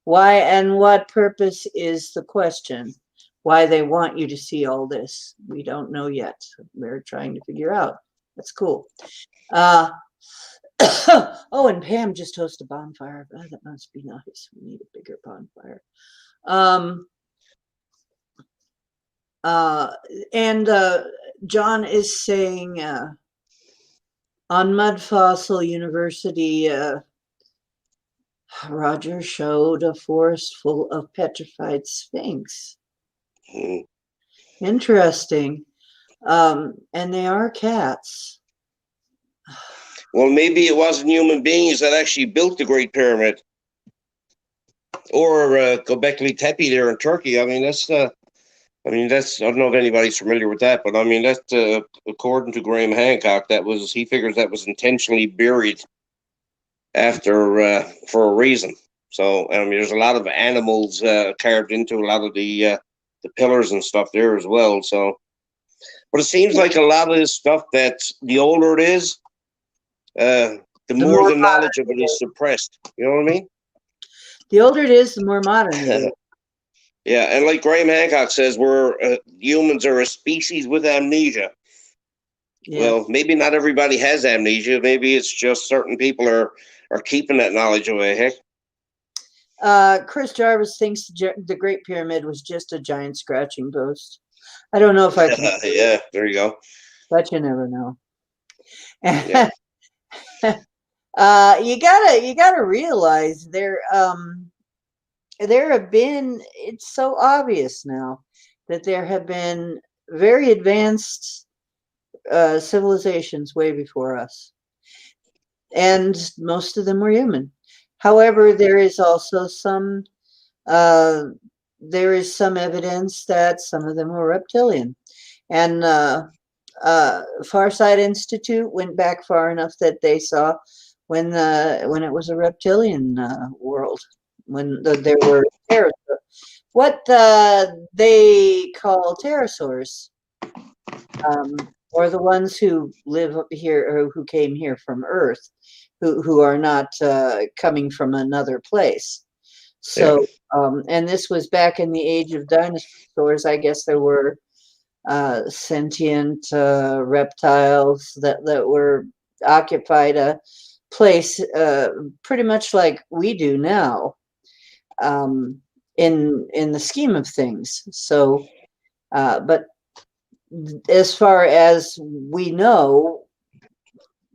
Why and what purpose is the question. Why they want you to see all this, we don't know yet. We're trying to figure out. That's cool. Oh, and Pam just hosted a bonfire. Oh, that must be nice. We need a bigger bonfire. Um, Uh, and John is saying on Mud Fossil University, Roger showed a forest full of petrified sphinx. Mm. Interesting. And they are cats. Well, maybe it wasn't human beings that actually built the Great Pyramid, or Göbekli Tepe there in Turkey. That's I don't know if anybody's familiar with that, but I mean that's according to Graham Hancock, he figures that was intentionally buried after for a reason. So I mean, there's a lot of animals carved into a lot of the pillars and stuff there as well. So, but it seems like a lot of this stuff that the older it is, the The more more the knowledge of it is suppressed. You know what I mean? the older it is, the more modern it is. Yeah, and like Graham Hancock says, humans are a species with amnesia. Yeah. Well, maybe not everybody has amnesia. Maybe it's just certain people are keeping that knowledge away. Heck, Chris Jarvis thinks the Great Pyramid was just a giant scratching post. I don't know if I can, yeah, there you go. but you never know. Yeah, You gotta realize there have been, it's so obvious now that there have been very advanced civilizations way before us, and most of them were human. However, uh, there is some evidence that some of them were reptilian, and Farsight Institute went back far enough that they saw when it was a reptilian world, when there were what they call pterosaurs, or the ones who live up here or who came here from Earth, who are not coming from another place. yeah, So, and this was back in the age of dinosaurs. I guess there were sentient reptiles that were occupied place pretty much like we do now, in the scheme of things. So, but as far as we know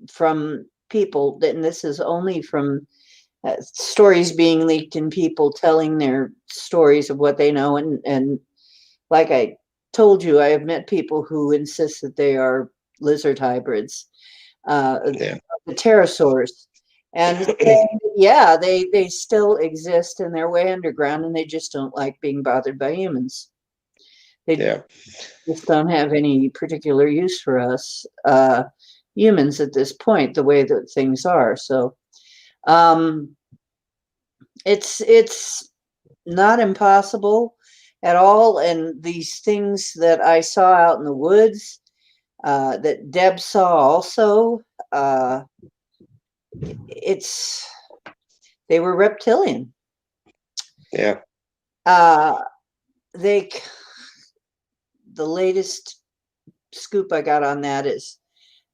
from people, and this is only from stories being leaked and people telling their stories of what they know, and like I told you, I have met people who insist that they are lizard hybrids, Yeah. the pterosaurs, and yeah, they still exist and they're way underground and they just don't like being bothered by humans. They Yeah. just don't have any particular use for us humans at this point, the way that things are. So um, it's not impossible at all. And these things that I saw out in the woods, that Deb saw also, it's they were reptilian. Yeah. Uh, they the latest scoop I got on that is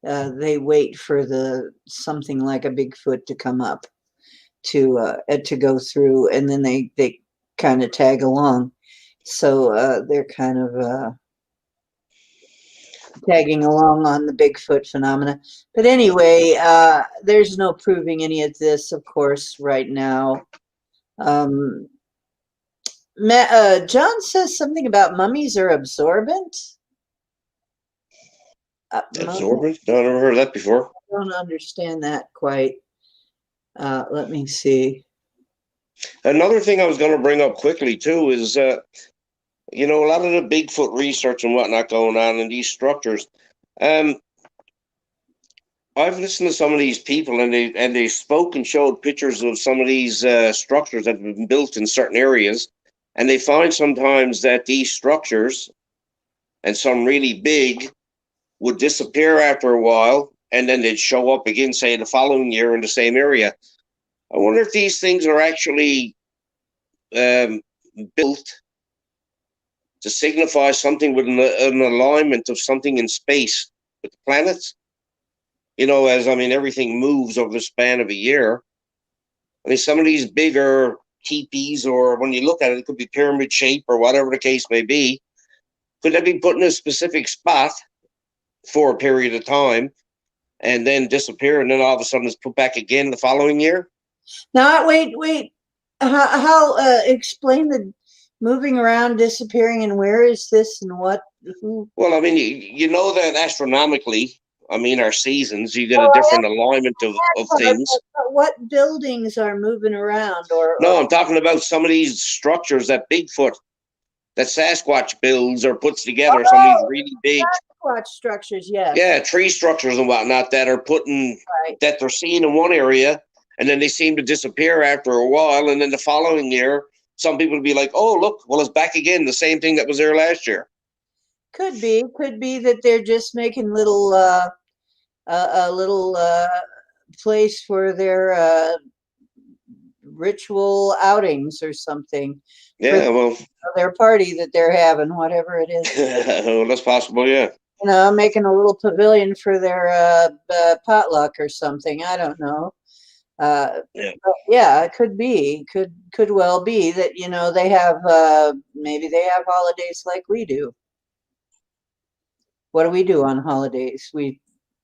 they wait for the something like a Bigfoot to come up to go through, and then they kind of tag along. So they're kind of tagging along on the Bigfoot phenomena. But anyway, there's no proving any of this, of course, right now. Um, John says something about mummies are absorbent. Mummies, Absorbent? No, I never heard of that before. I don't understand that quite. Let me see. Another thing I was going to bring up quickly too is, a lot of the Bigfoot research and whatnot going on in these structures. Um, I've listened to some of these people, and they spoke and showed pictures of some of these structures that have been built in certain areas, and they find sometimes that these structures, and some really big, would disappear after a while, and then they'd show up again, say the following year in the same area. I wonder if these things are actually um, built to signify something with an alignment of something in space with the planets. As I mean, everything moves over the span of a year. I mean, some of these bigger teepees, or when you look at it, it could be pyramid shape or whatever the case may be. Could they be put in a specific spot for a period of time and then disappear, and then all of a sudden it's put back again the following year? Now, wait. How explain the moving around, disappearing, and where is this and what? Who? Well, I mean, you know that astronomically, I mean, our seasons, you get a Oh, different alignment of things. but what buildings are moving around, No, I'm talking about some of these structures that Bigfoot, that Sasquatch builds or puts together, some of these oh, really big, Sasquatch structures? Yes, yeah, tree structures and whatnot that are putting, right. that they're seen in one area, and then they seem to disappear after a while, and then the following year, some people will be like, "Oh, look, well, it's back again, the same thing that was there last year." Could be that they're just making a little place for their ritual outings or something for Yeah, well, their party that they're having, whatever it is. well, that's possible. Yeah, Making a little pavilion for their potluck or something. I don't know. yeah, But yeah, it could be, could well be that they have maybe they have holidays like we do. What do we do on holidays? We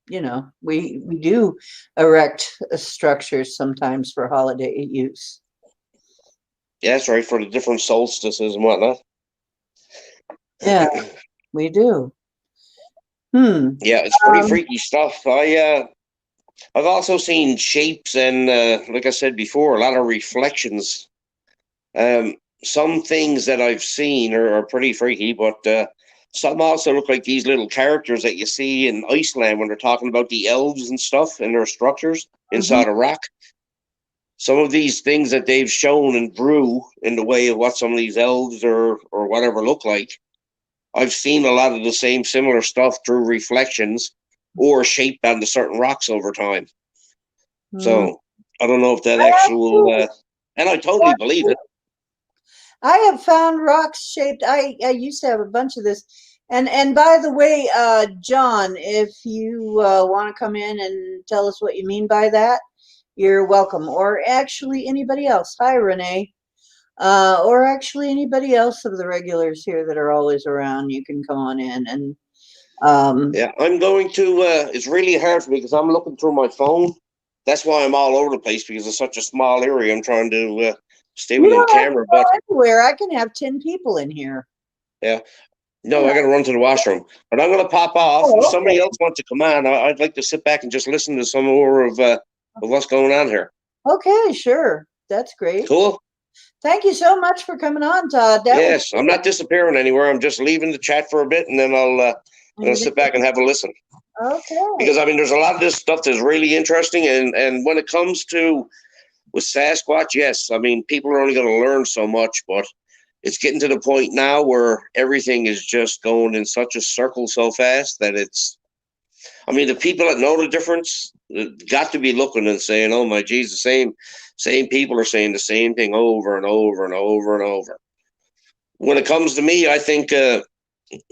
do erect structures sometimes for holiday use. yeah, that's right, for the different solstices and whatnot. Yeah, we do. Hmm. Yeah, it's pretty freaky stuff. I've also seen shapes and, like I said before, a lot of reflections. Some things that I've seen are pretty freaky, but some also look like these little characters that you see in Iceland when they're talking about the elves and stuff in their structures inside a rock. Some of these things that they've shown and drew in the way of what some of these elves or whatever look like, I've seen a lot of the same similar stuff through reflections or shaped onto certain rocks over time. Hmm. So I don't know if that I actual, and I totally believe it. I have found rocks shaped. I used to have a bunch of this. And by the way, John, if you want to come in and tell us what you mean by that, You're welcome. Or actually anybody else. Hi, Renee. Or actually anybody else of the regulars here that are always around. You can come on in and Yeah, I'm going to. It's really hard for me because I'm looking through my phone. That's why I'm all over the place because it's such a small area. I'm trying to stay you within the don't have to camera, go but anywhere. I can have 10 people in here. yeah. No, I got to run to the washroom. But I'm going to pop off. If Oh, somebody okay. else wants to come on, I'd like to sit back and just listen to some more of what's going on here. Okay, sure. That's great. Cool. Thank you so much for coming on, Todd. That was Yes, I'm not disappearing anywhere. I'm just leaving the chat for a bit, and then I'm going to sit back and have a listen. okay. Because I mean, there's a lot of this stuff that's really interesting, and when it comes to with Sasquatch, yes, I mean, people are only going to learn so much, but it's getting to the point now where everything is just going in such a circle so fast that it's. I mean, the people that know the difference got to be looking and saying, "Oh my Jesus!" Same people are saying the same thing over and over and over and over. When it comes to me, I think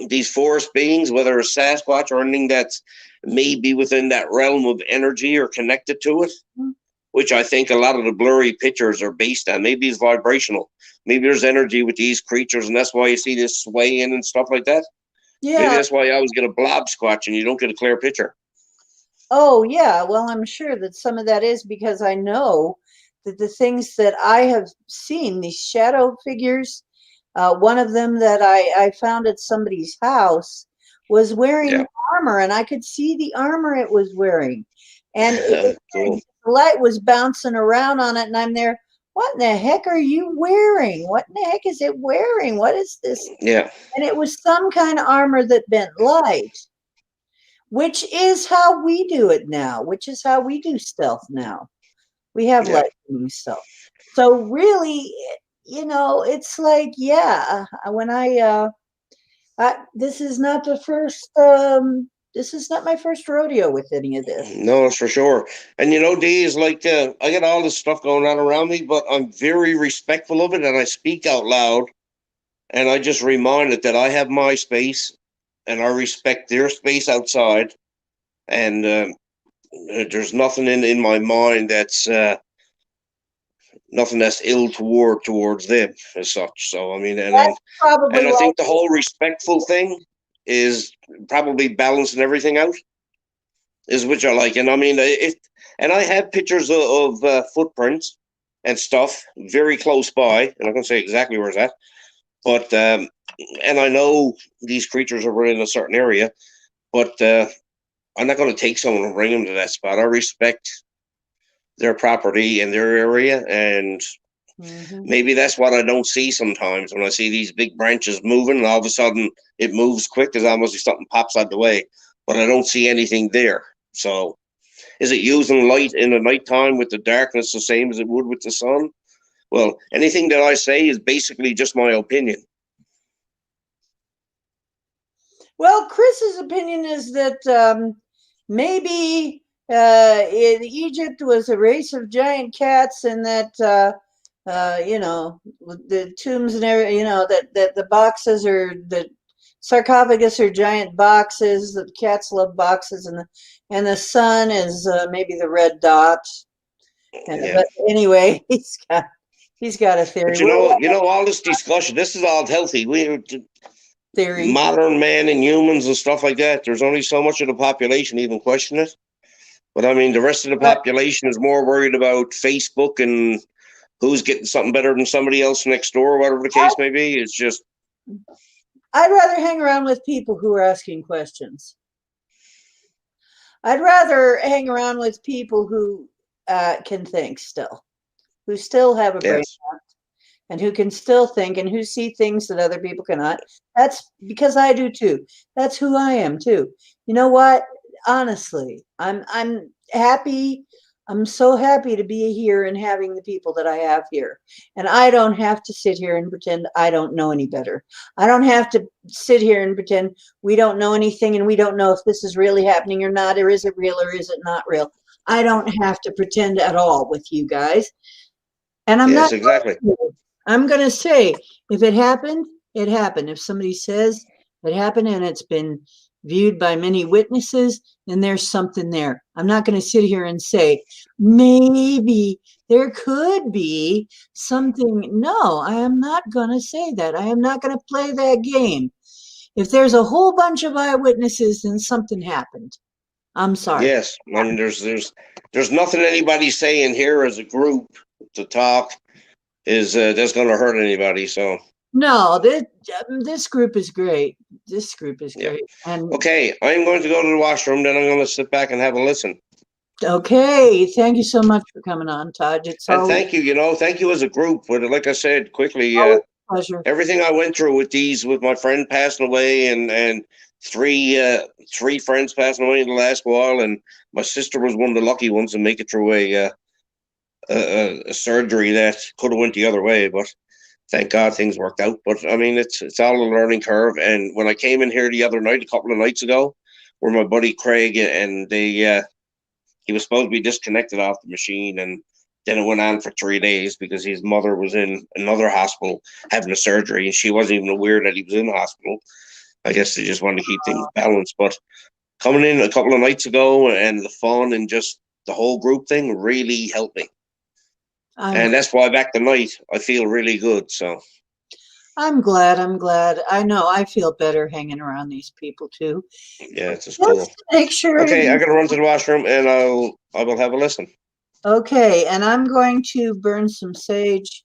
these forest beings, whether it's Sasquatch or anything that's maybe within that realm of energy or connected to it, which I think a lot of the blurry pictures are based on. Maybe it's vibrational. Maybe there's energy with these creatures, and that's why you see this swaying and stuff like that. Maybe Yeah. that's why you always get a blob squatch and you don't get a clear picture. Oh, yeah. Well, I'm sure that some of that is because I know that the things that I have seen, these shadow figures, one of them that I found at somebody's house was wearing Yeah. armor, and I could see the armor it was wearing. And Cool. the light was bouncing around on it, and I'm there. What in the heck are you wearing? What in the heck is it wearing? What is this? Yeah. And it was some kind of armor that bent light, which is how we do it now, which is how we do stealth now. We have Yeah. light bending stealth. So really, it's like, yeah, when this is not the first, this is not my first rodeo with any of this. No, it's for sure. And you know, Dee is like I get all this stuff going on around me, but I'm very respectful of it, and I speak out loud, and I just remind it that I have my space, and I respect their space outside, and there's nothing in my mind that's nothing that's ill towards them as such. So I mean, That's probably and I why. think the whole respectful thing is probably balancing everything out, is which I like. And I mean, and I have pictures of footprints and stuff very close by, and I can say exactly where it's at. But and I know these creatures are in a certain area, but I'm not going to take someone and bring them to that spot. I respect their property and their area, and maybe that's what I don't see sometimes when I see these big branches moving, and all of a sudden it moves quick. There's almost like something pops out the way, but I don't see anything there. So, is it using light in the nighttime with the darkness the same as it would with the sun? Well, anything that I say is basically just my opinion. Well, Chris's opinion is that maybe in Egypt was a race of giant cats, and that the tombs and everything, that the boxes or the sarcophagus are giant boxes. That cats love boxes, and the sun is maybe the red dot. Yeah. But anyway, he's got a theory. But Well, all this discussion, this is all healthy. We theory. modern man and humans and stuff like that. There's only so much of the population even question it. But I mean, the rest of the population is more worried about Facebook and who's getting something better than somebody else next door, whatever the case may be. It's just. I'd rather hang around with people who are asking questions. I'd rather hang around with people who can think still, who still have a brain, Yes. and who can still think and who see things that other people cannot. That's because I do too. That's who I am too. You know what? Honestly, I'm happy. I'm so happy to be here and having the people that I have here. And I don't have to sit here and pretend I don't know any better. I don't have to sit here and pretend we don't know anything and we don't know if this is really happening or not, or is it real or is it not real. I don't have to pretend at all with you guys. And I'm Yes, not. exactly. I'm going to say, if it happened, it happened. If somebody says it happened and it's been viewed by many witnesses, then there's something there. I'm not going to sit here and say, maybe there could be something. No, I am not going to say that. I am not going to play that game. If there's a whole bunch of eyewitnesses, then something happened. I'm sorry. Yes, I mean, there's nothing anybody's saying here as a group to talk is that's going to hurt anybody. So No, this group is great. This group is yeah. great. And Okay, I'm going to go to the washroom. Then I'm going to sit back and have a listen. okay, thank you so much for coming on, Todd. It's And always, thank you. Thank you as a group. But like I said, quickly, always a pleasure. everything I went through with my friend passing away, and three friends passing away in the last while, and my sister was one of the lucky ones to make it through a surgery that could have went the other way, but thank God things worked out. But I mean, it's all a learning curve. And when I came in here the other night, a couple of nights ago, where my buddy Craig and he was supposed to be disconnected off the machine, and then it went on for 3 days because his mother was in another hospital having a surgery, and she wasn't even aware that he was in the hospital. I guess they just wanted to keep things balanced. But coming in a couple of nights ago and the fun and just the whole group thing really helped me. I'm And that's why back tonight I feel really good. So I'm glad. I'm glad. I know I feel better hanging around these people too. yeah, it's just Just cool. to make sure. Okay, I gotta run to the washroom and I will have a listen. Okay, and I'm going to burn some sage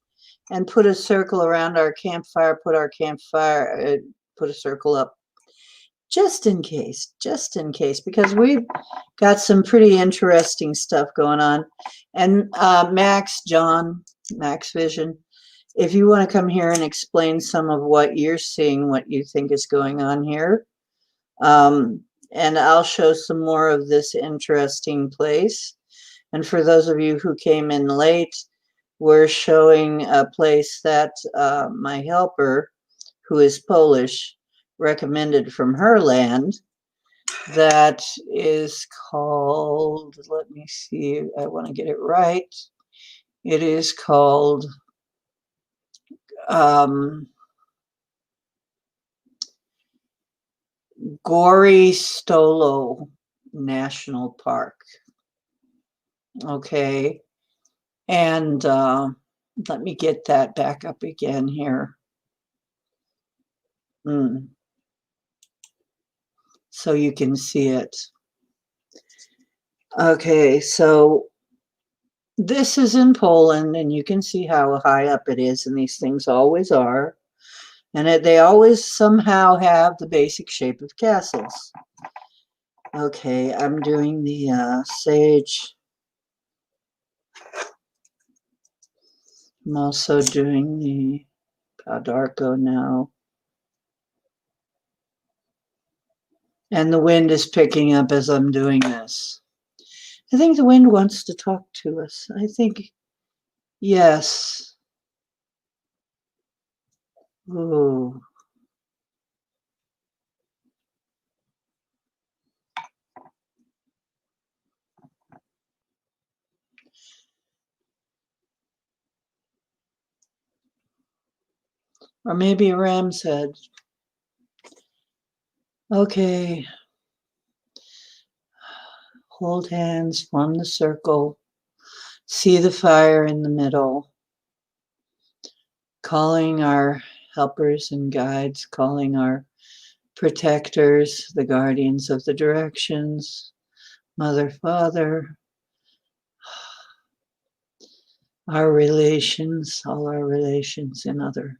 and put a circle around our campfire. Put a circle up just in case, because we've got some pretty interesting stuff going on. And Max Vision, if you want to come here and explain some of what you're seeing, what you think is going on here, and I'll show some more of this interesting place. And for those of you who came in late, we're showing a place that my helper, who is Polish, recommended from her land. That is called, let me see, I want to get it right. It is called Gory Stolo National Park. Okay. And let me get that back up again here. So you can see it. Okay, so this is in Poland, and you can see how high up it is, and these things always are. And they always somehow have the basic shape of castles. Okay, I'm doing the sage. I'm also doing the Padarco now. And the wind is picking up as I'm doing this. I think the wind wants to talk to us. I think, yes. Ooh. Or maybe a ram's head. Okay. Hold hands, form the circle. See the fire in the middle. Calling our helpers and guides, calling our protectors, the guardians of the directions, Mother, Father, our relations, all our relations in other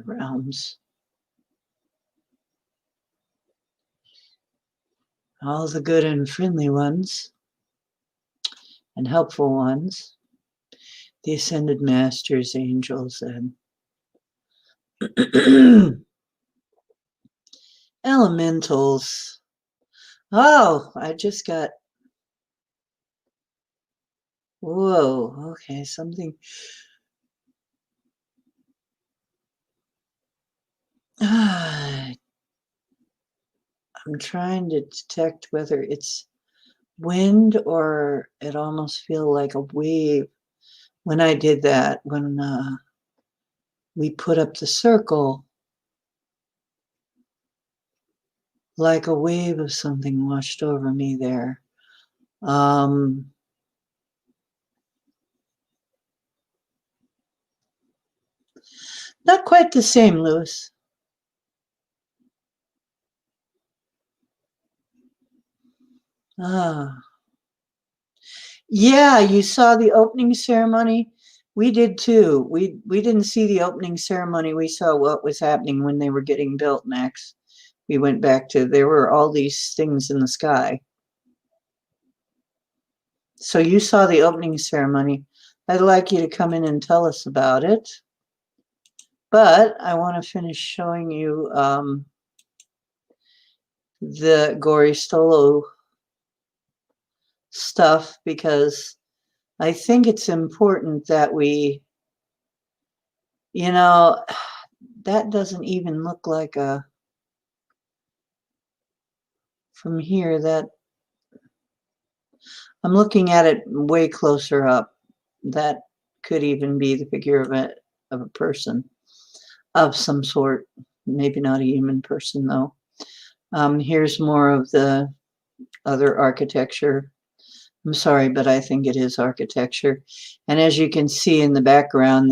realms. All the good and friendly ones and helpful ones, the ascended masters, angels, and elementals. Oh, I just got, whoa, okay, something. I'm trying to detect whether it's wind or it almost feel like a wave. When I did that, when we put up the circle, like a wave of something washed over me there. Not quite the same, Lewis. Ah. Yeah, you saw the opening ceremony. We did too. We didn't see the opening ceremony. We saw what was happening when they were getting built, Max. We went back to, there were all these things in the sky. So you saw the opening ceremony. I'd like you to come in and tell us about it. But I want to finish showing you the Gory Stolo stuff, because I think it's important that we, you know, that doesn't even look like a, from here, that I'm looking at it way closer up. That could even be the figure of a person of some sort. Maybe not a human person though. Here's more of the other architecture. I'm sorry, but I think it is architecture. And as you can see in the background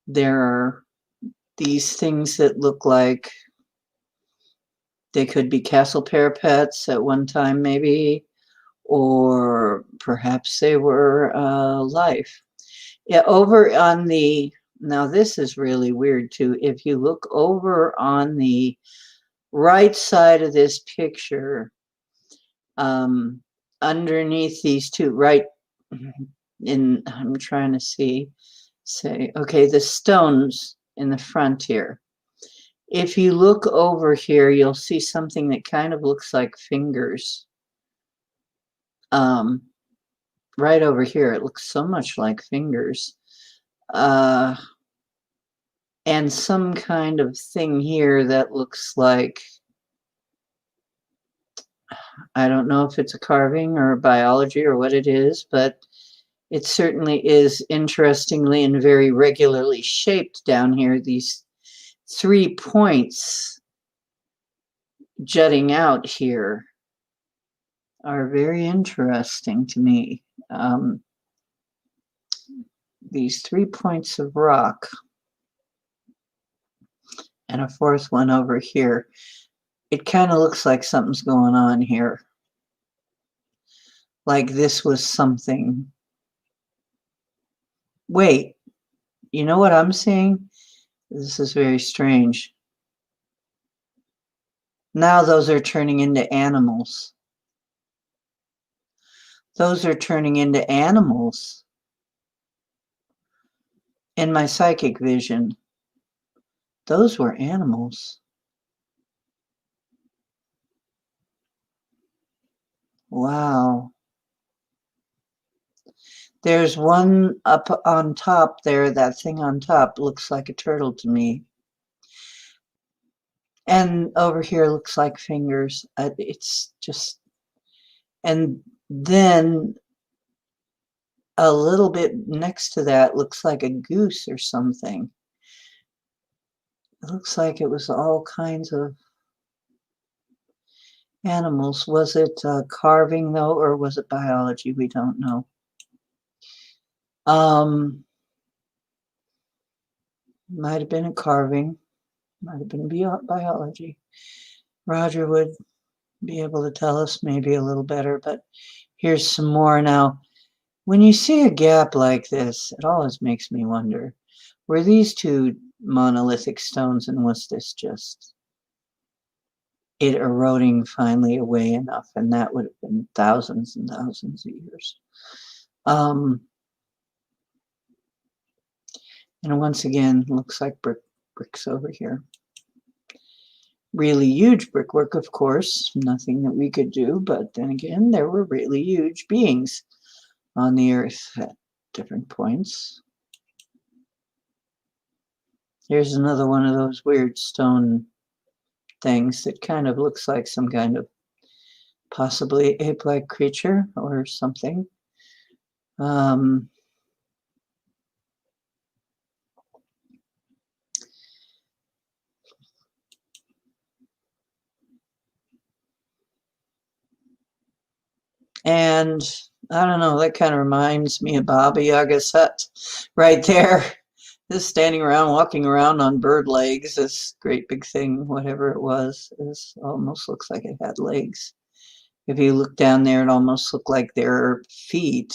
there are these things that look like they could be castle parapets at one time, maybe, or perhaps they were life. Yeah, over on the, now this is really weird too. If you look over on the right side of this picture, underneath these two, right in, I'm trying to see, say, okay, the stones in the front here. If you look over here, you'll see something that kind of looks like fingers. Right over here, it looks so much like fingers. And some kind of thing here that looks like, I don't know if it's a carving or biology or what it is, but it certainly is interestingly and very regularly shaped down here. These 3 points jutting out here are very interesting to me. These 3 points of rock and a 4th one over here. It kind of looks like something's going on here. Like this was something. Wait, you know what I'm seeing? This is very strange. Now those are turning into animals. Those are turning into animals in my psychic vision. Those were animals. Wow. There's one up on top there. That thing on top looks like a turtle to me. And over here looks like fingers. It's just, and then a little bit next to that looks like a goose or something. It looks like it was all kinds of animals. Was it carving though, or was it biology? We don't know. Might have been a carving, might have been biology. Roger would be able to tell us maybe a little better, but here's some more now. When you see a gap like this, it always makes me wonder, were these 2 monolithic stones, and was this just it eroding finally away enough? And that would have been thousands and thousands of years. And once again, looks like bricks over here. Really huge brickwork, of course, nothing that we could do, but then again, there were really huge beings on the earth at different points. Here's another one of those weird stone things that kind of looks like some kind of possibly ape-like creature or something. And I don't know, that kind of reminds me of Baba Yaga's hut right there. Just standing around, walking around on bird legs, this great big thing, whatever it was, this almost looks like it had legs. If you look down there, it almost looked like their feet.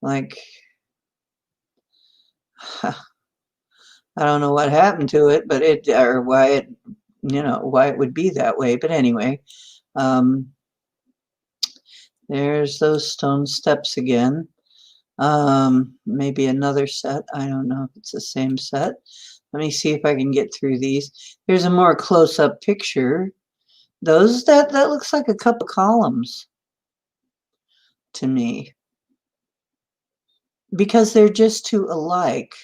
Like, I don't know what happened to it, but it, or why it, why it would be that way. But anyway, there's those stone steps again. Maybe another set. I don't know if it's the same set. Let me see if I can get through these. Here's a more close-up picture. Those, that looks like a couple columns to me, because they're just too alike.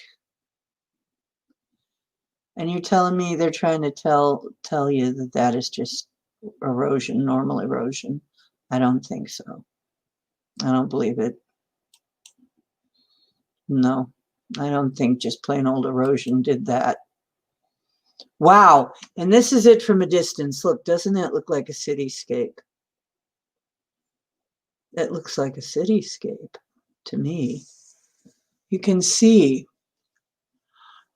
And you're telling me they're trying to tell you that that is just erosion, normal erosion. I don't think so. I don't believe it. No, I don't think just plain old erosion did that. Wow, and this is it from a distance. Look, doesn't that look like a cityscape? That looks like a cityscape to me. You can see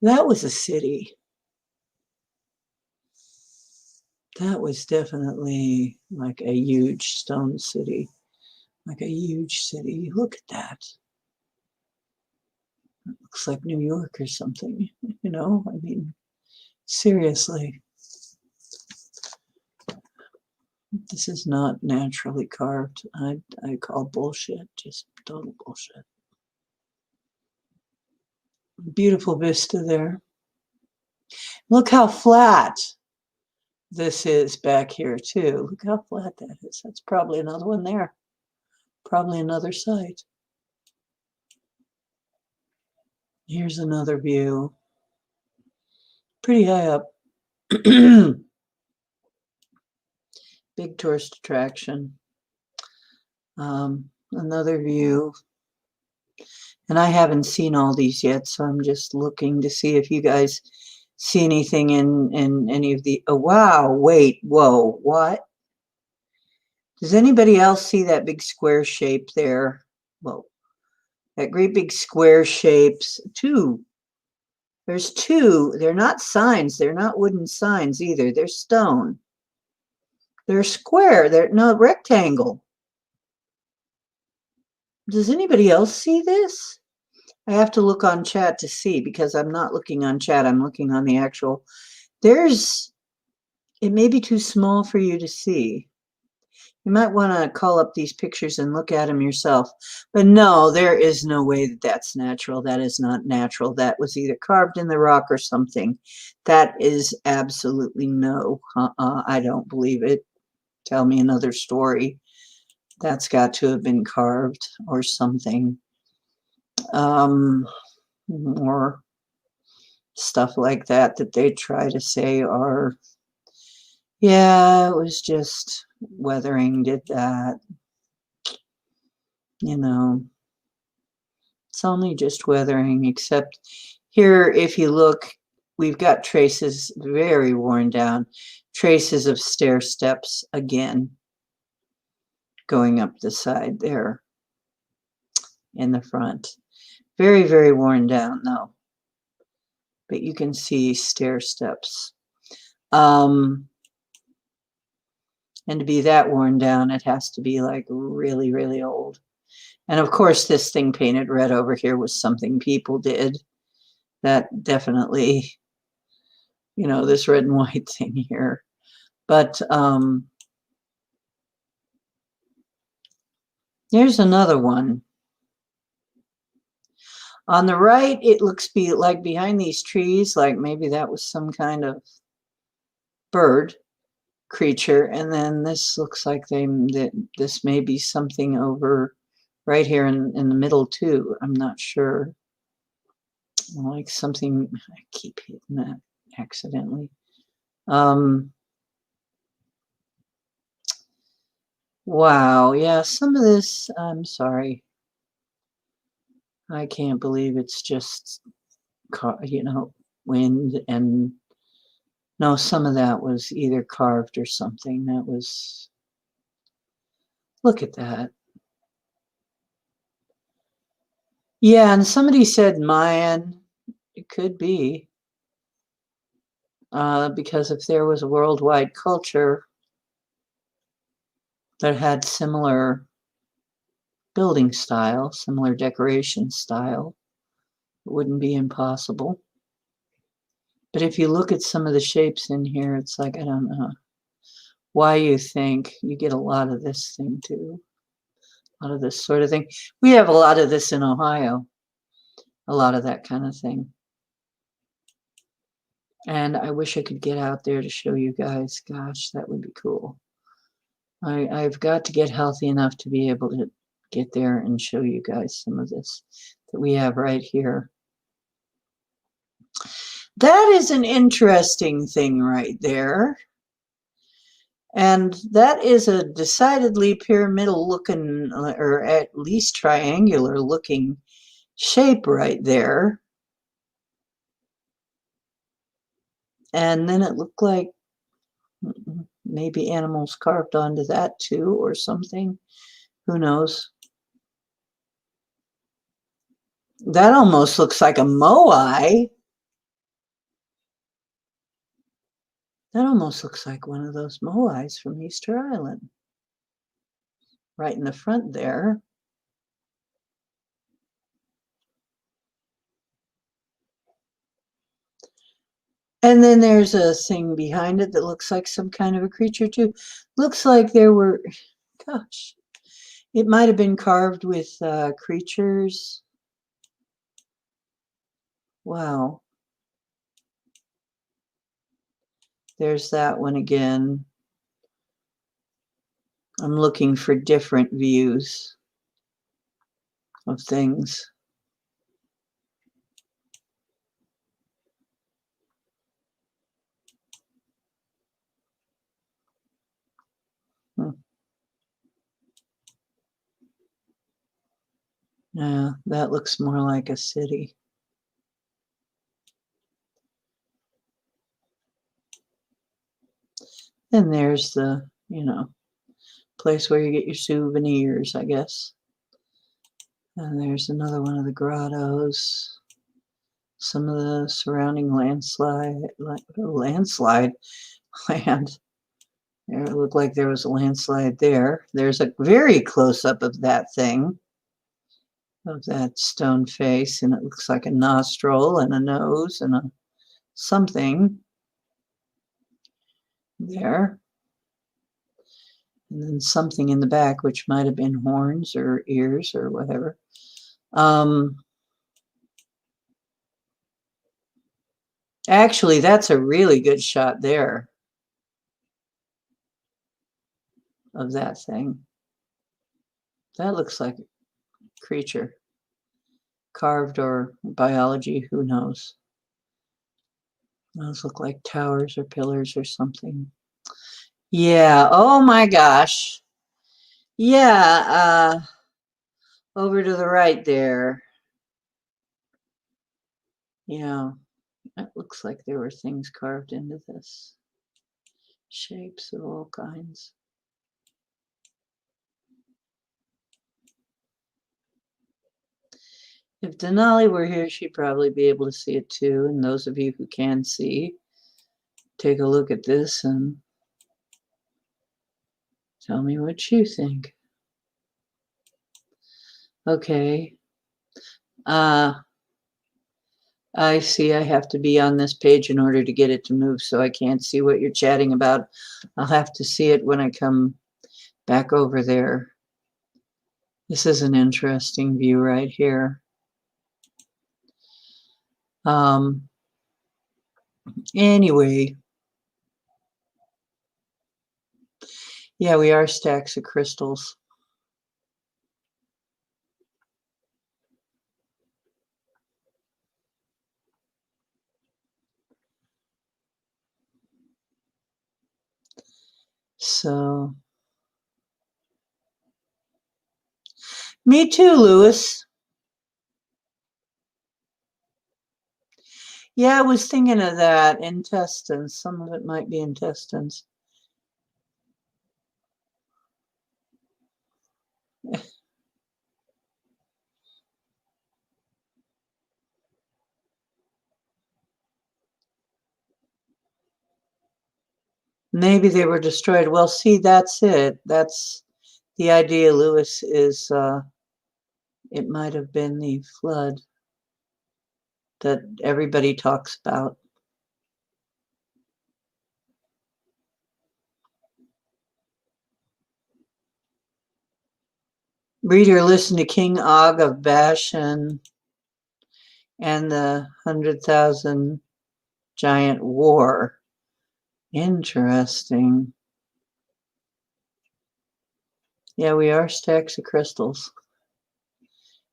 that was a city. That was definitely like a huge stone city, like a huge city. Look at that. It looks like New York or something, I mean, seriously. This is not naturally carved. I call bullshit, just total bullshit. Beautiful vista there. Look how flat this is back here too. Look how flat that is. That's probably another one there. Probably another site. Here's another view. Pretty high up. Big tourist attraction. Another view. And I haven't seen all these yet, so I'm just looking to see if you guys see anything in any of the, oh wow, wait, whoa, what? Does anybody else see that big square shape there? Whoa, that great big square shapes, two. There's two. They're not signs. They're not wooden signs either. They're stone. They're square. They're no rectangle. Does anybody else see this? I have to look on chat to see, because I'm not looking on chat. I'm looking on the actual. It may be too small for you to see. You might want to call up these pictures and look at them yourself. But no, there is no way that that's natural. That is not natural. That was either carved in the rock or something. That is absolutely no. I don't believe it. Tell me another story. That's got to have been carved or something. More stuff like that they try to say are, yeah, it was just weathering did that. It's only just weathering, except here, if you look, we've got traces, very worn down, traces of stair steps again, going up the side there in the front. Very, very worn down though. But you can see stair steps. And to be that worn down, it has to be like really, really old. And of course, this thing painted red over here was something people did. That definitely, this red and white thing here. But there's another one. On the right, it looks like behind these trees, like maybe that was some kind of bird creature. And then this looks like this may be something over right here in the middle too. I'm not sure. Like something, I keep hitting that accidentally. Wow, yeah, some of this, I'm sorry. I can't believe it's just, wind and, no, some of that was either carved or something. That was Look at that. Yeah, and somebody said Mayan. It could be. Because if there was a worldwide culture that had similar building style, similar decoration style, it wouldn't be impossible. But if you look at some of the shapes in here, it's like, I don't know why you think you get a lot of this thing too. A lot of this sort of thing. We have a lot of this in Ohio, a lot of that kind of thing. And I wish I could get out there to show you guys. Gosh, that would be cool. I've got to get healthy enough to be able to get there and show you guys some of this that we have right here. That is an interesting thing right there. And that is a decidedly pyramidal looking, or at least triangular looking shape right there. And then it looked like maybe animals carved onto that too or something. Who knows? That almost looks like a moai. That almost looks like one of those moais from Easter Island. Right in the front there. And then there's a thing behind it that looks like some kind of a creature too. Looks like there were, gosh, it might have been carved with creatures. Wow. There's that one again. I'm looking for different views of things. Yeah, that looks more like a city. And there's the, place where you get your souvenirs, I guess. And there's another one of the grottos. Some of the surrounding landslide land. There, it looked like there was a landslide there. There's a very close up of that thing, of that stone face, and it looks like a nostril and a nose and a something there. And then something in the back, which might have been horns or ears or whatever. Actually, that's a really good shot there of that thing. That looks like a creature. Carved or biology, who knows? Those look like towers or pillars or something. Yeah, oh my gosh. Yeah, over to the right there. Yeah, it looks like there were things carved into this. Shapes of all kinds. If Denali were here, she'd probably be able to see it too. And those of you who can see, take a look at this and tell me what you think. Okay. I see I have to be on this page in order to get it to move, so I can't see what you're chatting about. I'll have to see it when I come back over there. This is an interesting view right here. Anyway. Yeah, we are stacks of crystals. So, me too, Lewis. Yeah, I was thinking of that. Intestines. Some of it might be intestines. Maybe they were destroyed. Well, see, that's it. That's the idea, Lewis, is it might have been the flood that everybody talks about. Reader, listen to King Og of Bashan and the 100,000 Giant War. Interesting. Yeah, we are stacks of crystals.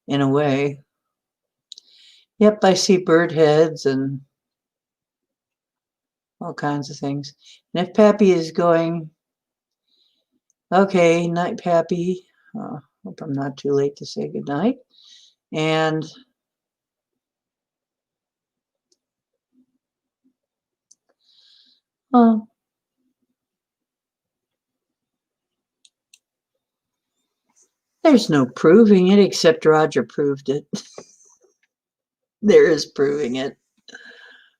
In a way. Yep, I see bird heads and all kinds of things. And if Pappy is going, okay, night, Pappy. Hope I'm not too late to say goodnight. And there's no proving it except Roger proved it. There is proving it.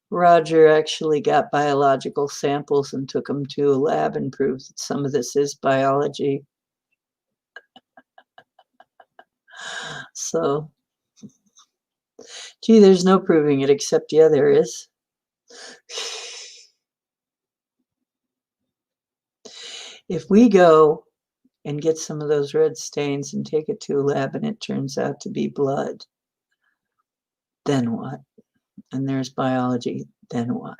Roger actually got biological samples and took them to a lab and proved that some of this is biology. So, gee, there's no proving it except, yeah, there is. If we go and get some of those red stains and take it to a lab and it turns out to be blood, then what? And there's biology, then what?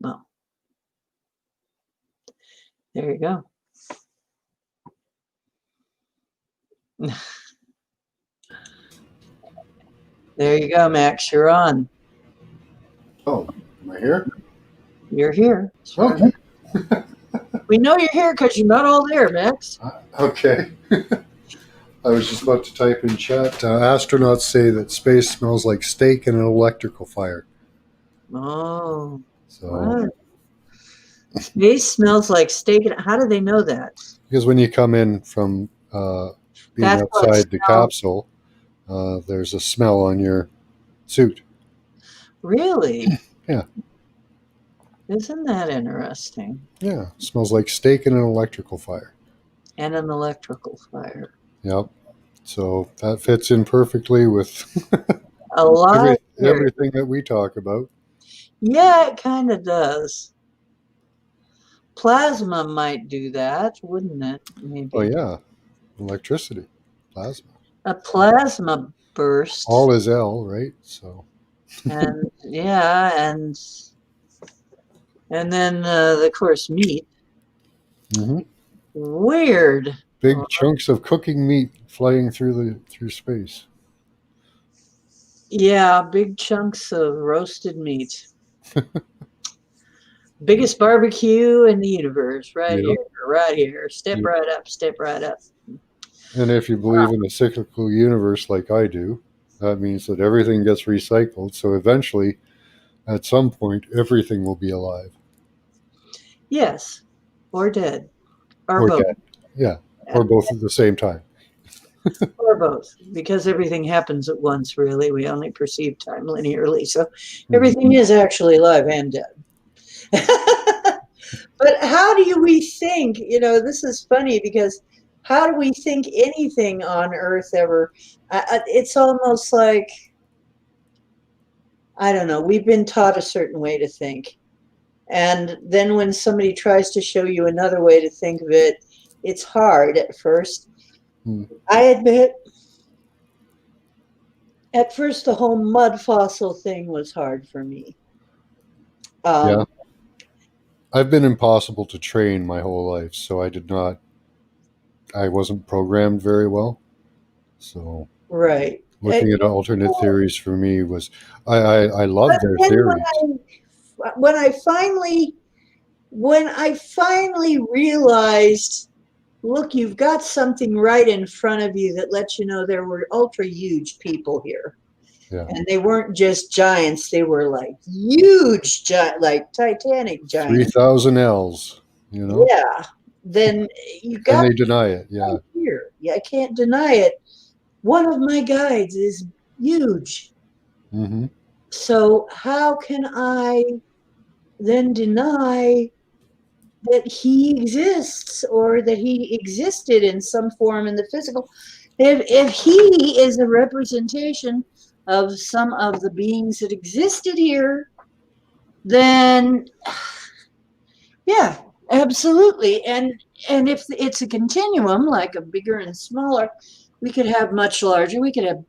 Well, there you go. There you go, Max. You're on. Oh, am I here? You're here. Okay. We know you're here because you're not all there, Max. Okay. I was just about to type in chat. Astronauts say that space smells like steak and an electrical fire. Oh. So, What? Space smells like steak. How do they know that? because when you come in from being That's what outside the smells- capsule, there's a smell on your suit. Really? Yeah. Isn't that interesting? Yeah, smells like steak and an electrical fire. And an electrical fire. Yep. So that fits in perfectly with A lot. everything that we talk about. Yeah, it kind of does. Plasma might do that, wouldn't it? Maybe. Oh yeah, electricity, plasma. A plasma burst. All is L, right? So. And yeah, and then of course meat. Mm-hmm. Weird. Big chunks of cooking meat flying through space. Yeah, big chunks of roasted meat. Biggest barbecue in the universe, right here, right here. Step right up, step right up. And if you believe in a cyclical universe like I do, that means that everything gets recycled. So eventually, at some point, everything will be alive. Yes, or dead, or both. Dead. Yeah, or both at the same time. Or both, because everything happens at once, really. We only perceive time linearly. So everything is actually alive and dead. But how do we think, this is funny because how do we think anything on Earth ever? It's almost like, I don't know, we've been taught a certain way to think. And then when somebody tries to show you another way to think of it, it's hard at first. I admit, at first the whole mud fossil thing was hard for me. Yeah. I've been impossible to train my whole life, so I wasn't programmed very well. So right. Looking at alternate theories for me was, I love their theories. When I finally realized, look, you've got something right in front of you that lets you know there were ultra huge people here. Yeah. And they weren't just giants, they were like huge, like Titanic giants. 3,000 L's, Yeah. Then you got. And they deny it, yeah. Right here. Yeah, I can't deny it. One of my guides is huge. Mm-hmm. So how can I then deny that he exists or that he existed in some form in the physical. If he is a representation of some of the beings that existed here, then yeah, absolutely. And if it's a continuum, like a bigger and smaller, we could have much larger. We could have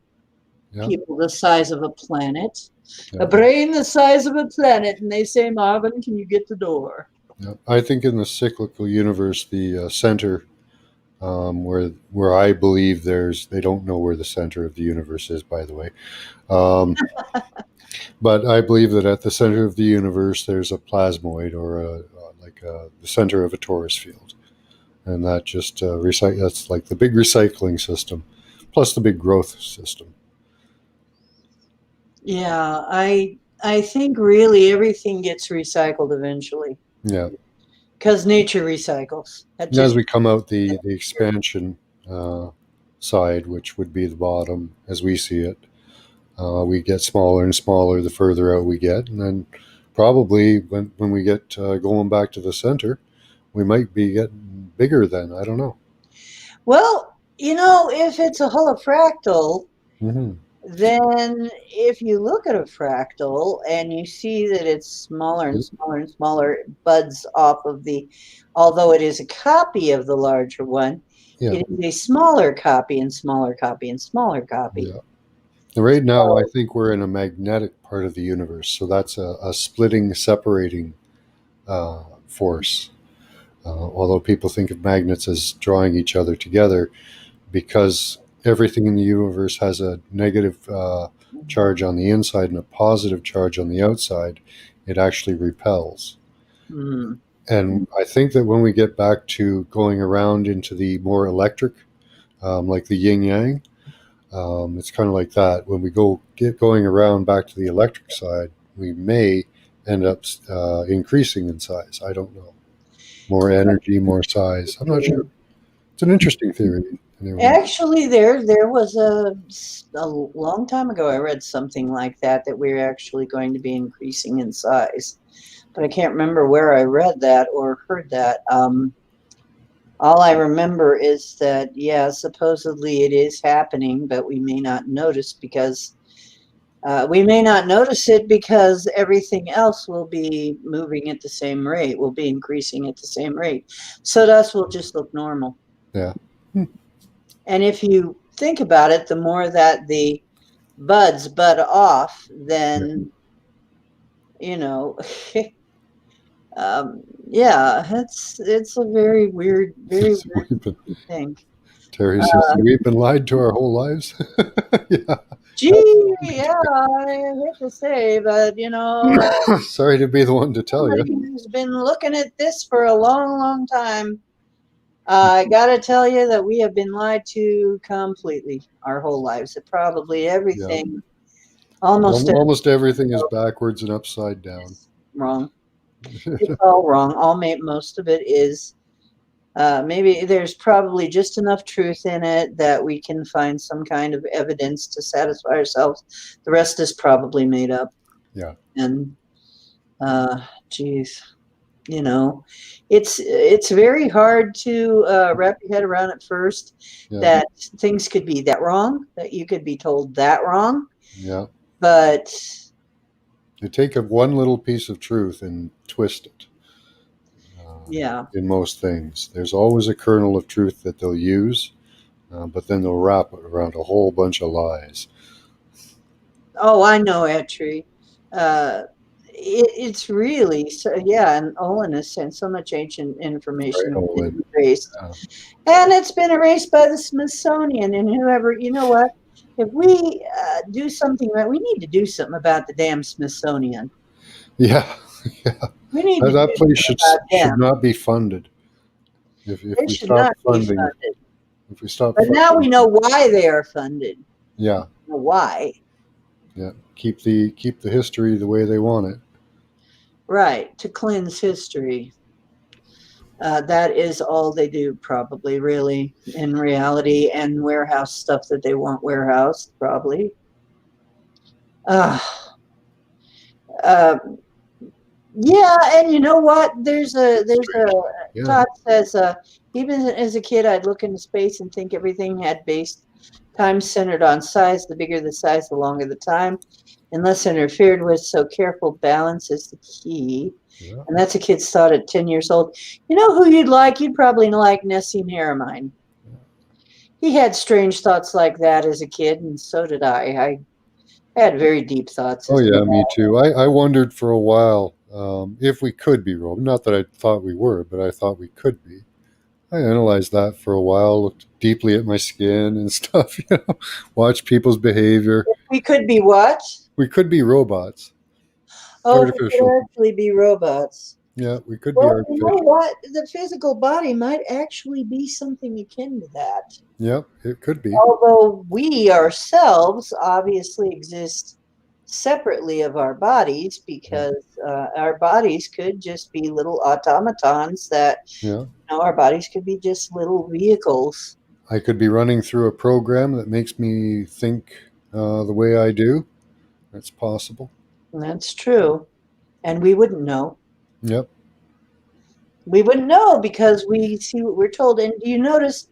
Yeah. people the size of a planet, Yeah. a brain the size of a planet, and they say, Marvin, can you get the door? Yeah. I think in the cyclical universe, the center, where I believe they don't know where the center of the universe is, by the way. Um, but I believe that at the center of the universe, there's a plasmoid or the center of a torus field. And that just that's like the big recycling system, plus the big growth system. Yeah, I think really everything gets recycled eventually Yeah. because nature recycles. That And as just we come out the expansion side, which would be the bottom as we see it, we get smaller and smaller the further out we get. And then probably when we get going back to the center, we might be getting bigger then. I don't know. well, if it's a holofractal, Hmm. then if you look at a fractal and you see that it's smaller and smaller and smaller, it buds off of although it is a copy of the larger one, Yeah. it is a smaller copy and smaller copy and smaller copy. Yeah. Right now, I think we're in a magnetic part of the universe. So that's a splitting, separating force. Although people think of magnets as drawing each other together, because everything in the universe has a negative charge on the inside and a positive charge on the outside, it actually repels. Mm. And I think that when we get back to going around into the more electric, like the yin yang, it's kind of like that. When we get going around back to the electric side, we may end up increasing in size. I don't know. More energy, more size. I'm not sure. It's an interesting theory. Anyway. Actually, there was a long time ago, I read something like that we're actually going to be increasing in size, but I can't remember where I read that or heard that. All I remember is that, yeah, supposedly it is happening, but we may not notice because everything else will be moving at the same rate, will be increasing at the same rate. So to us will just look normal. Yeah. And if you think about it, the more that the buds bud off, then, yeah, it's a very weird thing. Terry says, we've been lied to our whole lives. Yeah. Gee, yeah, I hate to say, but Sorry to be the one to tell you. somebody who's been looking at this for a long, long time, I gotta tell you that we have been lied to completely our whole lives. That probably everything, Almost everything is backwards and upside down. wrong. It's all wrong. Most of it is. Maybe there's probably just enough truth in it that we can find some kind of evidence to satisfy ourselves. The rest is probably made up. Yeah. And, geez, it's very hard to wrap your head around at first that things could be that wrong, that you could be told that wrong. Yeah. But you take one little piece of truth and twist it. Yeah. In most things, there's always a kernel of truth that they'll use, but then they'll wrap it around a whole bunch of lies. Oh, I know, Etri. It's really and Olin has sent so much ancient information erased, and it's been erased by the Smithsonian and whoever. You know what? If we do something right, we need to do something about the damn Smithsonian. Yeah. We need that place should not be funded. If we stop funding, if we stop, but now we know why they are funded. Yeah. Why? Yeah. Keep the history the way they want it. Right, to cleanse history. That is all they do, probably, really, in reality, and warehouse stuff that they want warehoused, probably. Yeah, and you know what? There's a Yeah. Todd says even as a kid I'd look into space and think everything had base time centered on size. The bigger the size, the longer the time, unless interfered with. So careful balance is the key. Yeah. And that's a kid's thought at 10 years old. You know who you'd like? You'd probably like Nessim Harriman. He had strange thoughts like that as a kid, and so did I. I had very deep thoughts Oh as a yeah, kid. me too. I wondered for a while if we could be robots. Not that I thought we were, but I thought we could be. I analyzed that for a while, looked deeply at my skin and stuff, watched people's behavior. We could be what? We could be robots, Oh, we artificial. could actually be robots. Yeah, we could be Well, you know artificial. what? The physical body might actually be something akin to that. Yeah, it could be. Although we ourselves obviously exist separately of our bodies, Yeah, because our bodies could just be little automatons that, yeah. our bodies could be just little vehicles. I could be running through a program that makes me think the way I do. That's possible. And that's true. And we wouldn't know. Yep. We wouldn't know because we see what we're told. And do you notice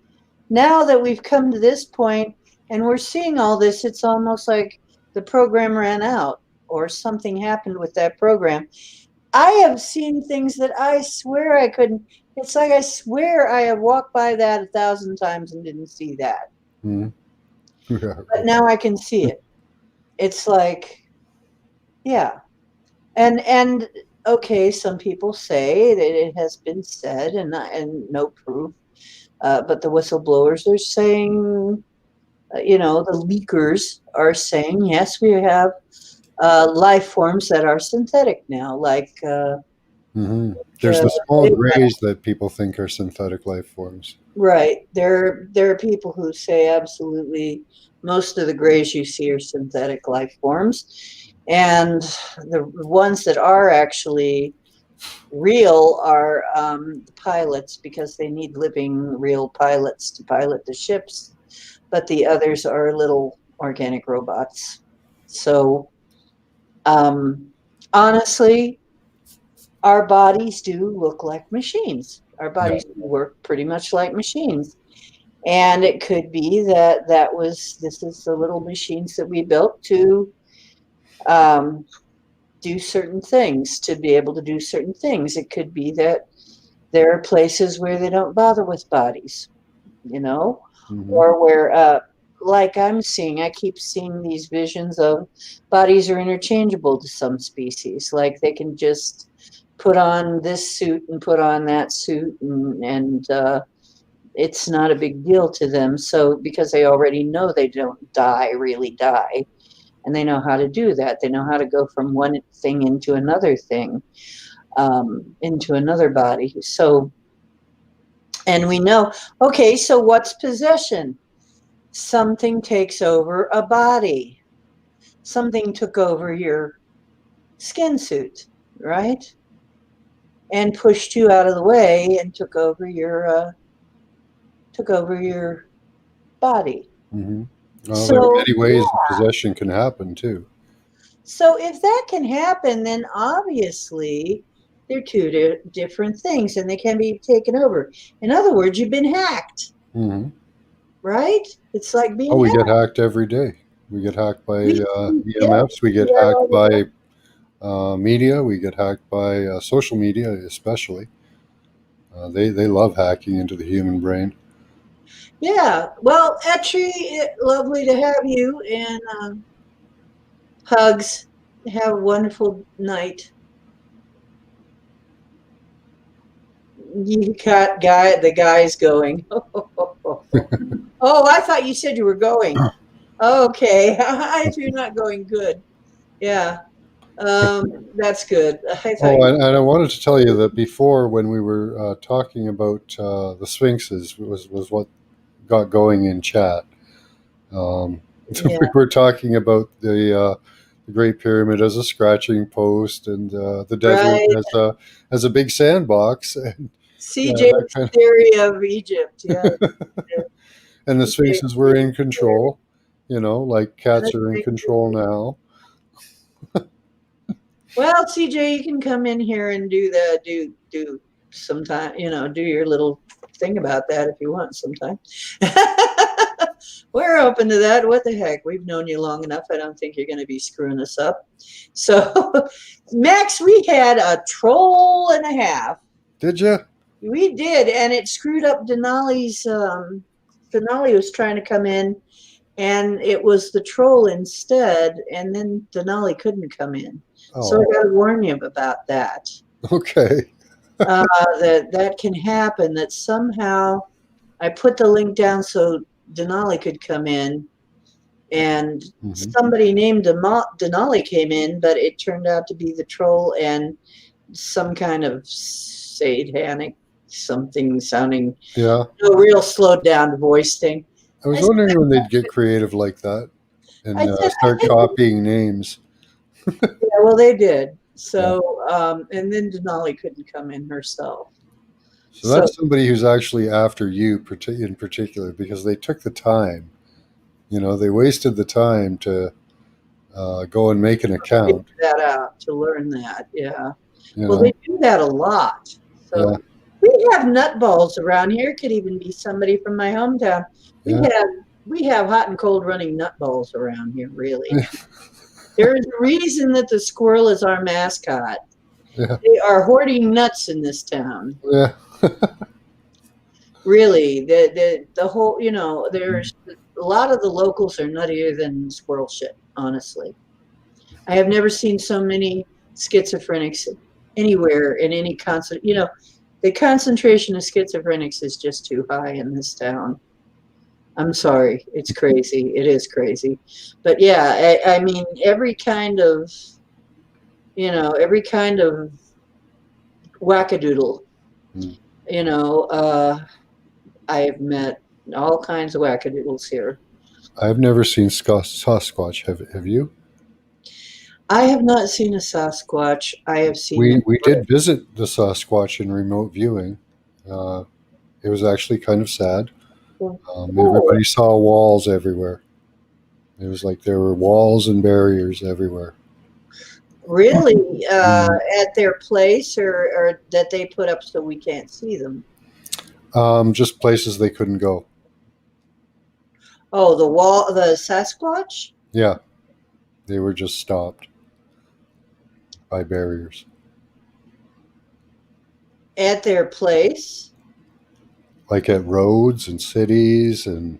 now that we've come to this point and we're seeing all this, it's almost like the program ran out or something happened with that program. I have seen things that I swear I couldn't. It's like I swear I have walked by that 1,000 times and didn't see that. Mhm. Yeah, But right. now I can see it. It's like, yeah. And okay, some people say that it has been said and no proof. But the whistleblowers are saying, the leakers are saying, yes, we have life forms that are synthetic now, like Hmm. There's the small grays that people think are synthetic life forms. right. There are people who say absolutely most of the grays you see are synthetic life forms, and the ones that are actually real are the pilots because they need living real pilots to pilot the ships, but the others are little organic robots. So um, honestly, our bodies do look like machines. Our Yeah. bodies work pretty much like machines. And it could be that this is the little machines that we built to um, do certain things, to be able to do certain things. It could be that there are places where they don't bother with bodies, you know, Hmm. or where, like I keep seeing these visions of bodies are interchangeable to some species. Like they can just put on this suit and put on that suit, and it's not a big deal to them. So because they already know they don't really die, and they know how to do that. They know how to go from one thing into another thing, into another body. So, and we know, okay, so what's possession? Something takes over a body. Something took over your skin suit, right? And pushed you out of the way and took over your body. Hmm. Well, there are So, many ways that possession can happen too. so if that can happen, then obviously they're two different things, and they can be taken over. In other words, you've been hacked, Hmm. right? It's like Oh, being we get hacked. hacked every day. We get hacked by Yeah, EMFs. We we get do that all hacked the time. by media. We get hacked by social media, especially. They love hacking into the human brain. Yeah. Well, Etri, lovely to have you, and hugs. Have a wonderful night. You got the guy's going. Oh, I thought you said you were going. Okay. If you're not going, good. Yeah. That's good. I thought Oh, you. and I wanted to tell you that before, when we were talking about the sphinxes, was what got going in chat. Um, Yeah. we were talking about the Great Pyramid as a scratching post, and the desert Right. as a big sandbox. And, yeah, that CJ's kind theory of Egypt. Yeah. and the CJ's sphinxes were in theory. control. Like cats are in control now. Well, CJ, you can come in here and do sometime, do your little thing about that if you want sometime. We're open to that. What the heck? We've known you long enough. I don't think you're going to be screwing us up. So, Max, we had a troll and a half. Did you? We did, and it screwed up Denali's. Denali was trying to come in, and it was the troll instead, and then Denali couldn't come in. So I Oh, got to warn you about that. okay. That can happen. That somehow I put the link down so Denali could come in, and somebody named Denali came in, but it turned out to be the troll and some kind of satanic something sounding, Yeah. a real slowed down voice thing. I was wondering when they'd get creative like that and I said, start copying names. yeah, well, they did. So, and then Denali couldn't come in herself. So that's somebody who's actually after you in particular because they took the time. They wasted the time to go and make an account. Figure that out to learn that, yeah. You Well, know? they do that a lot. So Yeah. we have nutballs around here. Could even be somebody from my hometown. We have hot and cold running nutballs around here. Really, there is a reason that the squirrel is our mascot. Yeah. They are hoarding nuts in this town. Yeah. Really, the whole, there's a lot of the locals are nuttier than squirrel shit. Honestly, I have never seen so many schizophrenics anywhere in any concert. The concentration of schizophrenics is just too high in this town. I'm sorry, it's crazy. It is crazy, but yeah, I mean every kind of, wackadoodle. I have met all kinds of wackadoodles here. I've never seen Sasquatch. Have you? I have not seen a Sasquatch. I have seen. We did visit the Sasquatch in remote viewing. It was actually kind of sad. Everybody saw walls everywhere. It was like there were walls and barriers everywhere. Really? At their place or that they put up so we can't see them? Just places they couldn't go. Oh, the Sasquatch? Yeah. They were just stopped by barriers. At their place? Like at roads and cities and.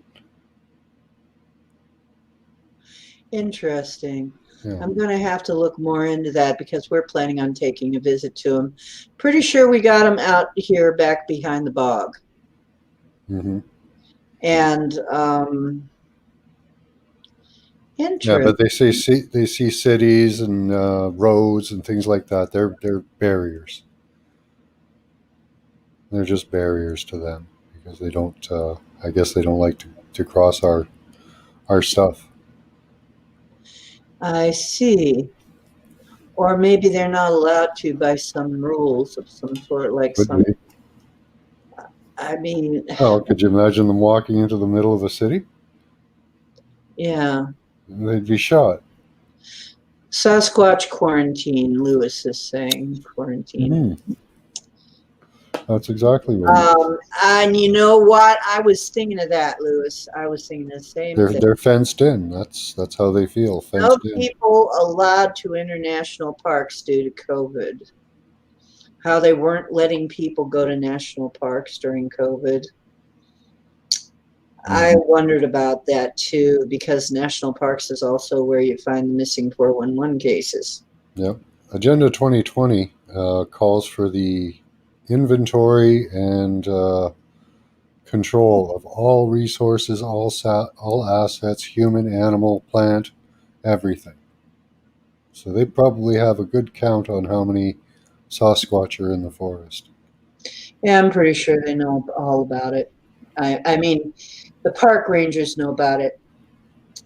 Interesting. Yeah. I'm going to have to look more into that because we're planning on taking a visit to them. Pretty sure we got them out here back behind the bog. Mm-hmm. And interesting. Yeah, but they see cities and roads and things like that. They're barriers. They're just barriers to them because they don't. I guess they don't like to cross our stuff. I see. Or maybe they're not allowed to by some rules of some sort, like Could be. I mean, Oh, could you imagine them walking into the middle of a city? yeah. They'd be shot. Sasquatch quarantine, Lewis is saying quarantine. Mm-hmm. That's exactly right. And you know what? I was thinking of that, Lewis. I was thinking the same thing. They're fenced in. That's how they feel. Fenced No in. people allowed to international parks due to COVID. How they weren't letting people go to national parks during COVID. I wondered about that too, because national parks is also where you find the missing 411 cases. Yep. Agenda 2020 calls for the inventory and control of all resources, all assets, human, animal, plant, everything. So they probably have a good count on how many Sasquatch are in the forest. Yeah, I'm pretty sure they know all about it. I mean, the park rangers know about it.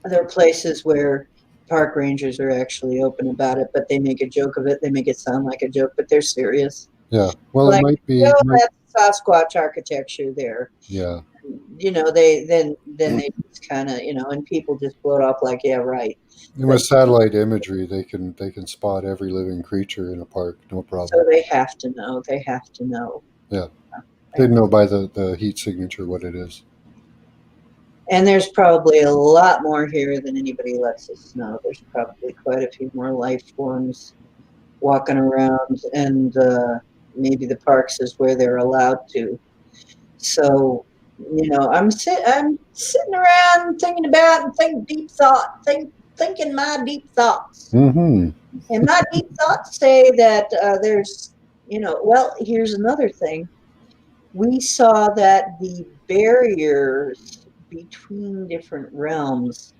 There are places where park rangers are actually open about it, but they make a joke of it. They make it sound like a joke, but they're serious. Yeah. Well, like, it might be. That's Sasquatch architecture there. Yeah. you know, then they just kind of, you know, and people just float off like, yeah, right. And with satellite imagery, they can spot every living creature in a park, no So problem. they have to know. They have to know. Yeah, they know by the heat signature what it is. And there's probably a lot more here than anybody lets us know. There's probably quite a few more life forms walking around, and maybe the parks is where they're allowed to. So, you know, I'm sitting around thinking about and thinking my deep thoughts. Mm-hmm. And my deep thoughts say that there's, you know, well, here's another thing. We saw that the barriers between different realms,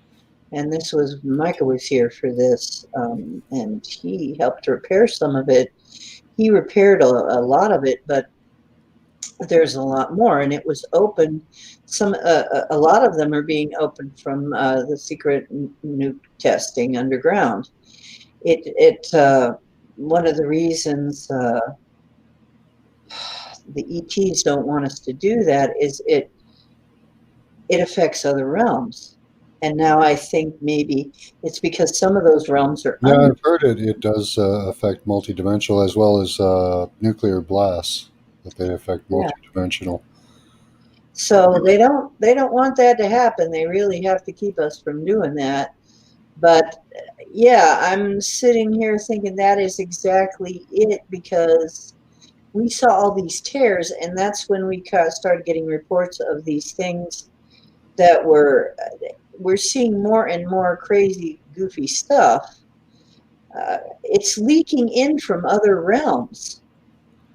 and this was Micah was here for this, and he helped repair some of it. He repaired a lot of it, but there's a lot more, and it was open. A lot of them are being opened from the secret nuke testing underground. One of the reasons the ETs don't want us to do that is it affects other realms. And now I think maybe it's because some of those realms are Yeah, I've heard it. It does affect multidimensional as well as nuclear blasts. That they affect Yeah. multidimensional. So they don't want that to happen. They really have to keep us from doing that. But yeah, I'm sitting here thinking that is exactly it, because we saw all these tears, and that's when we started getting reports of these things that we're seeing more and more crazy, goofy stuff. It's leaking in from other realms.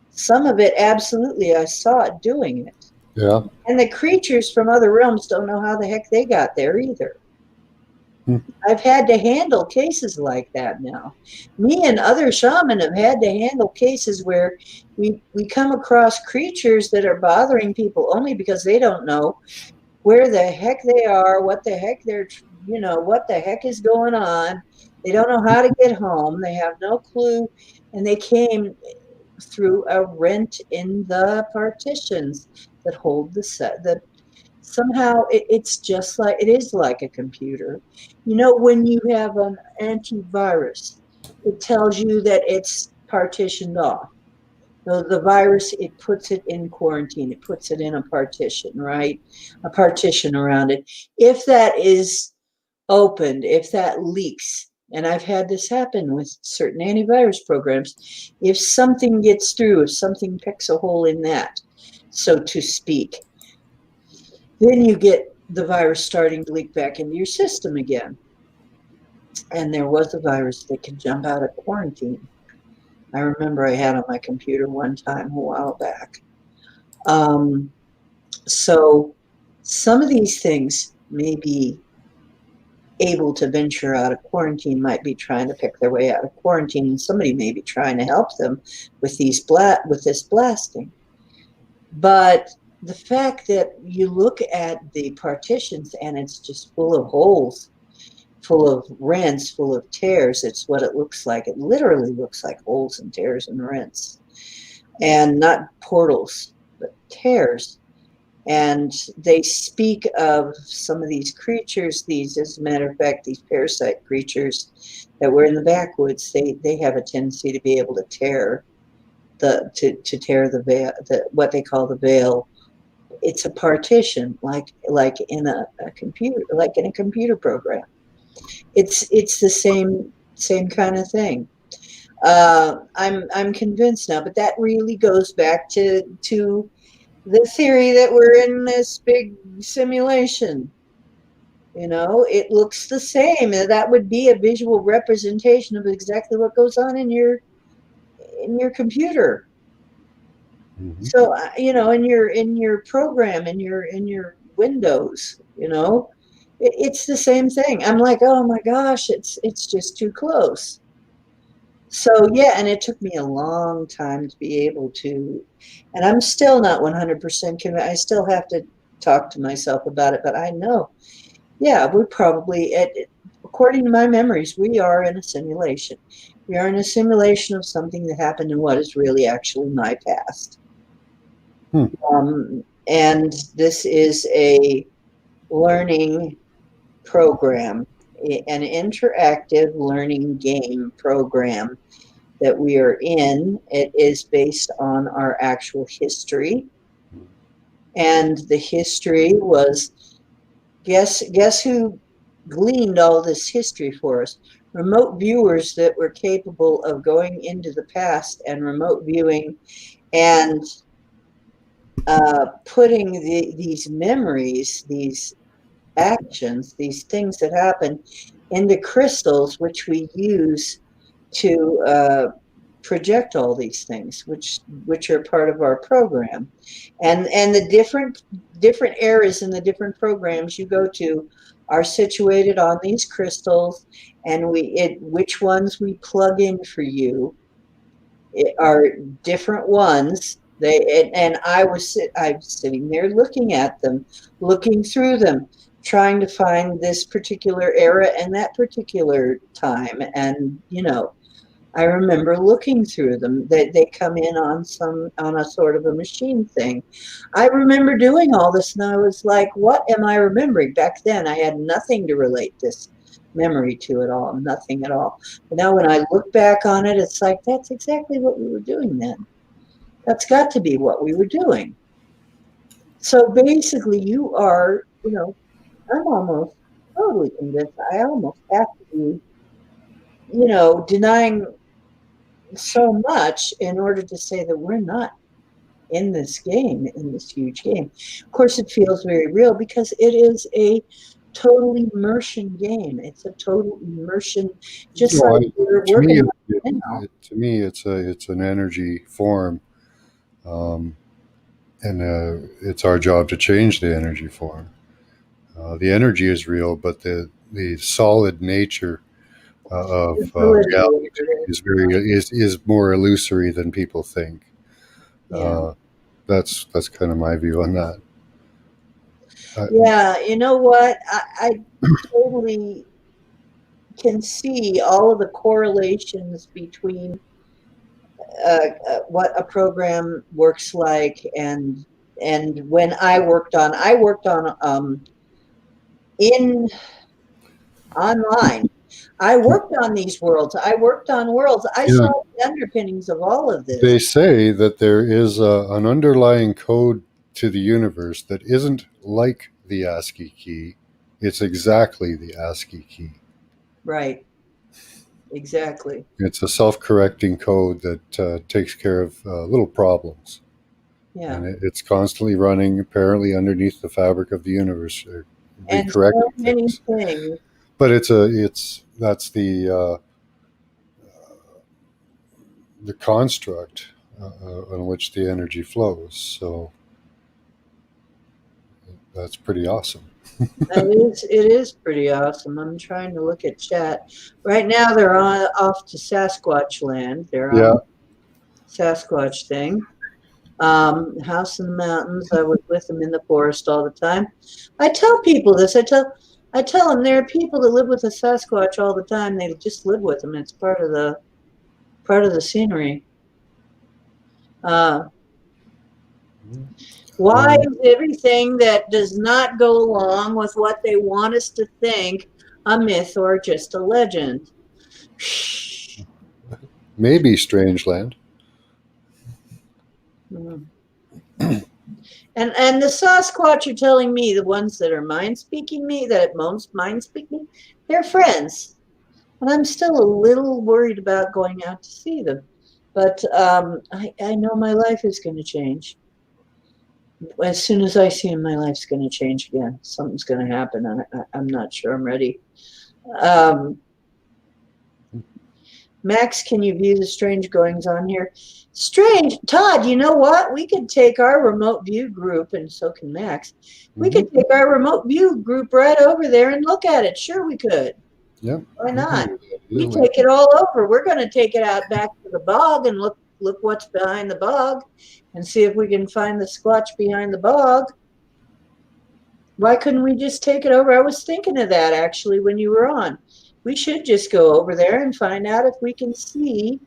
Some of it, absolutely, I saw it doing it. Yeah. And the creatures from other realms don't know how the heck they got there either. I've had to handle cases like that now. Me and other shaman have had to handle cases where we come across creatures that are bothering people only because they don't know where the heck they are, what the heck they're, you know, what the heck is going on. They don't know how to get home. They have no clue. And they came through a rent in the partitions that hold the set. That somehow it's just like, it is like a computer. You know, when you have an antivirus, it tells you that it's partitioned off. The virus, it puts it in quarantine. It puts it in a partition, right? A partition around it. If that is opened, if that leaks, and I've had this happen with certain antivirus programs, if something gets through, if something picks a hole in that, so to speak, then you get the virus starting to leak back into your system again. And there was a virus that could jump out of quarantine. I remember I had on my computer one time a while back. So some of these things may be able to venture out of quarantine, might be trying to pick their way out of quarantine, and somebody may be trying to help them with this blasting. But the fact that you look at the partitions and it's just full of holes, full of rents, full of tears, it's what it looks like. It literally looks like holes and tears and rents, and not portals, but tears. And they speak of some of these creatures, as a matter of fact, these parasite creatures that were in the backwoods, they have a tendency to be able to tear to tear the veil, what they call the veil. It's a partition, like in a computer, like in a computer program. It's the same kind of thing. I'm convinced now, but that really goes back to the theory that we're in this big simulation. You know, it looks the same. That would be a visual representation of exactly what goes on in your computer. Mm-hmm. So you know, in your program, in your Windows, you know, it's the same thing. I'm like, oh my gosh, it's just too close. So yeah, and it took me a long time to be able to, and I'm still not 100% convinced. I still have to talk to myself about it, but I know, yeah, we probably, according to my memories, we are in a simulation. We are in a simulation of something that happened in what is really actually my past. Hmm. And this is a learning program, an interactive learning game program that we are in. It is based on our actual history. And the history was, guess who gleaned all this history for us? Remote viewers that were capable of going into the past and remote viewing and putting these memories, these actions, these things that happen into crystals, which we use to project all these things, which are part of our program, and the different eras in the different programs you go to are situated on these crystals, and which ones we plug in for you are different ones. And I'm sitting there looking at them, looking through them, trying to find this particular era and that particular time. And I remember looking through them. They come in on a sort of a machine thing. I remember doing all this, and I was like, "What am I remembering?" Back then, I had nothing to relate this memory to at all, nothing at all. But now, when I look back on it, it's like that's exactly what we were doing then. That's got to be what we were doing. So basically, you are, I'm almost totally convinced. I almost have to be, denying so much in order to say that we're not in this game, in this huge game. Of course, it feels very real because it is a total immersion game. It's a total immersion, just No, like we're to me, working on now. it's an energy form, um, and it's our job to change the energy form. The energy is real, but the solid nature of The validity of reality it. is more illusory than people think. Yeah. That's kind of my view on that. Yeah, you know what? I totally can see all of the correlations between what a program works like and when I worked on in online. I worked on these worlds. I worked on worlds. I Yeah, saw the underpinnings of all of they this. say that there is an underlying code to the universe that isn't like the ASCII key. It's exactly the ASCII key. Right. Exactly. It's a self-correcting code that takes care of little problems, Yeah. and it's constantly running, apparently underneath the fabric of the universe, And so recorrecting many things. things. But that's the construct on which the energy flows. So that's pretty awesome. It is pretty awesome. I'm trying to look at chat. Right now they're off to Sasquatch land. They're on Yeah, the Sasquatch thing. House in the mountains. I was with them in the forest all the time. I tell people this. I tell them there are people that live with a Sasquatch all the time. They just live with them. It's part of the scenery. Uh, why um, is everything that does not go along with what they want us to think a myth or just a legend? maybe Strangeland. Mm. And the Sasquatch are telling me, the ones that are mind speaking me, that at most mind speak me, they're friends. And I'm still a little worried about going out to see them. But I know my life is going to change. As soon as I see him, my life's going to change again. Something's going to happen. I'm not sure I'm ready. Um, Max, can you view the strange goings on here? Strange. Todd, you know what? We could take our remote view group, and so can Max. We could take our remote view group right over there and look at it. Sure, we could. Yeah, Why we can not? do that We easily. take it all over. We're going to take it out back to the bog and look what's behind the bog and see if we can find the squatch behind the bog. Why couldn't we just take it over? I was thinking of that actually when you were on. We should just go over there and find out if we can see.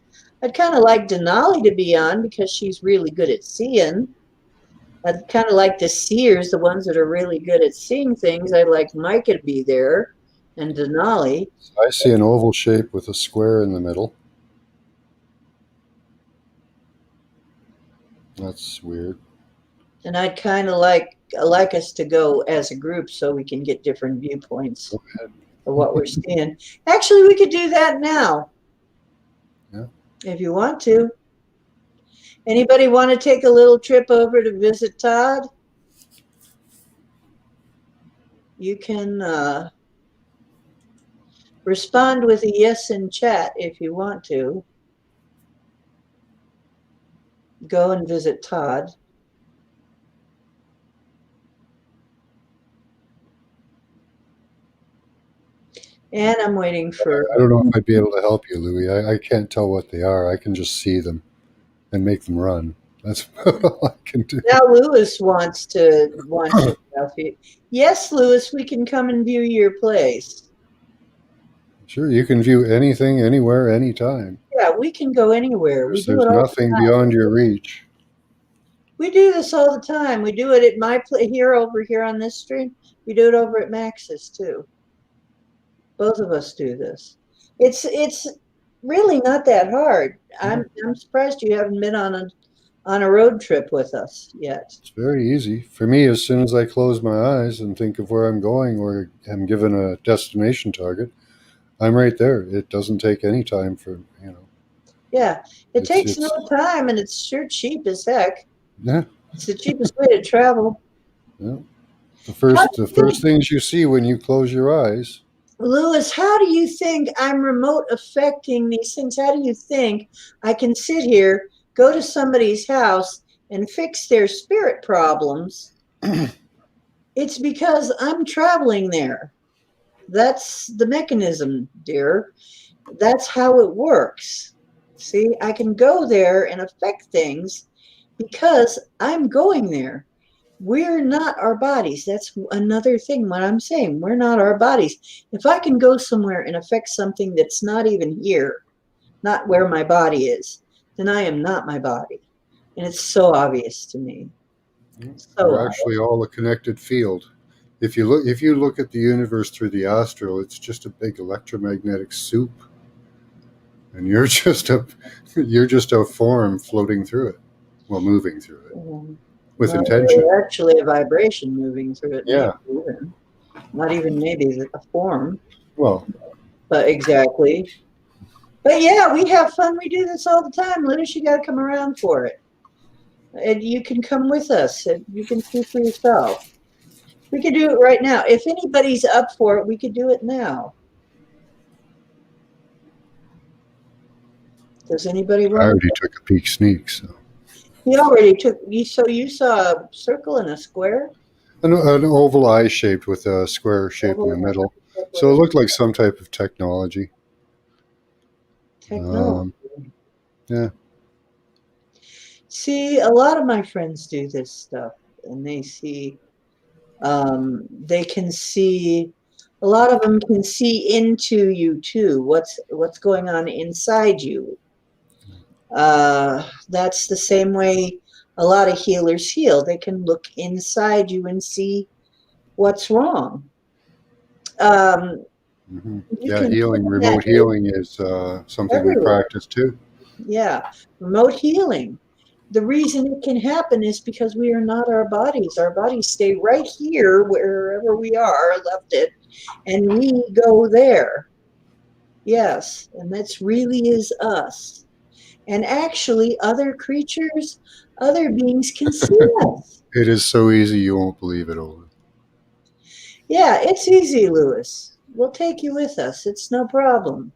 I'd kind of like Denali to be on because she's really good at seeing. I'd kind of like the seers, the ones that are really good at seeing things. I'd like Micah to be there and Denali. I see an oval shape with a square in the middle. That's weird. And I'd kind of like us to go as a group so we can get different viewpoints Go ahead. of what we're seeing. Actually, we could do that now. Yeah. If you want to. Anybody want to take a little trip over to visit Todd? You can respond with a yes in chat if you want to. Go and visit Todd. And I'm waiting for... I don't know if I'd be able to help you, Louis. I can't tell what they are. I can just see them and make them run. That's all I can do. Now Lewis wants to help you. Yes, Lewis, we can come and view your place. Sure, you can view anything, anywhere, anytime. Yeah, we can go anywhere. We do There's it all nothing the time. beyond your reach. We do this all the time. We do it at my place here, over here on this stream. We do it over at Max's too. Both of us do this. It's really not that hard. I'm surprised you haven't been on a road trip with us yet. It's very easy. For me, as soon as I close my eyes and think of where I'm going or am given a destination target, I'm right there. It doesn't take any time for, Yeah, it takes it's- no time, and it's sure cheap as heck. Yeah. It's the cheapest way to travel. Yeah. The first things you see when you close your eyes. Lewis, how do you think I'm remote affecting these things? How do you think I can sit here, go to somebody's house, and fix their spirit problems? It's because I'm traveling there. That's the mechanism, dear. That's how it works. See, I can go there and affect things because I'm going there. We're not our bodies. That's another thing, what I'm saying. We're not our bodies. If I can go somewhere and affect something that's not even here, not where my body is, then I am not my body. And it's so obvious to me. So We're actually all a connected field. If you look at the universe through the astral, it's just a big electromagnetic soup. And you're just a form floating through it. Well, moving through it. With intention. We're actually a vibration moving through it. Yeah. Maybe. Not even maybe a form. Well. But exactly. But yeah, we have fun. We do this all the time. Linus, you got to come around for it. And you can come with us. And you can see for yourself. We could do it right now. If anybody's up for it, we could do it now. Does anybody want? I already took a peek sneak, so. You already took. So you saw a circle and a square. An oval eye shaped with a square shape in the middle. So it looked like some type of technology. Technology. Yeah. See, a lot of my friends do this stuff, and they see. They can see. A lot of them can see into you too. What's going on inside you. That's the same way a lot of healers heal. They can look inside you and see what's wrong. Yeah, remote healing is something everywhere. we practice too. Yeah, remote healing. The reason it can happen is because we are not our bodies. Our bodies stay right here, wherever we are, left it, and we go there. Yes, and that's really is us. And actually, other creatures, other beings can see us. It is so easy you won't believe it, Olin. Yeah, it's easy, Lewis. We'll take you with us. It's no problem.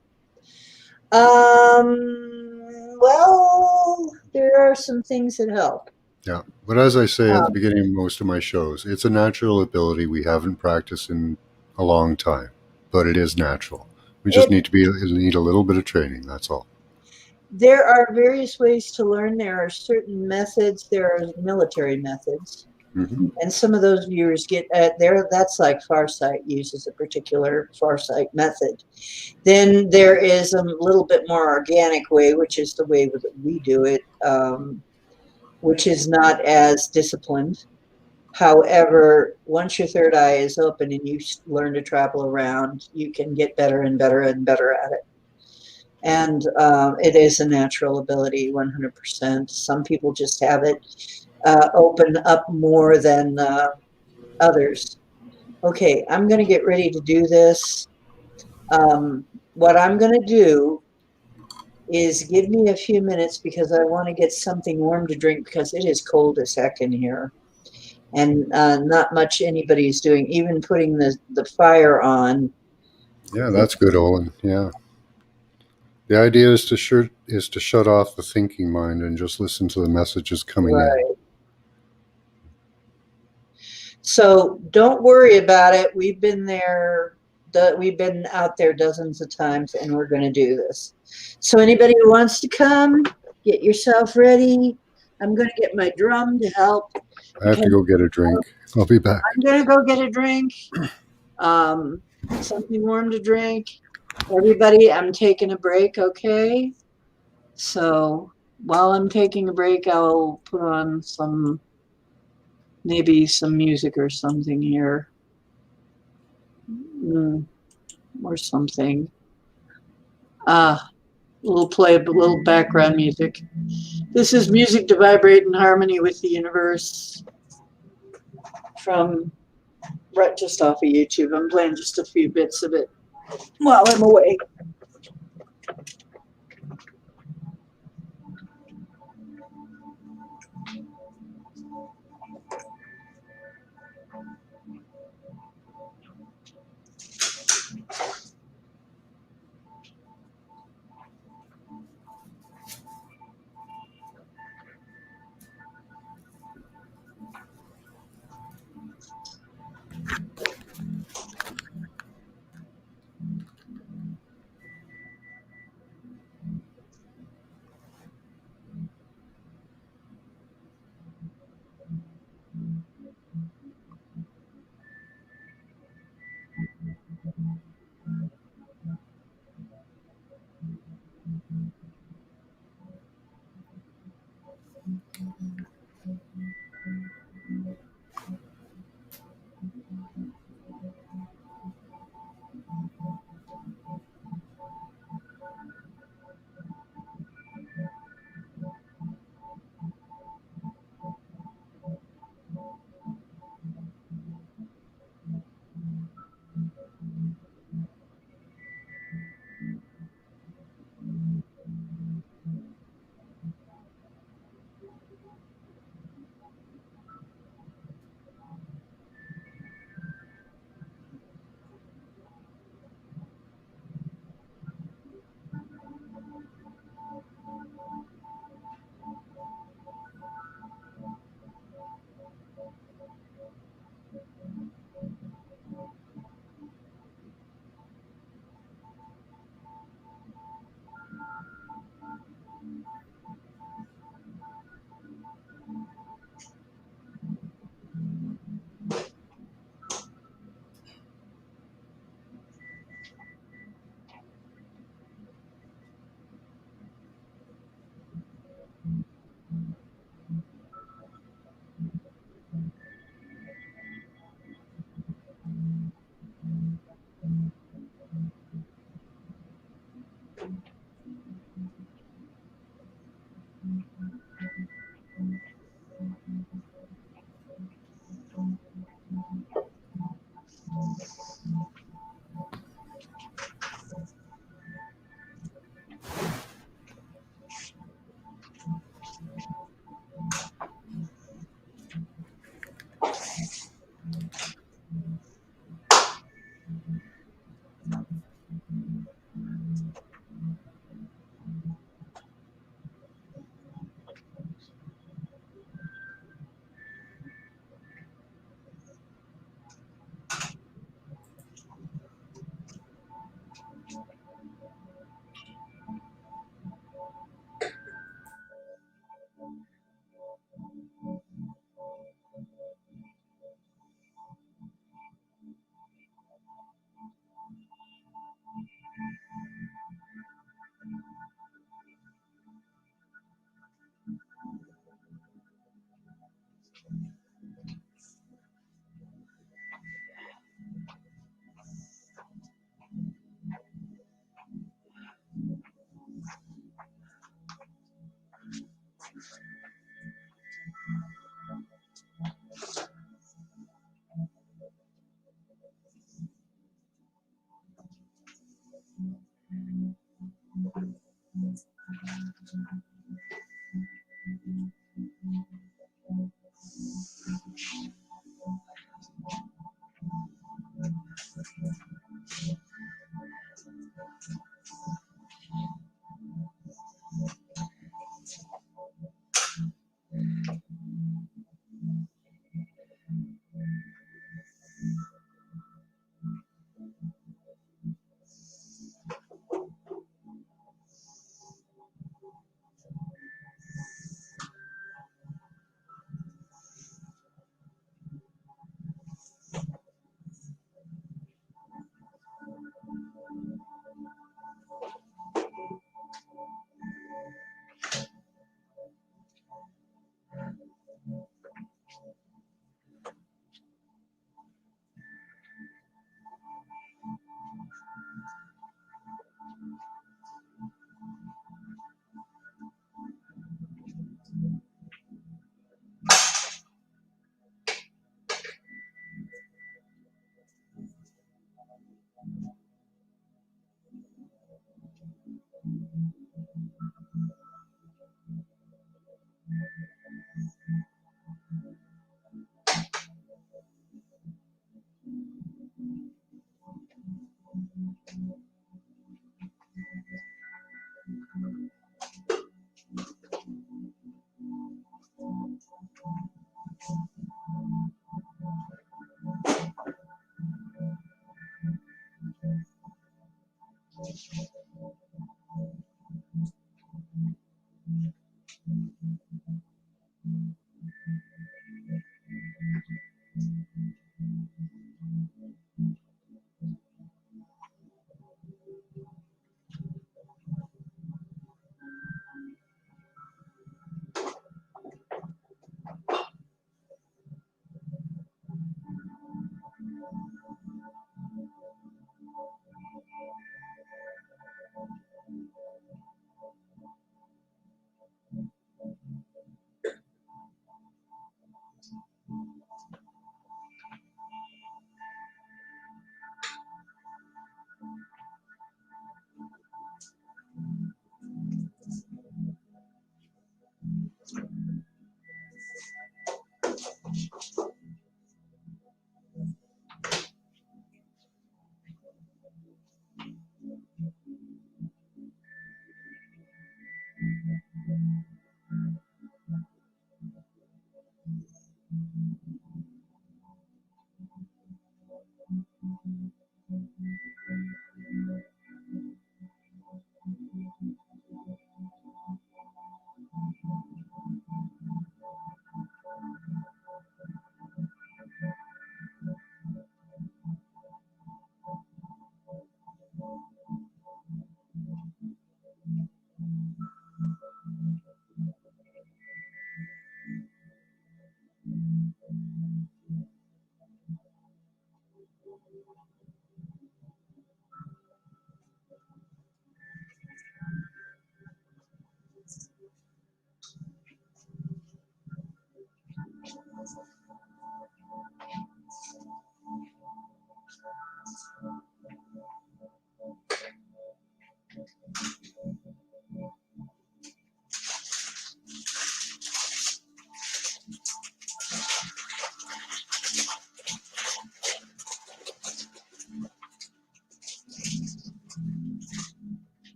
Well, there are some things that help. Yeah, but as I say at the beginning of most of my shows, it's a natural ability we haven't practiced in a long time, but it is natural. We just need a little bit of training, that's all. There are various ways to learn. There are certain methods. There are military methods. Mm-hmm. And some of those viewers get there. That's like Farsight uses a particular Farsight method. Then there is a little bit more organic way, which is the way that we do it, which is not as disciplined. However, once your third eye is open and you learn to travel around, you can get better and better and better at it. And it is a natural ability, 100%. Some people just have it open up more than others. Okay, I'm going to get ready to do this. What I'm going to do is give me a few minutes because I want to get something warm to drink because it is cold as heck in here. And not much anybody's doing, even putting the fire on. Yeah, that's good, Olin. Yeah. The idea is to shut off the thinking mind and just listen to the messages coming in. Right. So don't worry about it. We've been there. We've been out there dozens of times, and we're going to do this. So anybody who wants to come, get yourself ready. I'm going to get my drum to help. I have to go get a drink. I'll be back. I'm going to go get a drink. Something warm to drink. Everybody, I'm taking a break, okay? So while I'm taking a break, I'll put on maybe some music or something here. Or something. We'll play a little background music. This is music to vibrate in harmony with the universe from right just off of YouTube. I'm playing just a few bits of it while I'm away.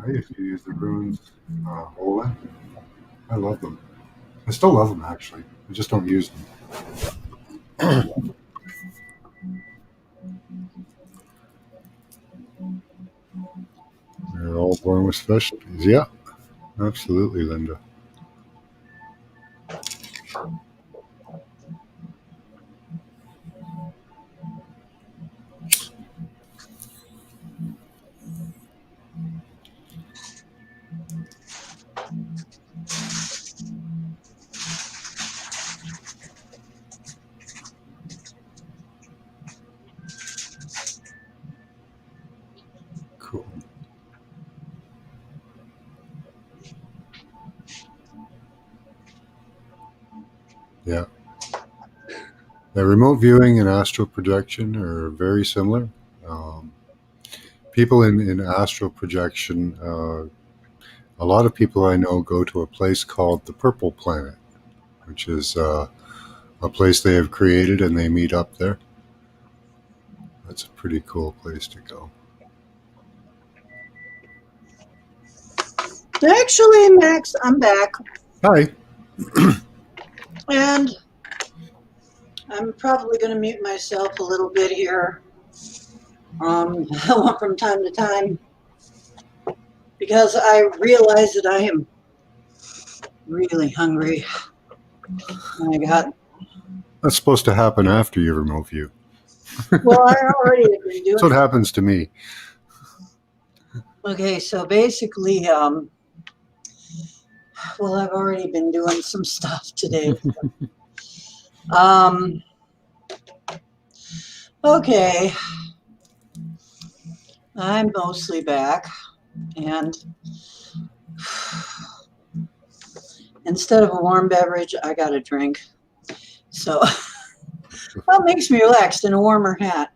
I used to use the runes Ola. I love them. I still love them, actually. I just don't use them. They're all born with specialties. Yeah, absolutely, Linda. Cool. Yeah. The remote viewing and astral projection are very similar. Um, People in astral projection, a lot of people I know go to a place called the Purple Planet, which is a place they have created, and they meet up there. That's a pretty cool place to go. Actually, Max, I'm back. Hi. And I'm probably going to mute myself a little bit here from time to time because I realize that I am really hungry. Oh my God. That's supposed to happen after you remote view. Well, I already have been doing That's what happens to me. Okay, so basically, well, I've already been doing some stuff today. Okay, I'm mostly back, and instead of a warm beverage, I got a drink. So, what makes me relaxed in a warmer hat?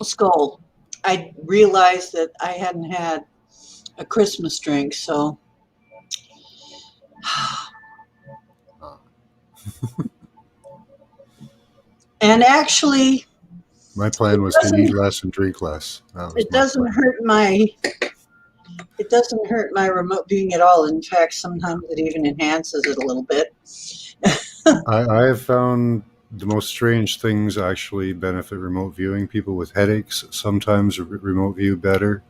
Skull. I realized that I hadn't had a Christmas drink, so and actually, My plan was to eat less and drink less. it doesn't hurt my remote viewing at all. In fact, sometimes it even enhances it a little bit. I have found the most strange things actually benefit remote viewing. People with headaches sometimes remote view better.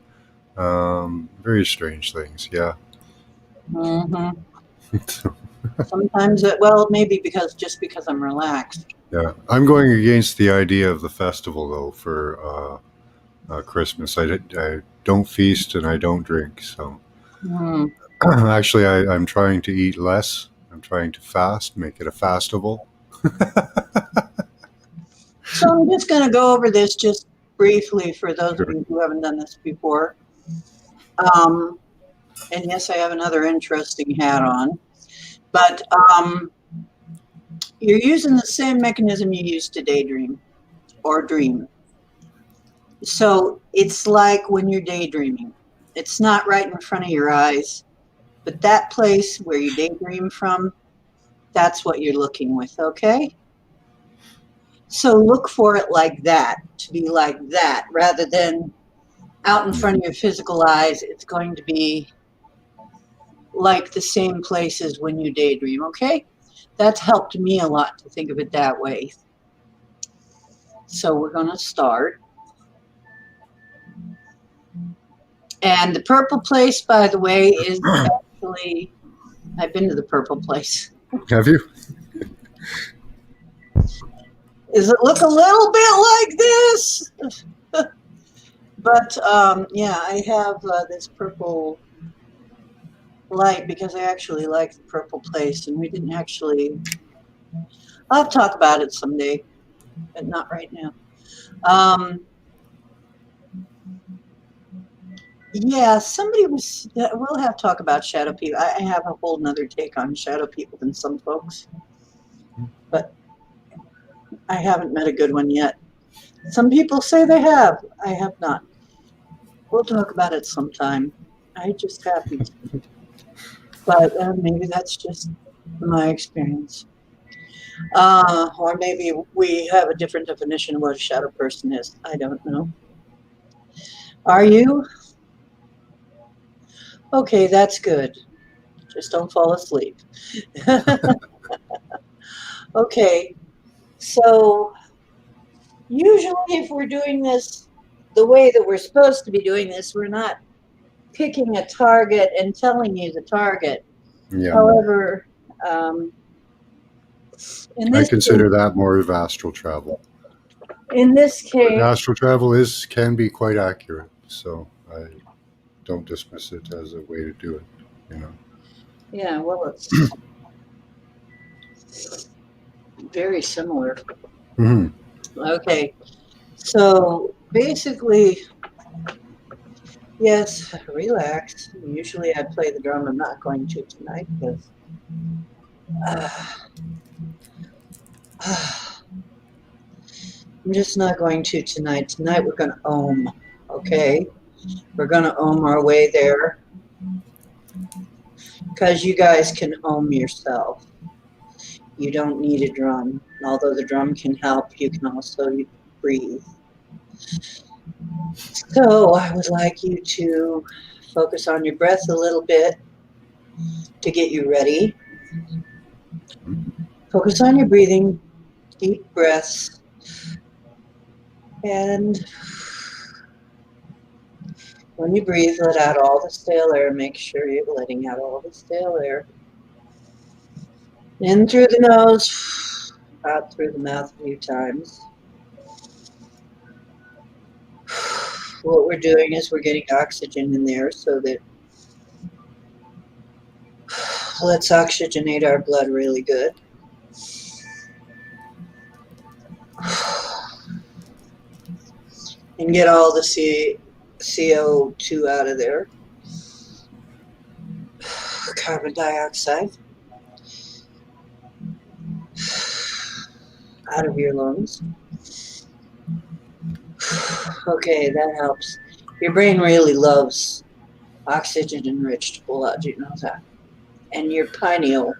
Very strange things, yeah. Mm-hmm. Sometimes, well, maybe because I'm relaxed. Yeah, I'm going against the idea of the festival though for Christmas. I don't feast and I don't drink. So actually, I'm trying to eat less. I'm trying to fast, make it a festival. So I'm just going to go over this just briefly for those of you who haven't done this before. And yes, I have another interesting hat on, but you're using the same mechanism you used to daydream or dream. So it's like when you're daydreaming. It's not right in front of your eyes, but that place where you daydream from, that's what you're looking with, okay? So look for it like that, to be like that, rather than out in front of your physical eyes. It's going to be like the same places when you daydream, okay? That's helped me a lot to think of it that way. So we're going to start. And the purple place, by the way, is actually, I've been to the purple place. Have you? Does it look a little bit like this? But yeah, I have this purple light because I actually like the purple place, and we didn't actually, I'll talk about it someday, but not right now. Yeah, we'll have to talk about shadow people. I have a whole nother take on shadow people than some folks, but I haven't met a good one yet. Some people say they have. I have not. We'll talk about it sometime. I just happened to. But maybe that's just my experience. Or maybe we have a different definition of what a shadow person is. I don't know. Are you? Okay, that's good. Just don't fall asleep. Okay, so usually if we're doing this the way that we're supposed to be doing this, we're not picking a target and telling you the target. Yeah. However, I consider that more of astral travel. In this case, astral travel can be quite accurate, so I don't dismiss it as a way to do it. You know. Yeah, well, it's very similar. Mm-hmm. Okay, so basically, Yes, relax. Usually I play the drum. I'm not going to tonight because I'm just not going to tonight. Tonight we're going to ohm, okay? We're going to ohm our way there because you guys can ohm yourself. You don't need a drum. Although the drum can help, you can also breathe. So I would like you to focus on your breath a little bit to get you ready. Focus on your breathing, deep breaths, and when you breathe, let out all the stale air. Make sure you're letting out all the stale air. In through the nose, out through the mouth a few times. What we're doing is we're getting oxygen in there so that let's oxygenate our blood really good. And get all the CO2 out of there. Carbon dioxide out of your lungs. Okay, that helps. Your brain really loves oxygen-enriched blood, you know that. And your pineal.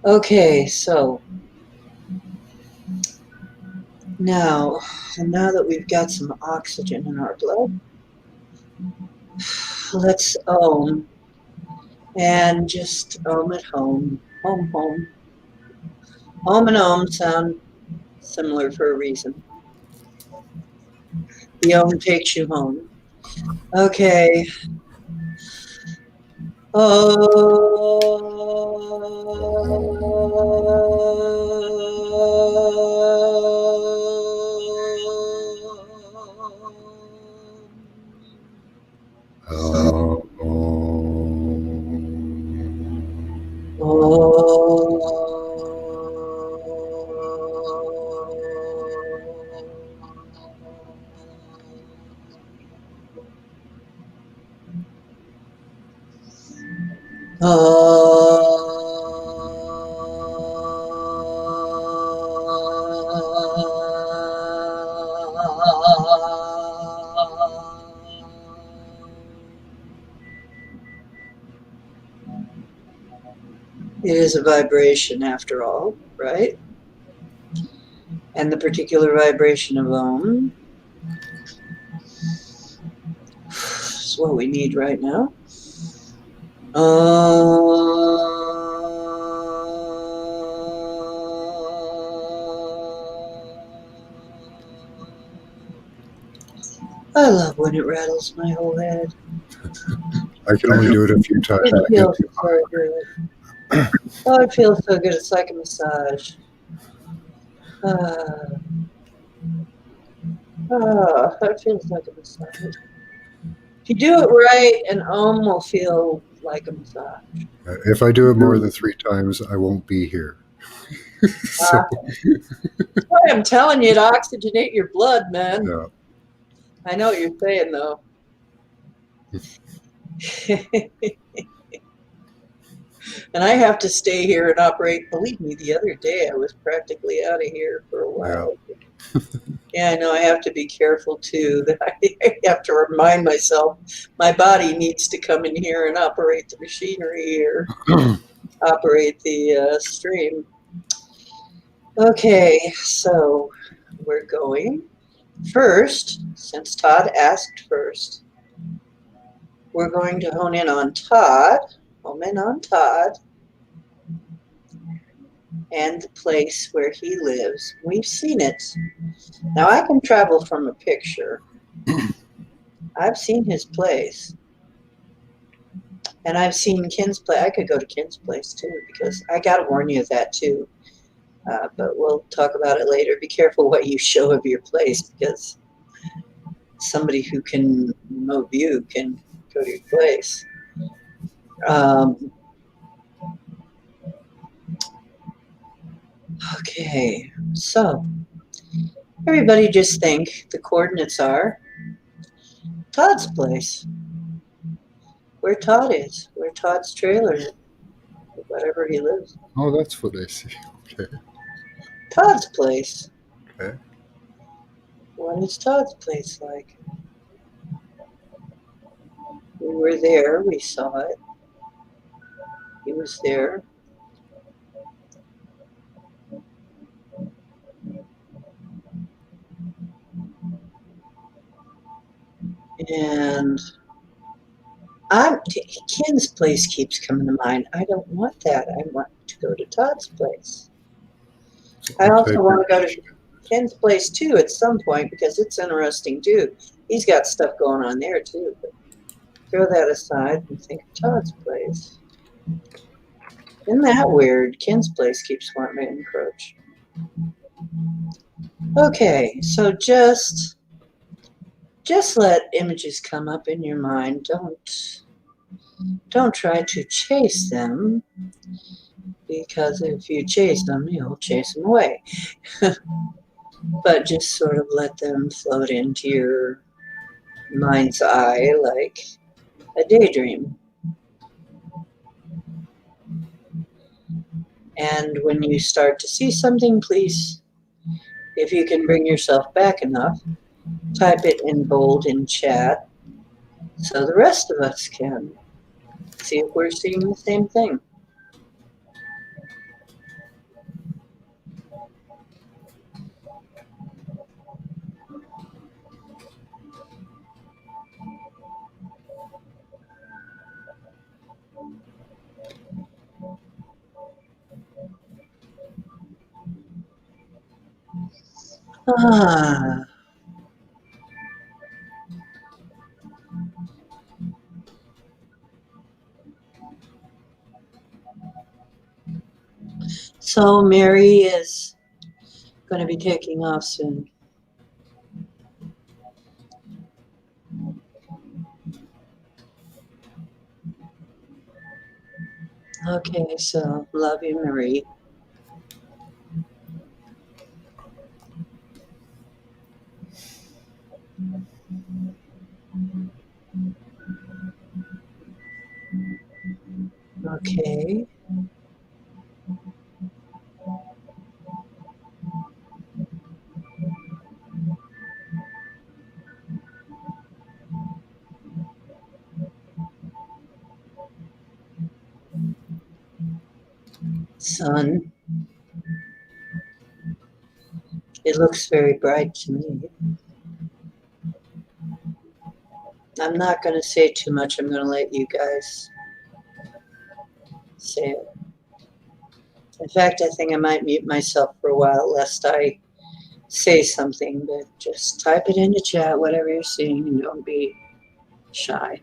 Okay, so now that we've got some oxygen in our blood, let's ohm and just ohm at home. Home, home. Home and ohm sound similar for a reason. The ohm takes you home. Okay. It is a vibration after all, right? And the particular vibration of Om is what we need right now. I love when it rattles my whole head. I can only do it a few times. It I get feels too so good. Oh, it feels so good. It's like a massage. It feels like a massage. If you do it right, an Om will feel like a massage. If I do it more than 3 times, I won't be here. So, That's why I'm telling you to oxygenate your blood, man. yeah. I know what you're saying, though. And I have to stay here and operate. Believe me, the other day I was practically out of here for a while. Yeah, I know I have to be careful too. That I have to remind myself my body needs to come in here and operate the machinery here, operate the stream. Okay, so we're going first, since Todd asked first, we're going to hone in on Todd, and the place where he lives. We've seen it. Now I can travel from a picture. I've seen his place. And I've seen Ken's place. I could go to Ken's place too, because I got to warn you of that too. But we'll talk about it later. Be careful what you show of your place, because somebody who can remote view can go to your place. Okay, so everybody just think the coordinates are Todd's place. Where Todd is. Where Todd's trailer is. Whatever he lives. Oh, that's what I see. Okay. Todd's place. Okay. What is Todd's place like? We were there. We saw it. He was there. And Ken's place keeps coming to mind. I don't want that. I want to go to Todd's place. So I what also type want to of- go to Ken's place too at some point because it's interesting too. He's got stuff going on there too. But throw that aside and think of Todd's place. Isn't that weird? Ken's place keeps wanting to encroach. Okay, so just let images come up in your mind. Don't try to chase them, because if you chase them, you'll chase them away. But just sort of let them float into your mind's eye like a daydream. And when you start to see something, please, if you can bring yourself back enough, type it in bold in chat so the rest of us can see if we're seeing the same thing. Ah, so Mary is going to be taking off soon. Okay, so love you, Marie. Okay. Sun. It looks very bright to me. I'm not going to say too much. I'm going to let you guys say it. In fact, I think I might mute myself for a while lest I say something, but just type it into chat, whatever you're seeing, and don't be shy.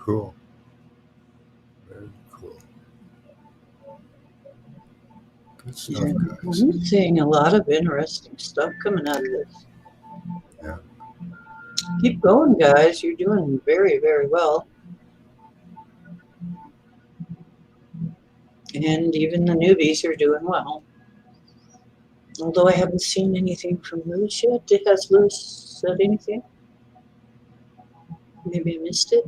cool. Very cool. Good stuff, Yeah, guys. I'm seeing a lot of interesting stuff coming out of this. Yeah. Keep going, guys. You're doing very, very well. And even the newbies are doing well. Although I haven't seen anything from Lewis yet. Has Lewis said anything? Maybe I missed it.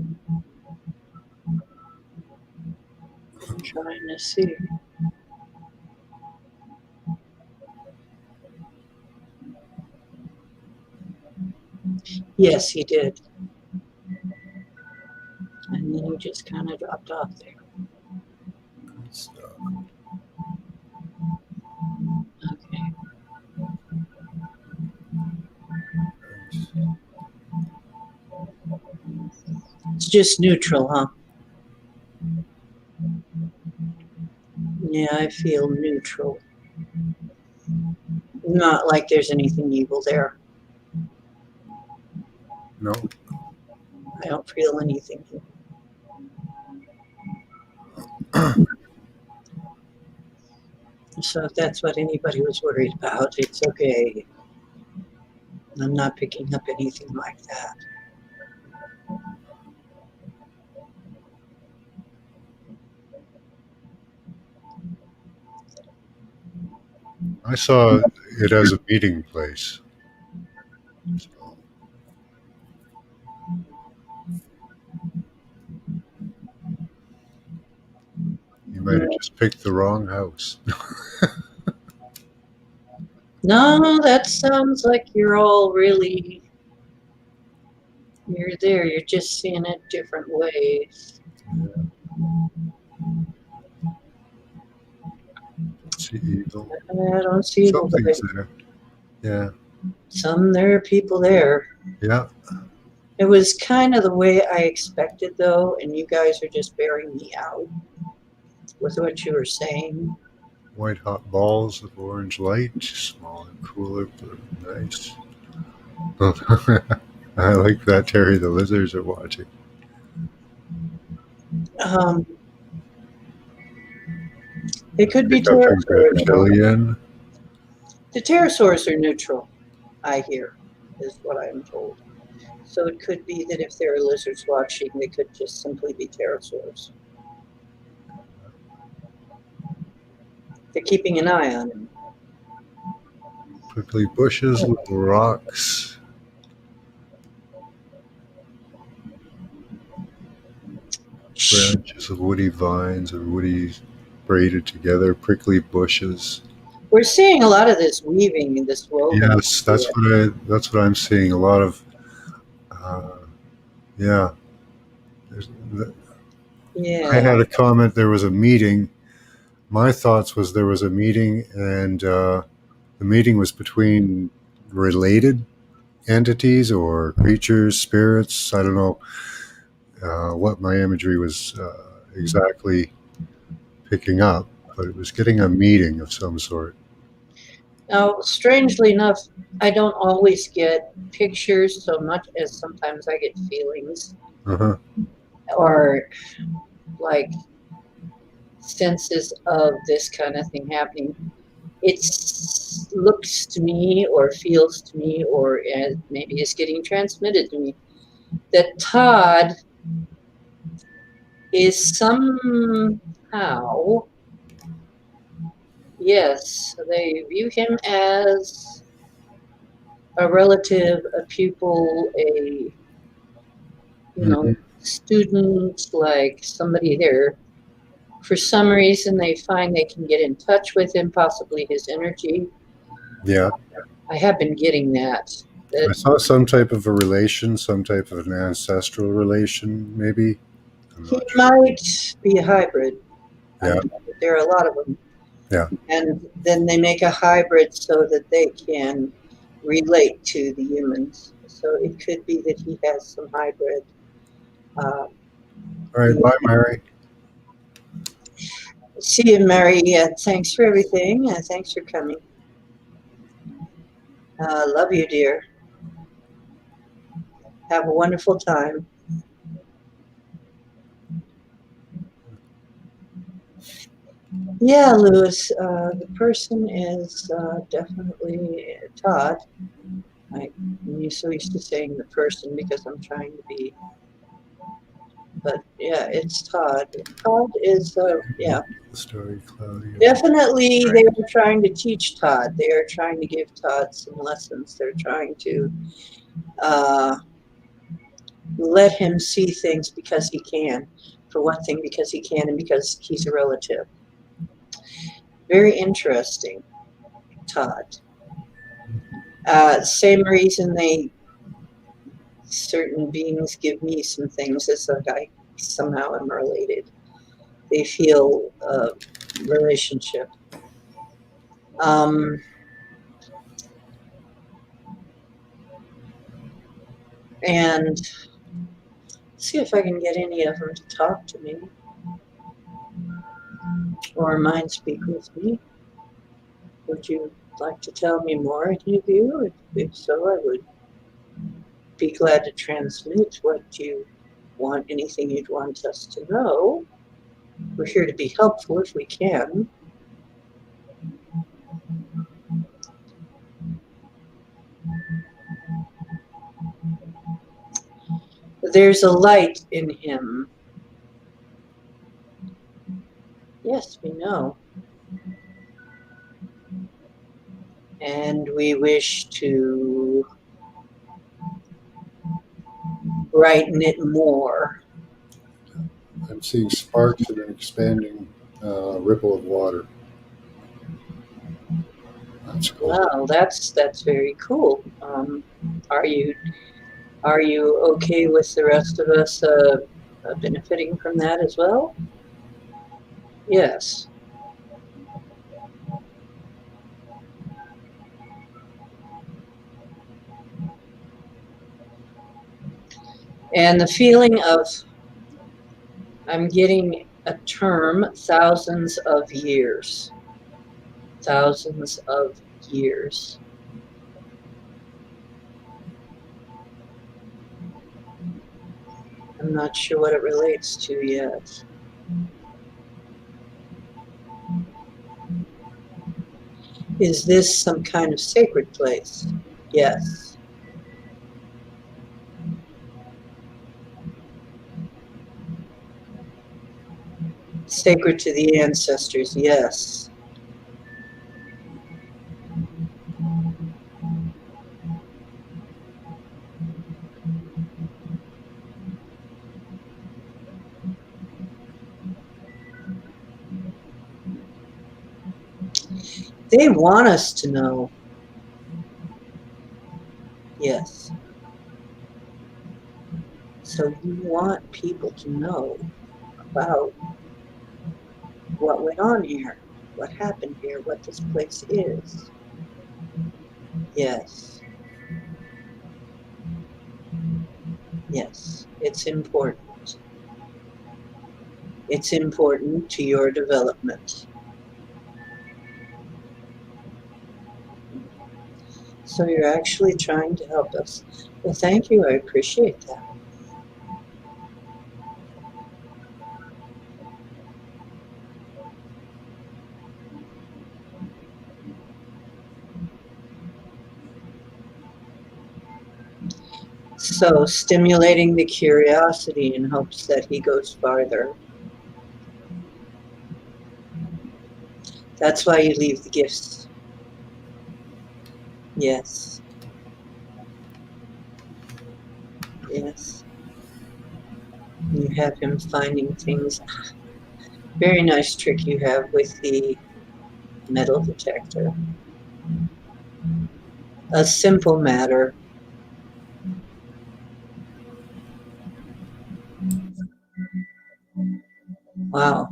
I'm trying to see. Yes, he did. And then he just kind of dropped off there. Good stuff. Okay. Nice. It's just neutral, huh? Yeah, I feel neutral. Not like there's anything evil there. No. I don't feel anything. So if that's what anybody was worried about, it's okay. I'm not picking up anything like that. I saw it as a meeting place. So you might have just picked the wrong house. No, that sounds like you're all really, you're there. You're just seeing it different ways. See evil. I don't see evil, but Something's there. Yeah. there are people there. Yeah. It was kind of the way I expected, though, and you guys are just bearing me out with what you were saying. White hot balls of orange light, small and cooler, but nice. I like that, Terry. The lizards are watching. It could be Pick up your pterosaurs. reptilian. The pterosaurs are neutral, I hear, is what I'm told. So it could be that if there are lizards watching, they could just simply be pterosaurs. They're keeping an eye on him. Prickly bushes, little rocks. Branches of woody vines or woody braided together, prickly bushes. We're seeing a lot of this weaving in this woven. Yes, that's what I'm seeing. A lot of yeah. Yeah. I had a comment. There was a meeting. My thoughts was there was a meeting, and the meeting was between related entities or creatures, spirits. I don't know what my imagery was exactly picking up, but it was getting a meeting of some sort. Now, strangely enough, I don't always get pictures so much as sometimes I get feelings Uh-huh. or like senses of this kind of thing happening. It looks to me or feels to me or maybe is getting transmitted to me that Todd is somehow, yes, they view him as a relative, a pupil, a student, like somebody there. For some reason, they find they can get in touch with him, possibly his energy. Yeah. I have been getting that. I saw some type of a relation, some type of an ancestral relation, maybe. He might be a hybrid. Yeah. There are a lot of them. Yeah. And then they make a hybrid so that they can relate to the humans. So it could be that he has some hybrid. All right. Bye, Mary. See you, Mary. Thanks for everything. Thanks for coming. Love you, dear. Have a wonderful time. Yeah, Lewis, the person is definitely Todd. I'm so used to saying the person because I'm trying to be, but yeah, it's Todd. Todd is, yeah, The story cloudy. definitely they are trying to teach Todd. They are trying to give Todd some lessons. They're trying to uh, let him see things because he can. For one thing, because he can and because he's a relative. Very interesting, Todd. Same reason certain beings give me some things as like I somehow am related. They feel a relationship. Um, and see if I can get any of them to talk to me or mind speak with me. Would you like to tell me more, any of you? If so, I would be glad to transmit what you want, anything you'd want us to know. We're here to be helpful if we can. There's a light in him. Yes, we know. And we wish to brighten it more. I'm seeing sparks in an expanding ripple of water. That's cool. Wow, that's very cool. Are you okay with the rest of us benefiting from that as well? Yes. And the feeling of I'm getting a term, thousands of years. Thousands of years. I'm not sure what it relates to yet. Is this some kind of sacred place? Yes. Sacred to the ancestors, yes. They want us to know. Yes. So you want people to know about what went on here, what happened here, what this place is. Yes. Yes. It's important. It's important to your development. So you're actually trying to help us. Well, thank you. I appreciate that. So stimulating the curiosity in hopes that he goes farther. That's why you leave the gifts. Yes. Yes. You have him finding things. Very nice trick you have with the metal detector. A simple matter. Wow.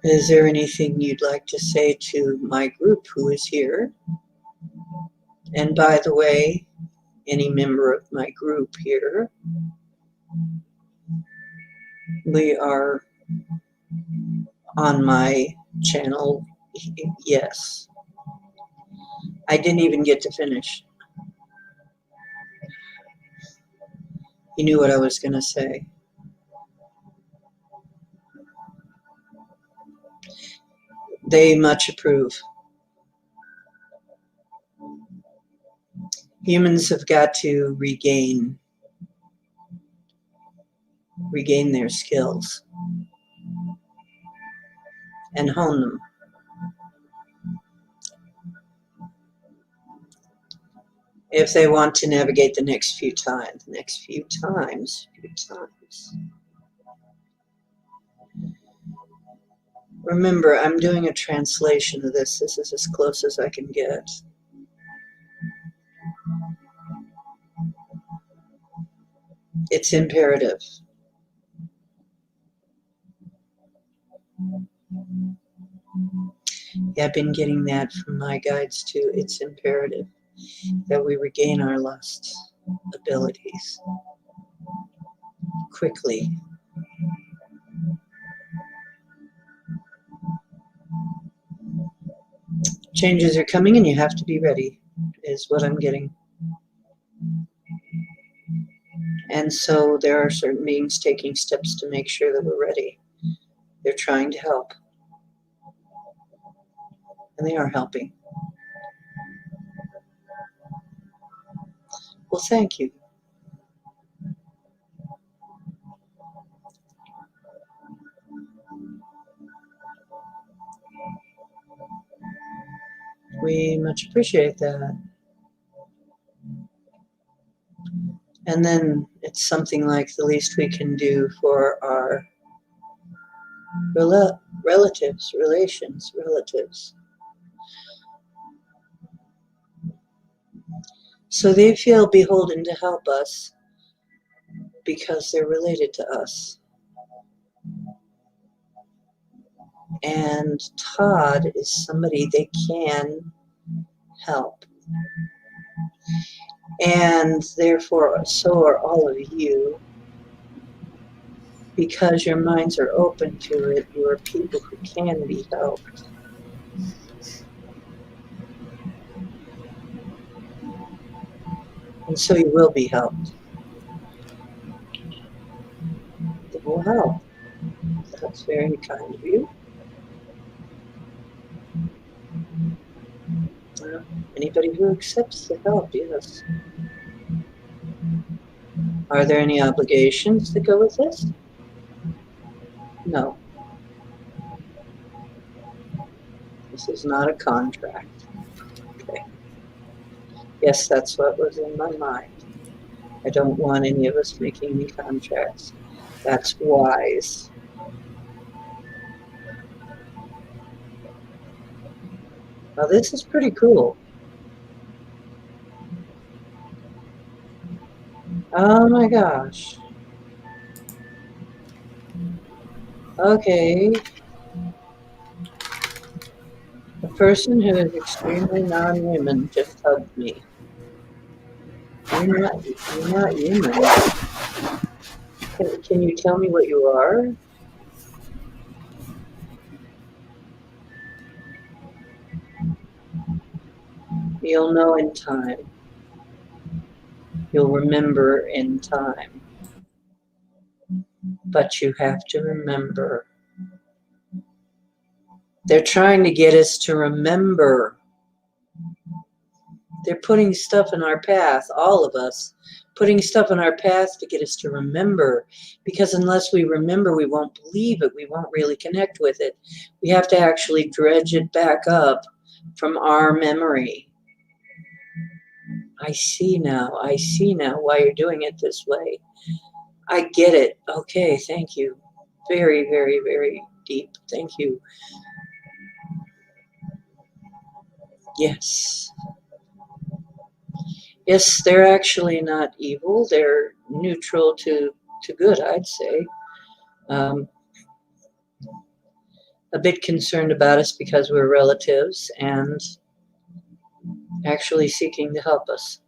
Is there anything you'd like to say to my group who is here? And by the way, any member of my group here, we are on my channel. Yes. I didn't even get to finish. You knew what I was going to say. They much approve. Humans have got to regain their skills and hone them. If they want to navigate the next few times. Remember, I'm doing a translation of this. This is as close as I can get. It's imperative. Yeah, I've been getting that from my guides too. It's imperative that we regain our lust abilities quickly. Changes are coming and you have to be ready, is what I'm getting. And so there are certain beings taking steps to make sure that we're ready. They're trying to help. And they are helping. Well, thank you. We much appreciate that. And then it's something like the least we can do for our relatives. So they feel beholden to help us because they're related to us. And Todd is somebody they can help. And therefore, so are all of you. Because your minds are open to it, you are people who can be helped. And so you will be helped. They will help. That's very kind of you. Anybody who accepts the help, yes. Are there any obligations that go with this? No. This is not a contract. Okay. Yes, that's what was in my mind. I don't want any of us making any contracts. That's wise. Now this is pretty cool. Oh my gosh. Okay. A person who is extremely non-human just hugged me. You're not human. Can you tell me what you are? You'll know in time. You'll remember in time. But you have to remember. They're trying to get us to remember. They're putting stuff in our path, all of us, putting stuff in our path to get us to remember. Because unless we remember, we won't believe it. We won't really connect with it. We have to actually dredge it back up from our memory. I see now why you're doing it this way. I get it. Okay, thank you. Very, very, very deep. Thank you. Yes. Yes, they're actually not evil. They're neutral to good, I'd say. A bit concerned about us because we're relatives and actually seeking to help us.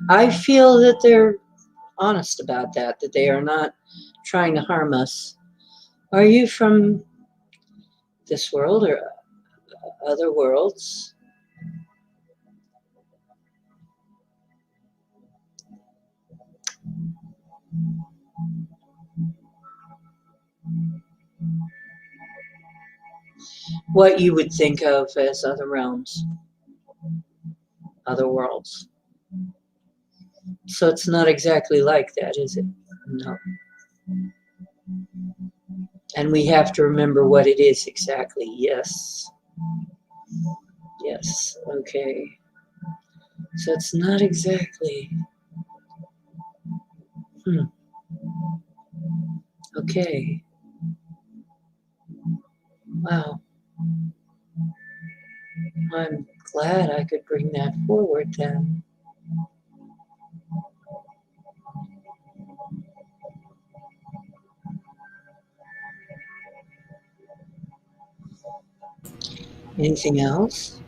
I feel that they're honest about that they are not trying to harm us. Are you from this world or other worlds? what you would think of as other realms, other worlds. So it's not exactly like that, is it? No. And we have to remember what it is exactly. Yes. Yes. Okay. So it's not exactly. Okay. Wow. I'm glad I could bring that forward then. Anything else?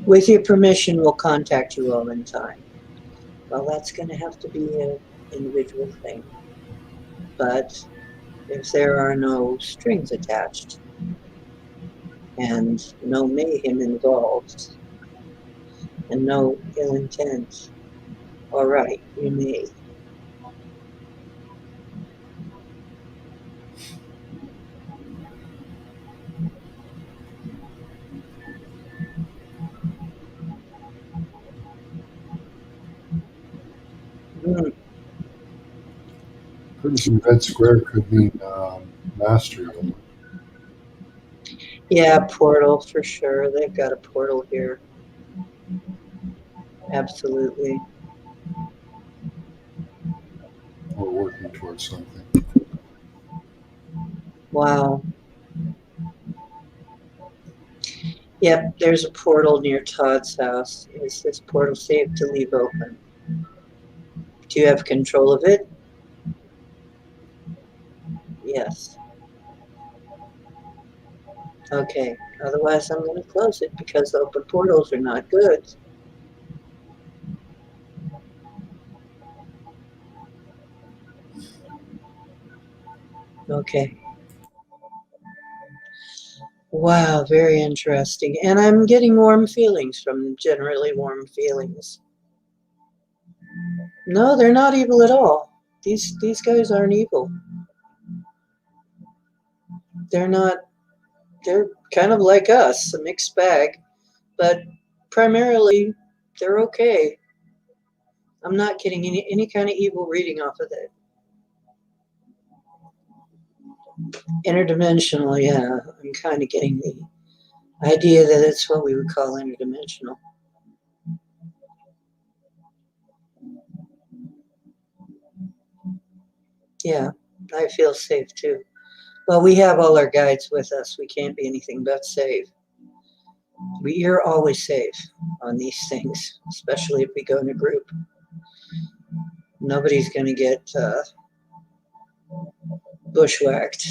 With your permission, we'll contact you all in time. Well, that's going to have to be an individual thing. But if there are no strings attached and no mayhem involved and no ill intent, all right, you may. Mm, Crimson Red Square could mean mastery. yeah, portal for sure. They've got a portal here. Absolutely. Or working towards something. Wow. Yep, there's a portal near Todd's house. Is this portal safe to leave open? Do you have control of it? Yes. Okay. Otherwise, I'm going to close it because open portals are not good. Okay. Wow, very interesting. And I'm getting warm feelings from generally warm feelings. No, they're not evil at all. These guys aren't evil. They're not. They're kind of like us, a mixed bag, but primarily they're okay. I'm not getting any kind of evil reading off of it. Interdimensional, yeah. I'm kind of getting the idea that it's what we would call interdimensional. Yeah, I feel safe too. Well, we have all our guides with us. We can't be anything but safe. You're always safe on these things, especially if we go in a group. Nobody's going to get bushwhacked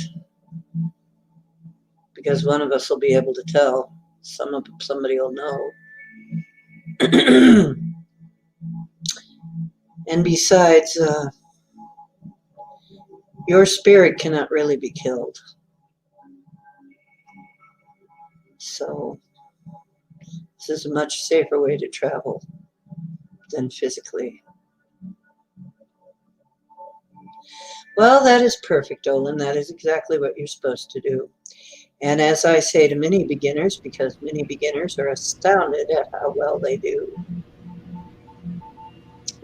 because one of us will be able to tell. Somebody will know. And besides, your spirit cannot really be killed. So this is a much safer way to travel than physically. Well, that is perfect, Olin. That is exactly what you're supposed to do. And as I say to many beginners, because many beginners are astounded at how well they do,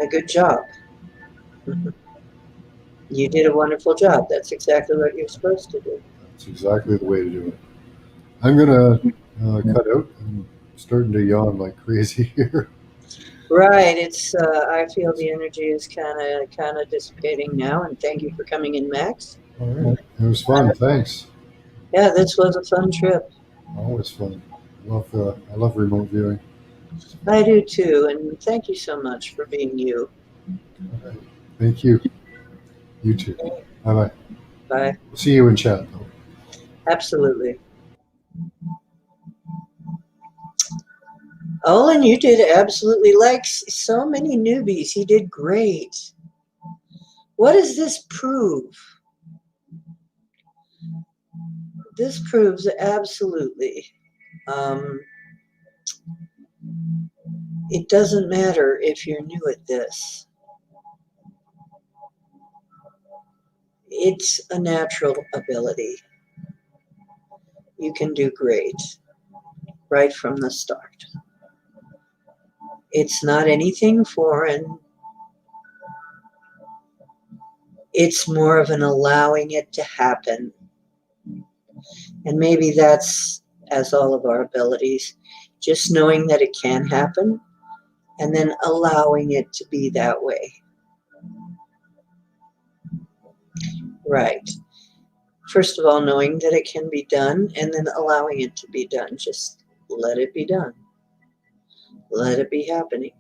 a good job. You did a wonderful job. That's exactly what you're supposed to do. That's exactly the way to do it. I'm gonna cut out. I'm starting to yawn like crazy here. Right. It's. I feel the energy is kind of dissipating now. And thank you for coming in, Max. All right, it was fun. Thanks. Yeah, this was a fun trip. Always fun. I love remote viewing. I do too. And thank you so much for being you. All right. Thank you. You too. Bye bye. Bye. See you in chat though. Absolutely. Olin, you did absolutely like so many newbies. You did great. What does this prove? This proves absolutely. It doesn't matter if you're new at this. it's a natural ability. You can do great right from the start. It's not anything foreign. It's more of an allowing it to happen. And maybe that's, as all of our abilities, just knowing that it can happen and then allowing it to be that way. Right. First of all, knowing that it can be done and then allowing it to be done. Just let it be done. Let it be happening.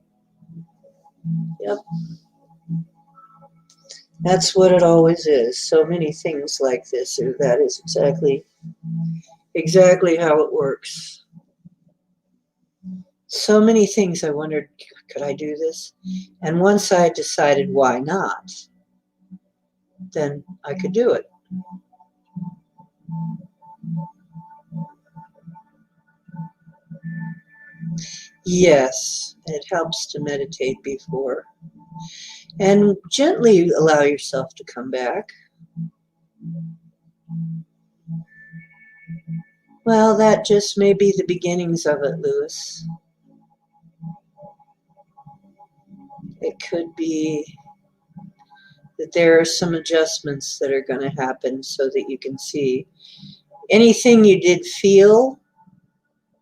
Yep. That's what it always is. So many things like this, or that is exactly how it works. So many things I wondered, could I do this? And once I decided why not, then I could do it. Yes, it helps to meditate before. And gently allow yourself to come back. Well, that just may be the beginnings of it, Lewis. It could be that there are some adjustments that are going to happen so that you can see anything you did feel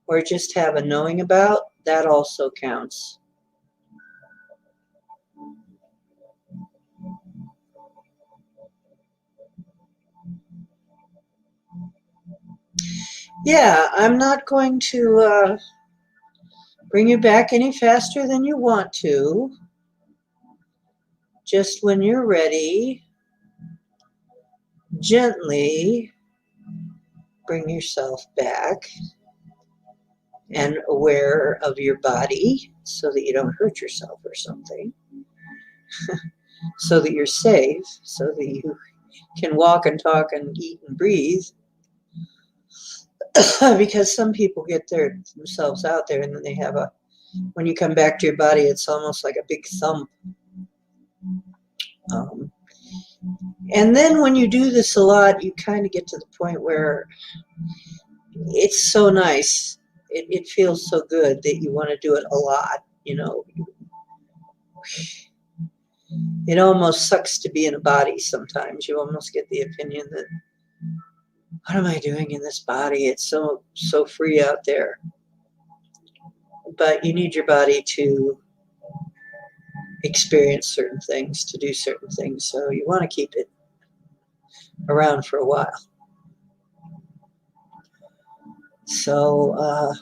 or just have a knowing about, that also counts. Yeah, I'm not going to bring you back any faster than you want to. Just when you're ready, gently bring yourself back and aware of your body so that you don't hurt yourself or something. So that you're safe, so that you can walk and talk and eat and breathe. Because some people get themselves out there and then they have when you come back to your body, it's almost like a big thump. And then when you do this a lot, you kind of get to the point where it's so nice. It feels so good that you want to do it a lot, you know. It almost sucks to be in a body sometimes. You almost get the opinion that, what am I doing in this body? It's so free out there. But you need your body to experience certain things, to do certain things. So you want to keep it around for a while. So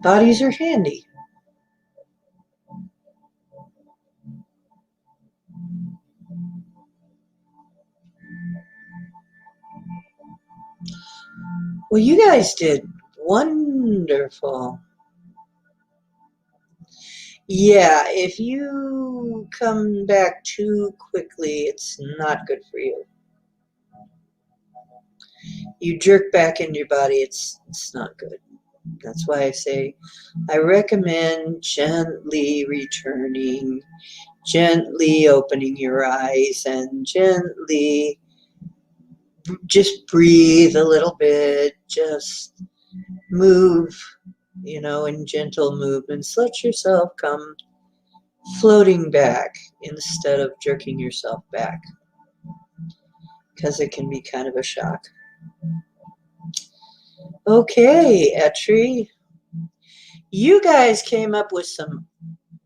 bodies are handy. Well, you guys did wonderful. Yeah, if you come back too quickly, it's not good for you. You jerk back into your body, it's not good. That's why I say I recommend gently returning, gently opening your eyes, and gently just breathe a little bit, just move, in gentle movements. Let yourself come floating back instead of jerking yourself back, because it can be kind of a shock. Okay, Etri, you guys came up with some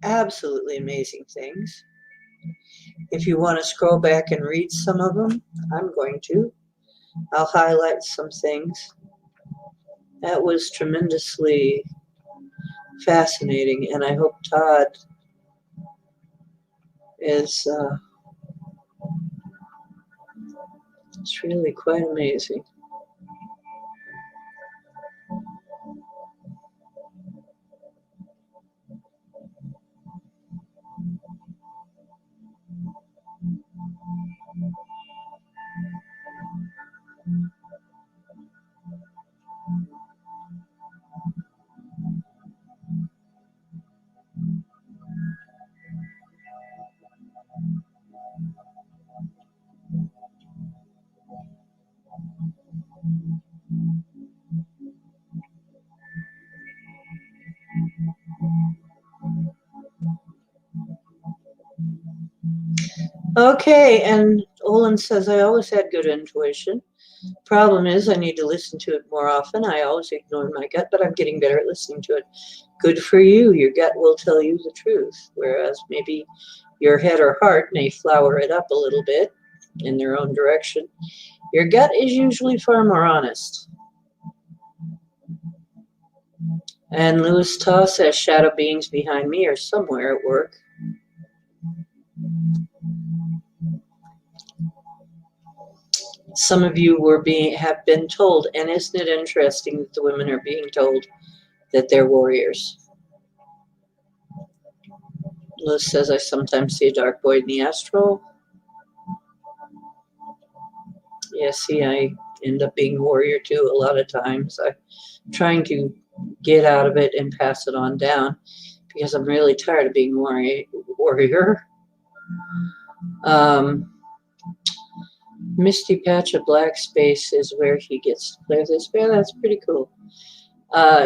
absolutely amazing things. If you want to scroll back and read some of them, I'm going to. I'll highlight some things. That was tremendously fascinating, and I hope Todd is it's really quite amazing. Okay, and Olin says, I always had good intuition. Problem is, I need to listen to it more often. I always ignored my gut, but I'm getting better at listening to it. Good for you. Your gut will tell you the truth, whereas maybe your head or heart may flower it up a little bit in their own direction. Your gut is usually far more honest. And Louis Ta says, shadow beings behind me are somewhere at work. Some of you have been told, and isn't it interesting that the women are being told that they're warriors? Liz says, I sometimes see a dark void in the astral. Yeah, see, I end up being a warrior too a lot of times. I'm trying to get out of it and pass it on down because I'm really tired of being a warrior. Misty patch of black space is where he gets to play this. Yeah, that's pretty cool.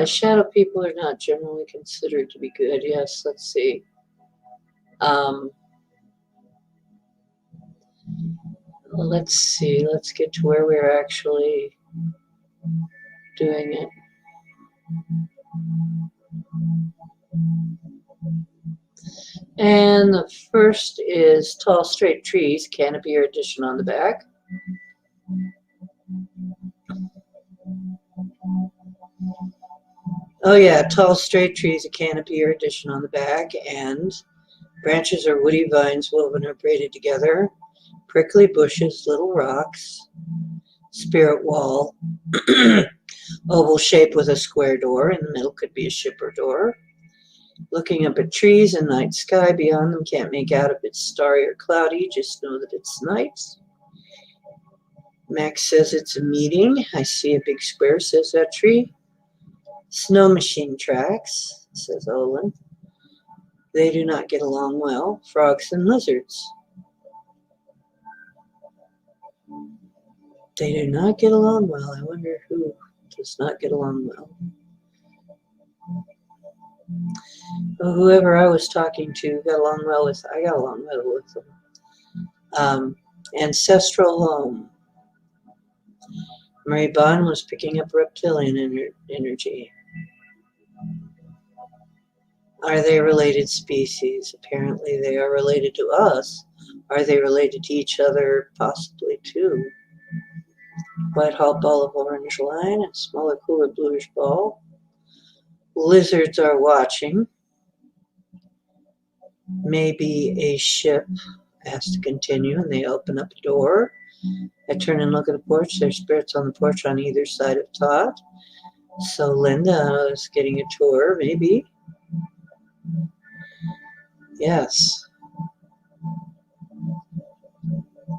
Shadow people are not generally considered to be good. Yes, let's see. Let's see. Let's get to where we're actually doing it. And the first is tall, straight trees, canopy or addition on the back. Oh yeah, tall, straight trees, a canopy or addition on the back, and branches or woody vines woven or braided together, prickly bushes, little rocks, spirit wall, oval shape with a square door. In the middle could be a ship or door. Looking up at trees and night sky beyond them, can't make out if it's starry or cloudy, just know that it's night. Max says it's a meeting. I see a big square, says that tree. Snow machine tracks, says Olin. They do not get along well. Frogs and lizards. They do not get along well. I wonder who does not get along well. Well, whoever I was talking to got along well with, I got along well with them. Ancestral home. Mary Bond was picking up reptilian energy. Are they related species? Apparently they are related to us. Are they related to each other? Possibly too. White halt ball of orange line, a smaller, cooler bluish ball. Lizards are watching. Maybe a ship has to continue and they open up a door. I turn and look at the porch. There's spirits on the porch on either side of Todd. So Linda is getting a tour, maybe. Yes.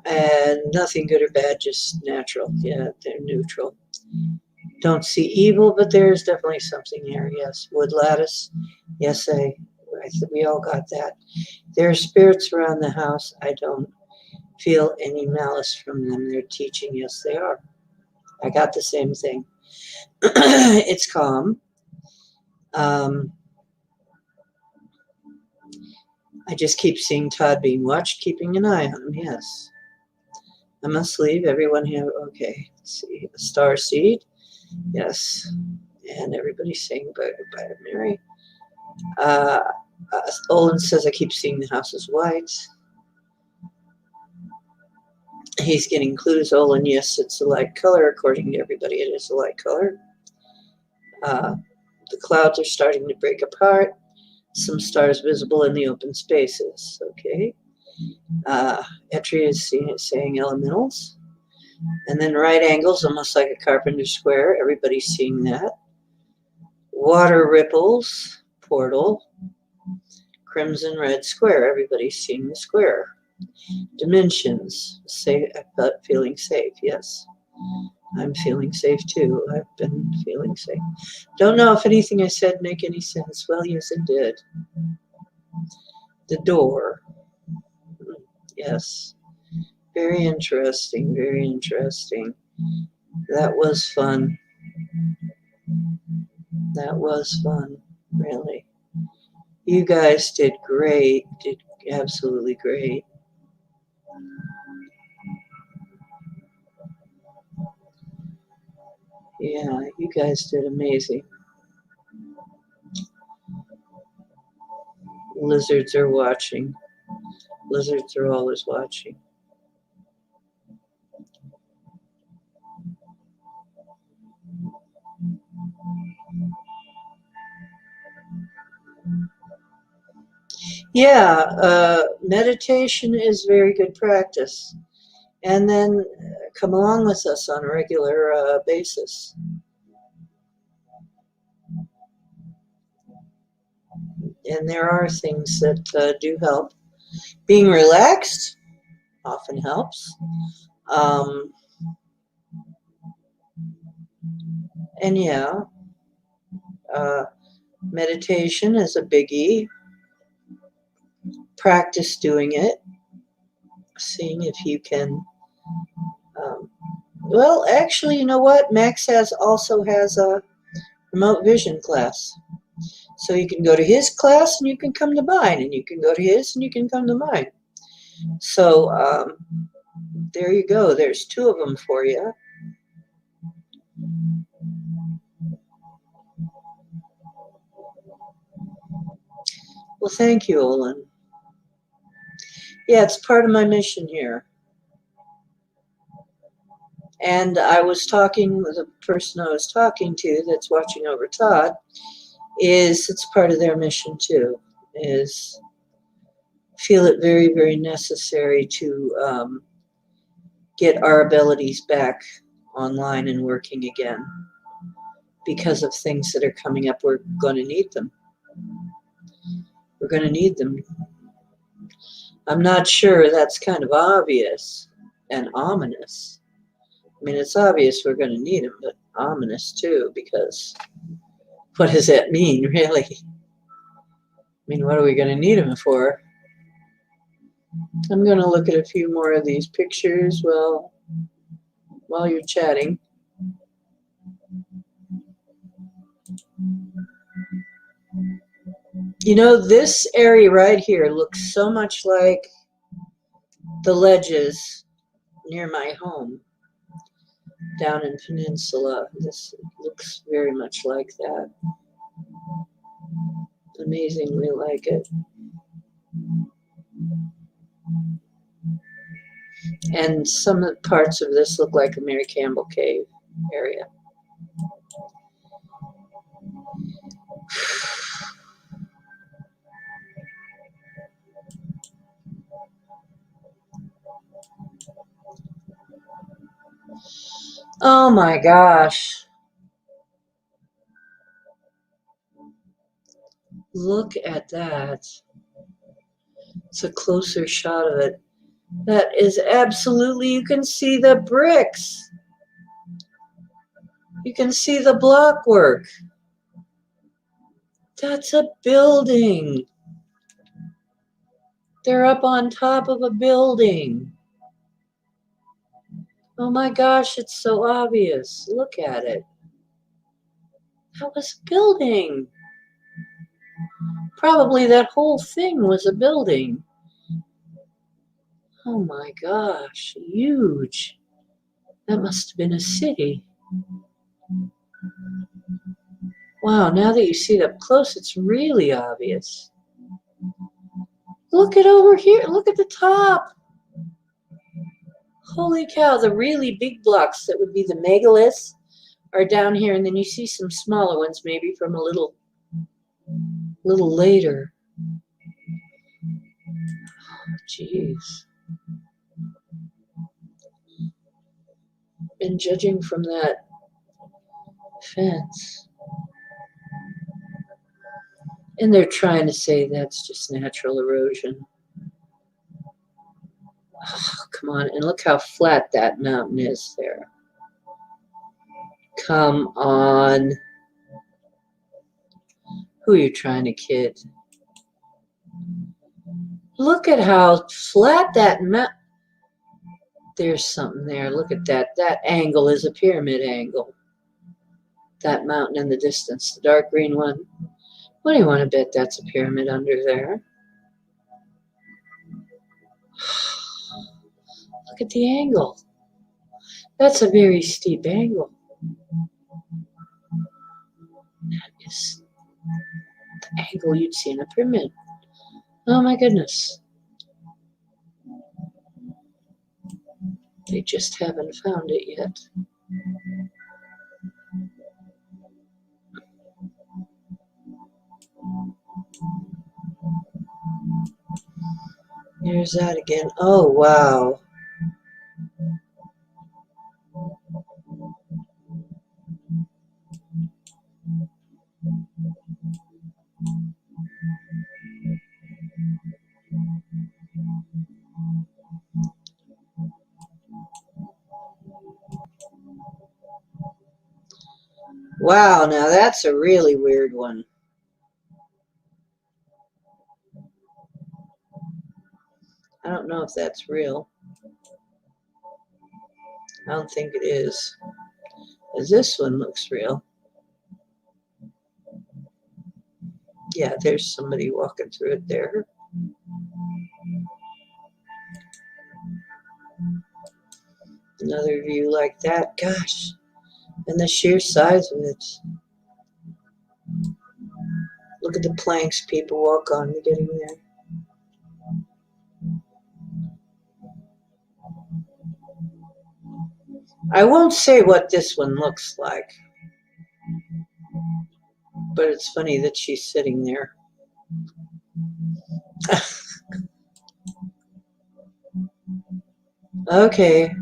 And nothing good or bad, just natural. Yeah, they're neutral. Don't see evil, but there's definitely something there. Yes. Wood lattice. Yes, I think we all got that. There are spirits around the house. I don't feel any malice from them. They're teaching. Yes, they are. I got the same thing. It's calm. I just keep seeing Todd being watched, keeping an eye on him. Yes. I must leave. Everyone here. Okay. Let's see. A star seed. Yes. And everybody's saying goodbye to Mary. Olin says I keep seeing the house is white. He's getting clues. Olin, yes, it's a light color. According to everybody, it is a light color. The clouds are starting to break apart. Some stars visible in the open spaces. Okay. Etria is saying elementals. And then right angles, almost like a carpenter square. Everybody's seeing that. Water ripples, portal. Crimson red square. Everybody's seeing the square. Dimensions. Feeling safe. Yes. I'm feeling safe too. I've been feeling safe. Don't know if anything I said make any sense. Well, yes, it did. The door. Yes. Very interesting. Very interesting. That was fun. That was fun. Really. You guys did great. Did absolutely great. Yeah, you guys did amazing. Lizards are watching. Lizards are always watching. Yeah, meditation is very good practice. And then come along with us on a regular basis. And there are things that do help. Being relaxed often helps. And yeah, meditation is a biggie. Practice doing it, seeing if you can. Well, actually, you know what? Max also has a remote vision class. So you can go to his class and you can come to mine, and you can go to his and you can come to mine. So there you go. There's two of them for you. Well, thank you, Olin. Yeah, it's part of my mission here. And I was talking with the person I was talking to that's watching over Todd, it's part of their mission too, is feel it very, very necessary to get our abilities back online and working again. Because of things that are coming up, we're going to need them. We're going to need them. I'm not sure that's kind of obvious and ominous. I mean, it's obvious we're going to need them, but ominous too, because what does that mean, really? I mean, what are we going to need them for? I'm going to look at a few more of these pictures while you're chatting. You know, this area right here looks so much like the ledges near my home down in Peninsula. This looks very much like that. Amazingly like it. And some of the parts of this look like a Mary Campbell Cave area. Oh my gosh. Look at that. It's a closer shot of it. That is absolutely, you can see the bricks. You can see the block work. That's a building. They're up on top of a building. Oh my gosh, it's so obvious. Look at it. That was a building. Probably that whole thing was a building. Oh my gosh, huge. That must have been a city. Wow, now that you see it up close, it's really obvious. Look at over here. Look at the top. Holy cow, the really big blocks that would be the megaliths are down here, and then you see some smaller ones maybe from a little later. Jeez. And judging from that fence, and they're trying to say that's just natural erosion. Oh, come on, and look how flat that mountain is there. Come on. Who are you trying to kid? Look at how flat that mountain. There's something there. Look at that. That angle is a pyramid angle. That mountain in the distance, the dark green one. What do you want to bet that's a pyramid under there? Look at the angle. That's a very steep angle. That is the angle you'd see in a pyramid. Oh my goodness. They just haven't found it yet. There's that again. Oh, wow. Wow, now that's a really weird one. I don't know if that's real. I don't think it is. 'Cause this one looks real. Yeah, there's somebody walking through it there. Another view like that. Gosh. And the sheer size of it. Look at the planks people walk on to get in there. I won't say what this one looks like, but it's funny that she's sitting there. Okay.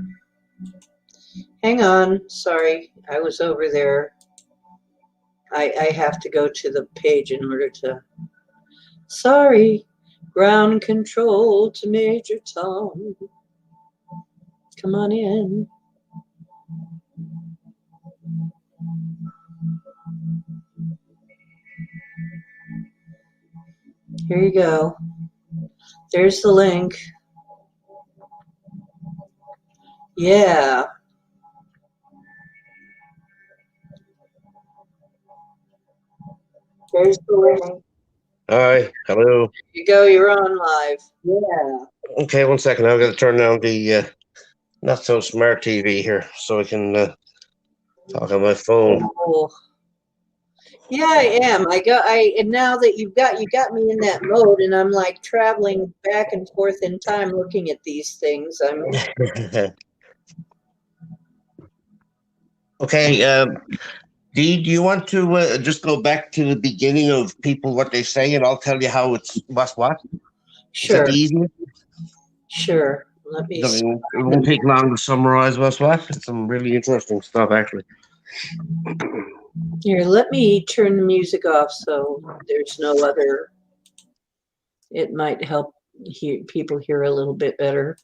Hang on. Sorry, I was over there. I have to go to the page in order to... Sorry. Ground control to Major Tom. Come on in. Here you go. There's the link. Yeah. There's the link. Hi, hello. Here you go. You're on live. Yeah. Okay, 1 second. I've got to turn down the not so smart TV here so I can talk on my phone. Oh. Yeah, I am. And now that you got me in that mode, and I'm like traveling back and forth in time looking at these things. Okay, Dee, do you want to just go back to the beginning of people, what they say, and I'll tell you how it's what's what? Is that Sure. the easiest? Sure. Let me see. It won't take long to summarize what's what. It's some really interesting stuff, actually. Here, let me turn the music off so there's no other. It might help people hear a little bit better.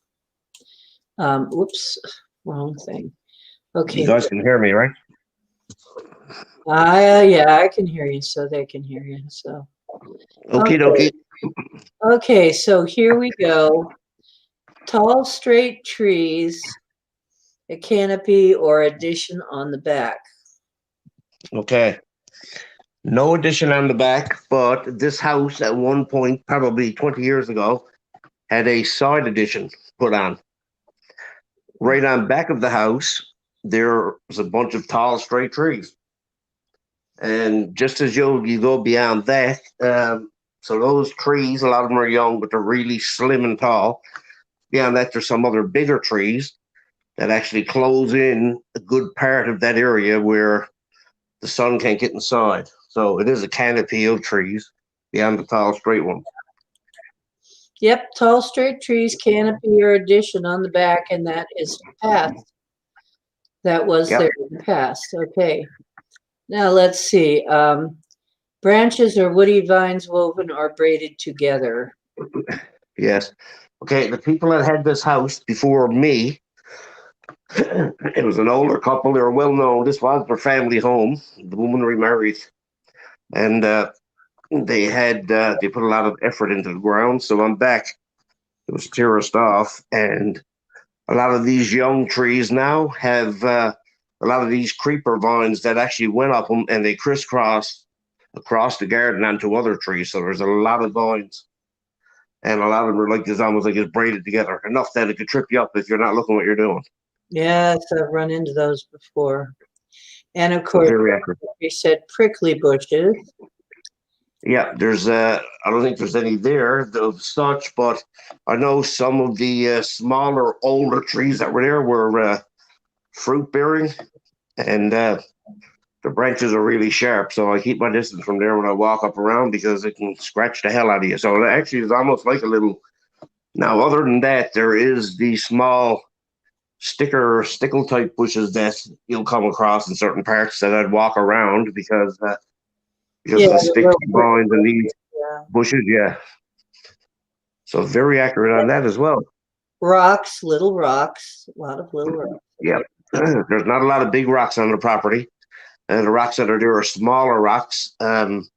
Whoops, wrong thing. Okay. You guys can hear me, right? Yeah, I can hear you, so they can hear you. So. Okie dokie. Okay, so here we go. Tall, straight trees, a canopy or addition on the back. Okay. No addition on the back, but this house at one point, probably 20 years ago, had a side addition put on. Right on back of the house, there was a bunch of tall, straight trees. And just as you go beyond that, so those trees, a lot of them are young, but they're really slim and tall. Beyond that, there's some other bigger trees that actually close in a good part of that area where the sun can't get inside. So it is a canopy of trees beyond the tall, straight ones. Yep, tall, straight trees, canopy or addition on the back, and that is past. That was Yep. there in the past. Okay. Now let's see. Branches or woody vines woven or braided together. Yes. Okay, the people that had this house before me, it was an older couple. They were well known. This was their family home. The woman remarried, and they put a lot of effort into the ground. So on back, it was terraced off, and a lot of these young trees now have a lot of these creeper vines that actually went up them, and they crisscross across the garden onto other trees. So there's a lot of vines and a lot of them are like this, almost like it's braided together enough that it could trip you up if you're not looking what you're doing. Yes, I've run into those before. And of So course, very accurate. you said prickly bushes. Yeah, there's I don't think there's any there of such, but I know some of the smaller, older trees that were there were fruit bearing, and the branches are really sharp. So I keep my distance from there when I walk up around because it can scratch the hell out of you. So it actually is almost like a little. Now, other than that, there is the small stickle type bushes that you'll come across in certain parts that I'd walk around because Yeah, of the the sticks little and vines and these yeah. bushes. Yeah. So very accurate on that as well. Rocks, little rocks, a lot of little rocks. Yeah. There's not a lot of big rocks on the property. And the rocks that are there are smaller rocks. There's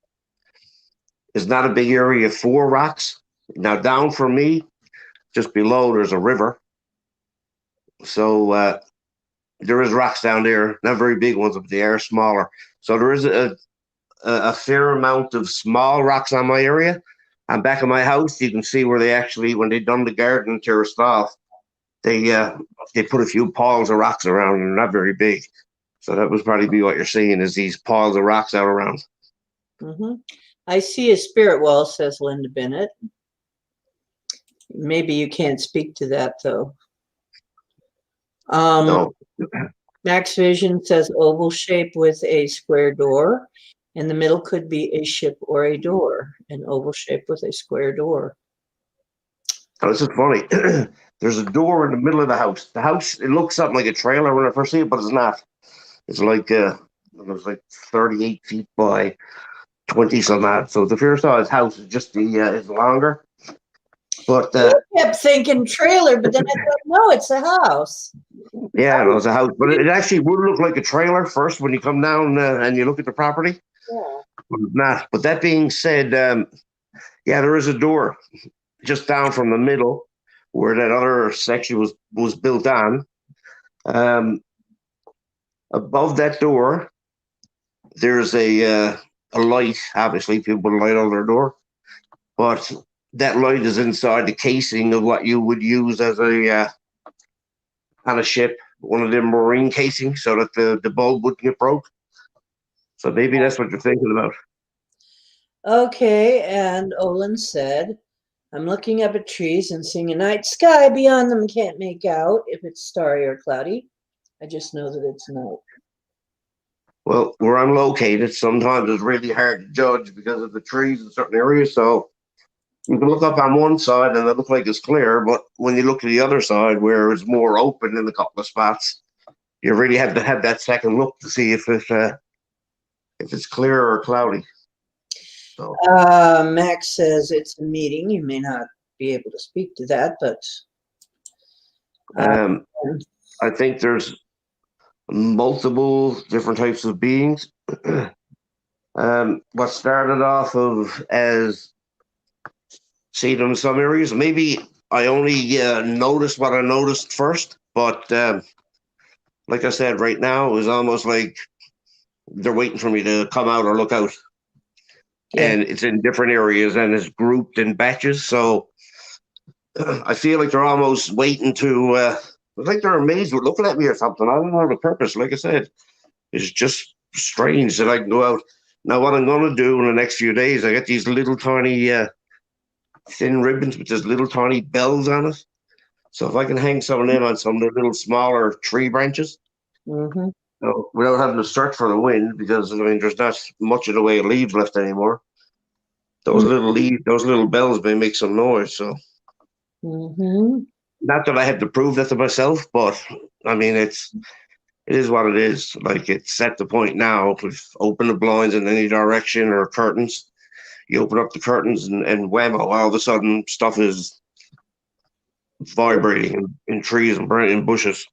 not a big area for rocks. Now, down from me, just below, there's a river. So there is rocks down there, not very big ones, but they are smaller. So there is a fair amount of small rocks on my area. And back in my house, you can see where they actually, when they done the garden and terraced off, they put a few piles of rocks around, and they're not very big. So that was probably be what you're seeing is these piles of rocks out around. I see a spirit wall, says Linda Bennett. Maybe you can't speak to that though. No. Max Vision says oval shape with a square door. In the middle could be a ship or a door. An oval shape with a square door. Oh, this is funny. There's a door in the middle of the house. The house, it looks something like a trailer when I first see it, but it's not. It's like it was like 38 feet by 20 some odd. So the first size house is just is longer. But I kept thinking trailer, but then I thought, no, it's a house. yeah, no, it's a house. But it actually would look like a trailer first when you come down and you look at the property. Yeah. But it's not. But that being said, yeah, there is a door just down from the middle where that other section was built on. Above that door, there's a light. Obviously, people put a light on their door, but that light is inside the casing of what you would use as a on a ship, one of them marine casings, so that the bulb wouldn't get broke. So maybe that's what you're thinking about. Okay, and Olin said, I'm looking up at trees and seeing a night sky beyond them. Can't make out if it's starry or cloudy. I just know that it's night. Well, where I'm located, sometimes it's really hard to judge because of the trees in certain areas. So you can look up on one side and it looks like it's clear, but when you look to the other side where it's more open in a couple of spots, you really have to have that second look to see if it's clear or cloudy. So Max says it's a meeting. You may not be able to speak to that, but I think there's multiple different types of beings. What started off of as see them in some areas, maybe I only noticed what I noticed first, but like I said, right now it was almost like they're waiting for me to come out or look out. Yeah. And it's in different areas and it's grouped in batches. So I feel like they're almost waiting to, it's like they're amazed with looking at me or something. I don't know the purpose. Like I said, it's just strange that I can go out. Now, what I'm going to do in the next few days, I get these little tiny thin ribbons with just little tiny bells on it. So if I can hang some of them on some of the little smaller tree branches, so without having to search for the wind, because I mean, there's not much of the way of leaves left anymore. Those little leaves, those little bells may make some noise. So, not that I have to prove that to myself, but I mean, it is what it is. Like it's at the point now. If we open the blinds in any direction or curtains, you open up the curtains and whammo, all of a sudden stuff is vibrating in trees and in bushes.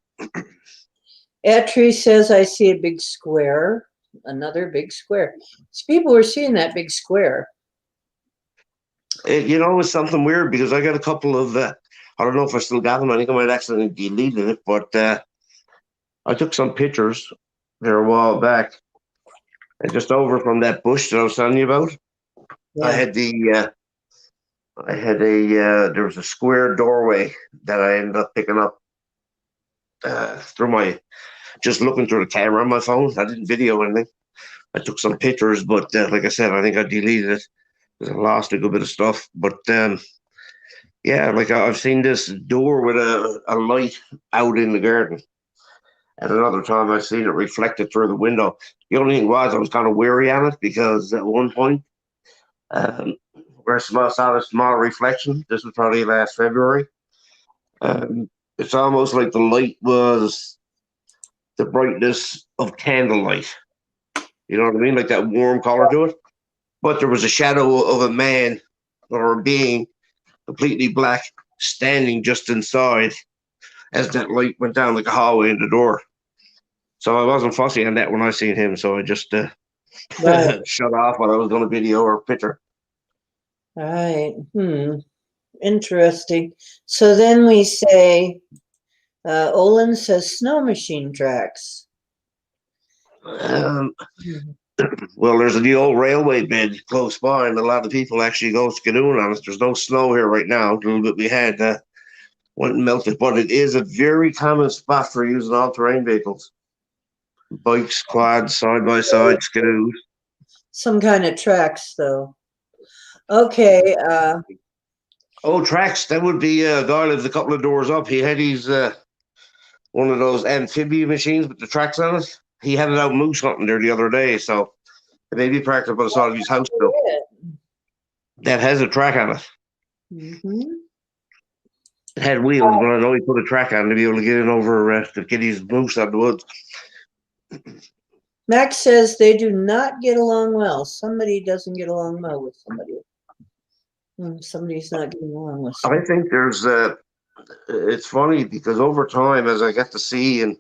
Etri says, I see a big square, another big square. So people were seeing that big square. It's something weird because I got a couple of, I don't know if I still got them. I think I might accidentally deleted it, but I took some pictures there a while back. And just over from that bush that I was telling you about, yeah. I had I had there was a square doorway that I ended up picking up through just looking through the camera on my phone. I didn't video anything. I took some pictures, but like I said, I think I deleted it because I lost a good bit of stuff. But yeah, like I've seen this door with a light out in the garden. At another time, I've seen it reflected through the window. The only thing was, I was kind of weary on it because at one point, um, where I saw a small reflection, this was probably last February. It's almost like the light was the brightness of candlelight. You know what I mean? Like that warm color to it. But there was a shadow of a man or a being completely black standing just inside as that light went down like a hallway in the door. So I wasn't fussy on that when I seen him. So I just Right. shut off what I was going to video or picture. Right. Interesting. So then we say, Olin says snow machine tracks. Um, Mhm. well, there's the old railway bed close by, and a lot of people actually go skidooing on it. There's no snow here right now. The little bit we had went and melted, but it is a very common spot for using all-terrain vehicles. Bikes, quads, side by side, skidoos. Some kind of tracks, though. Okay. Oh, tracks. That would be a guy lives a couple of doors up. He had his one of those amphibian machines with the tracks on it. He had it out moose hunting there the other day, so it may be parked up on the side of his house still. That has a track on it. Mm-hmm. It had wheels, but I know he put a track on to be able to get in over to get his moose out of the woods. Max says they do not get along well. Somebody doesn't get along well with somebody. Somebody's not getting along with somebody. I think there's it's funny because over time, as I get to see and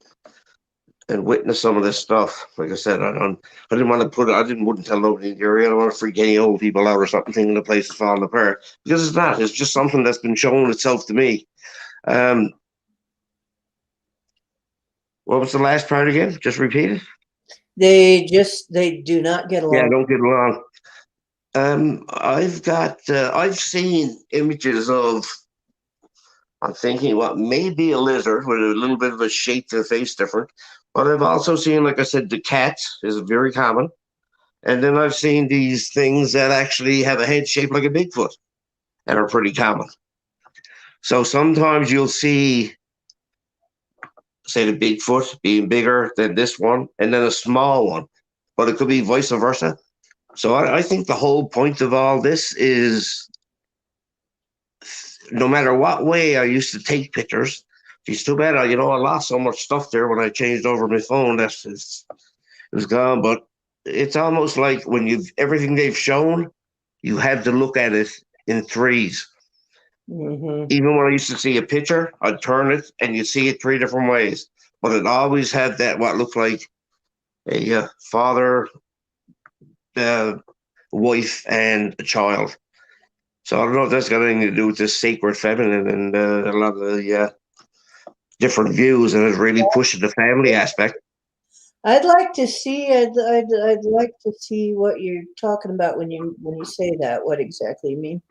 witness some of this stuff, like I said, I didn't want to wouldn't tell nobody in the area. I don't want to freak any old people out or something thinking the place is falling apart, because it's not. It's just something that's been showing itself to me. What was the last part again? Just repeat it. They do not get Yeah, along. don't get along. I've seen images of, I'm thinking what may be a lizard with a little bit of a shape to the face different. But I've also seen, like I said, the cat is very common. And then I've seen these things that actually have a head shaped like a Bigfoot and are pretty common. So sometimes you'll see, say, the Bigfoot being bigger than this one and then a small one, but it could be vice versa. So I think the whole point of all this is no matter what way I used to take pictures, it's too bad I lost so much stuff there when I changed over my phone. It was gone. But it's almost like when everything they've shown, you have to look at it in threes. Mm-hmm. Even when I used to see a picture, I'd turn it and you see it three different ways. But it always had that what looked like a father, wife, and a child. So I don't know if that's got anything to do with this sacred feminine and a lot of the different views, and it's really pushing the family aspect. I'd like to see. I'd like to see what you're talking about when you say that. What exactly you mean?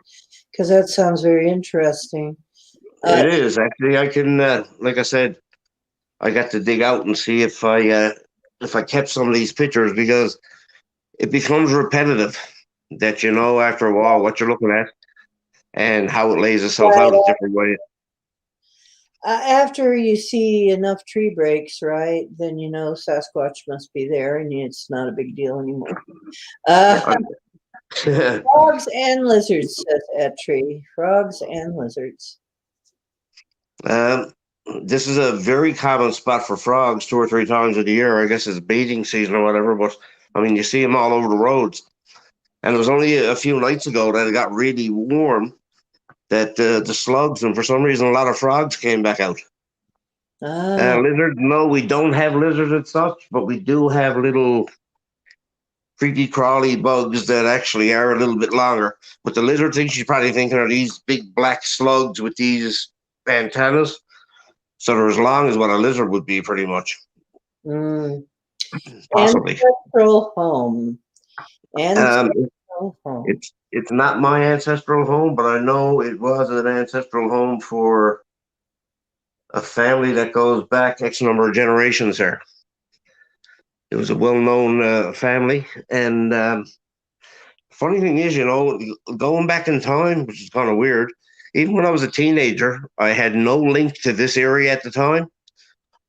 Because that sounds very interesting. It is actually. I can, like I said, I got to dig out and see if I kept some of these pictures, because it becomes repetitive. That after a while what you're looking at and how it lays itself out in different ways. After you see enough tree breaks, right, then Sasquatch must be there, and it's not a big deal anymore. Frogs and lizards, says Ed Tree. Frogs and lizards. This is a very common spot for frogs 2 or 3 times a year. I guess it's mating season or whatever, but I mean, you see them all over the roads. And it was only a few nights ago that it got really warm, that the slugs, and for some reason, a lot of frogs came back out. Lizards, no, we don't have lizards and such, but we do have little creepy crawly bugs that actually are a little bit longer. But the lizard things you're probably thinking are these big black slugs with these antennas. So they're as long as what a lizard would be, pretty much. Mm. Possibly. Ancestral home. Ancestral Oh, It's not my ancestral home, but I know it was an ancestral home for a family that goes back X number of generations there. It was a well-known family, and funny thing is, going back in time, which is kind of weird. Even when I was a teenager, I had no link to this area at the time,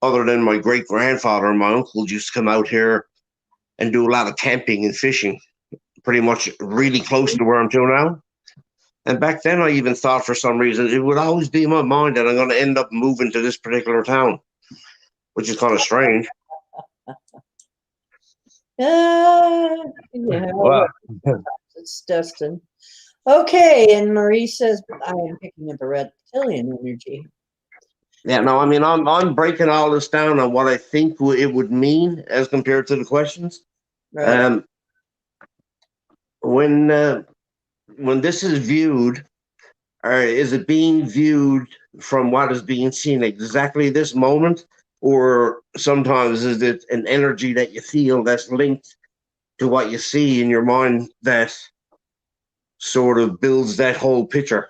other than my great grandfather and my uncle used to come out here and do a lot of camping and fishing, pretty much really close to where I'm to now. And back then, I even thought for some reason it would always be in my mind that I'm going to end up moving to this particular town, which is kind of strange. Yeah, Wow. it's destined. Okay, and Marie says, I am picking up a reptilian energy. Yeah, no, I mean, I'm breaking all this down on what I think it would mean as compared to the questions. Right. When this is viewed, or is it being viewed from what is being seen exactly this moment, or sometimes is it an energy that you feel that's linked to what you see in your mind that sort of builds that whole picture?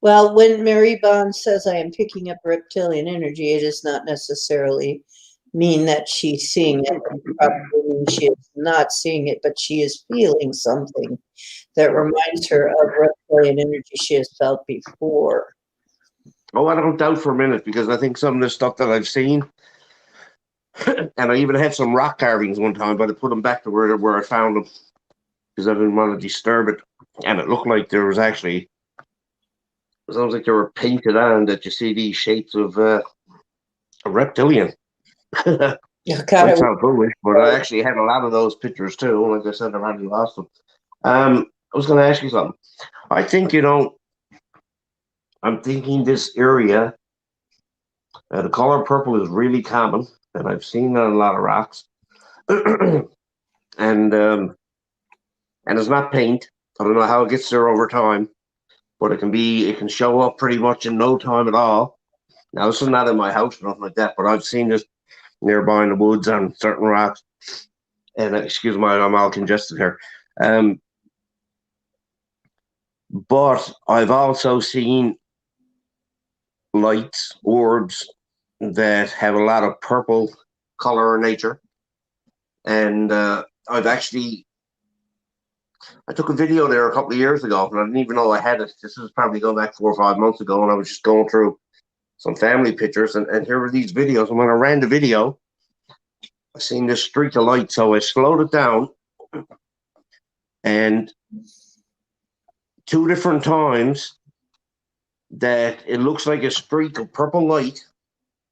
Well, when Mary Bond says I am picking up reptilian energy, it does not necessarily mean that she's seeing it. It probably means she is not seeing it, but she is feeling something that reminds her of reptilian energy she has felt before. Oh, I don't doubt for a minute, because I think some of the stuff that I've seen, and I even had some rock carvings one time, but I put them back to where I found them because I didn't want to disturb it. And it looked like there was actually, it sounds like they were painted on, that you see these shapes of a reptilian. Might sound foolish, but I actually had a lot of those pictures too. Like I said, I've already lost them. I was going to ask you something. I think, I'm thinking this area, the color purple is really common, and I've seen it on a lot of rocks. And it's not paint. I don't know how it gets there over time, but it can show up pretty much in no time at all. Now, this is not in my house or nothing like that, but I've seen this nearby in the woods on certain rocks. And excuse me, I'm all congested here. But I've also seen lights, orbs that have a lot of purple color in nature. And I took a video there a couple of years ago, and I didn't even know I had it. This was probably going back 4 or 5 months ago, and I was just going through some family pictures, and here were these videos. And when I ran the video, I seen this streak of light, so I slowed it down, and 2 different times that it looks like a streak of purple light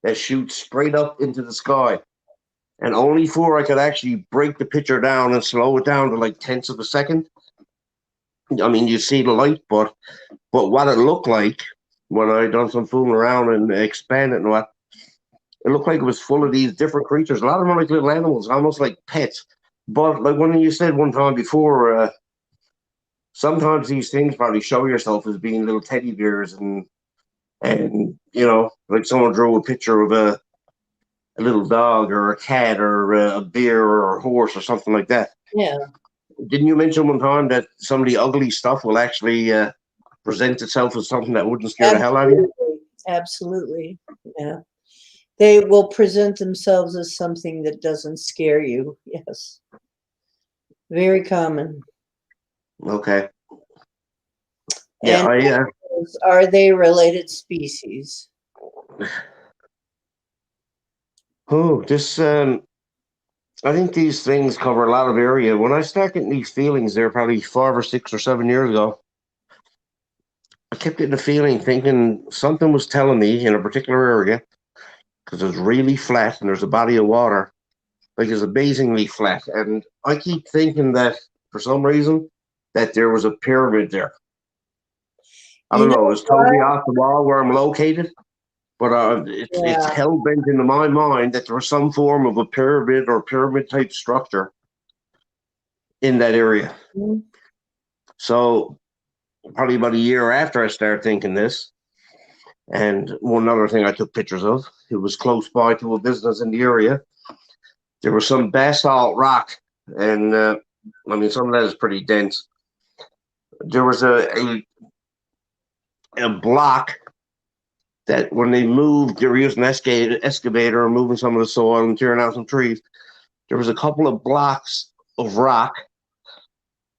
that shoots straight up into the sky. And only before I could actually break the picture down and slow it down to like tenths of a second. I mean, you see the light, but what it looked like when I done some fooling around and expanded and what, it looked like it was full of these different creatures. A lot of them are like little animals, almost like pets. But like when you said one time before, sometimes these things probably show yourself as being little teddy bears, and like someone drew a picture of a little dog or a cat or a bear or a horse or something like that. Yeah. Didn't you mention one time that some of the ugly stuff will actually present itself as something that wouldn't scare the hell out of you? Absolutely. Yeah. They will present themselves as something that doesn't scare you. Yes. Very common. Okay. Yeah, And are they related species? Oh, I think these things cover a lot of area. When I started getting these feelings there, probably 5 or 6 or 7 years ago, I kept getting a feeling, thinking something was telling me in a particular area, because it's really flat and there's a body of water, like it's amazingly flat. And I keep thinking that for some reason that there was a pyramid there. I don't know, it's totally off the wall where I'm located, but it's hell bent into my mind that there was some form of a pyramid or pyramid type structure in that area. Mm-hmm. So probably about a year after I started thinking this, and one other thing I took pictures of, it was close by to a business in the area. There was some basalt rock, and I mean, some of that is pretty dense. There was a block that when they moved, they were using an excavator and moving some of the soil and tearing out some trees. There was a couple of blocks of rock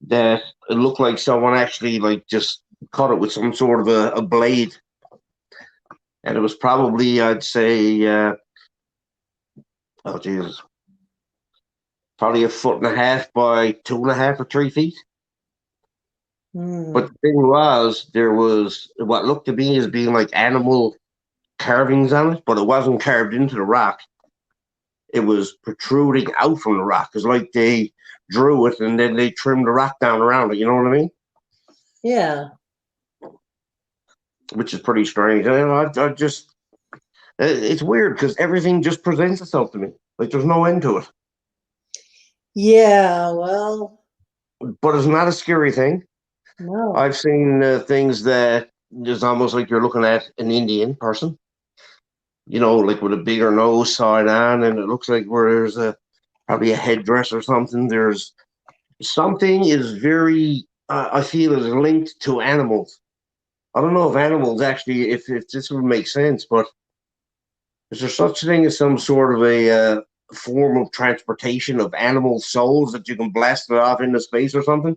that it looked like someone actually like just cut it with some sort of a blade. And it was probably, I'd say, oh Jesus, probably 1.5 by 2.5 or 3 feet. Hmm. But the thing was, there was what looked to me as being like animal carvings on it, but it wasn't carved into the rock. It was protruding out from the rock. It's like they drew it and then they trimmed the rock down around it. You know what I mean? Yeah. Which is pretty strange. I just, it's weird because everything just presents itself to me. Like there's no end to it. Yeah. Well, But it's not a scary thing. no. I've seen things that is almost like you're looking at an Indian person, like with a bigger nose side on, and it looks like where there's probably a headdress or something. There's something is very, I feel, is linked to animals. I don't know if animals actually, if this would make sense, but is there such a thing as some sort of a form of transportation of animal souls that you can blast it off into space or something?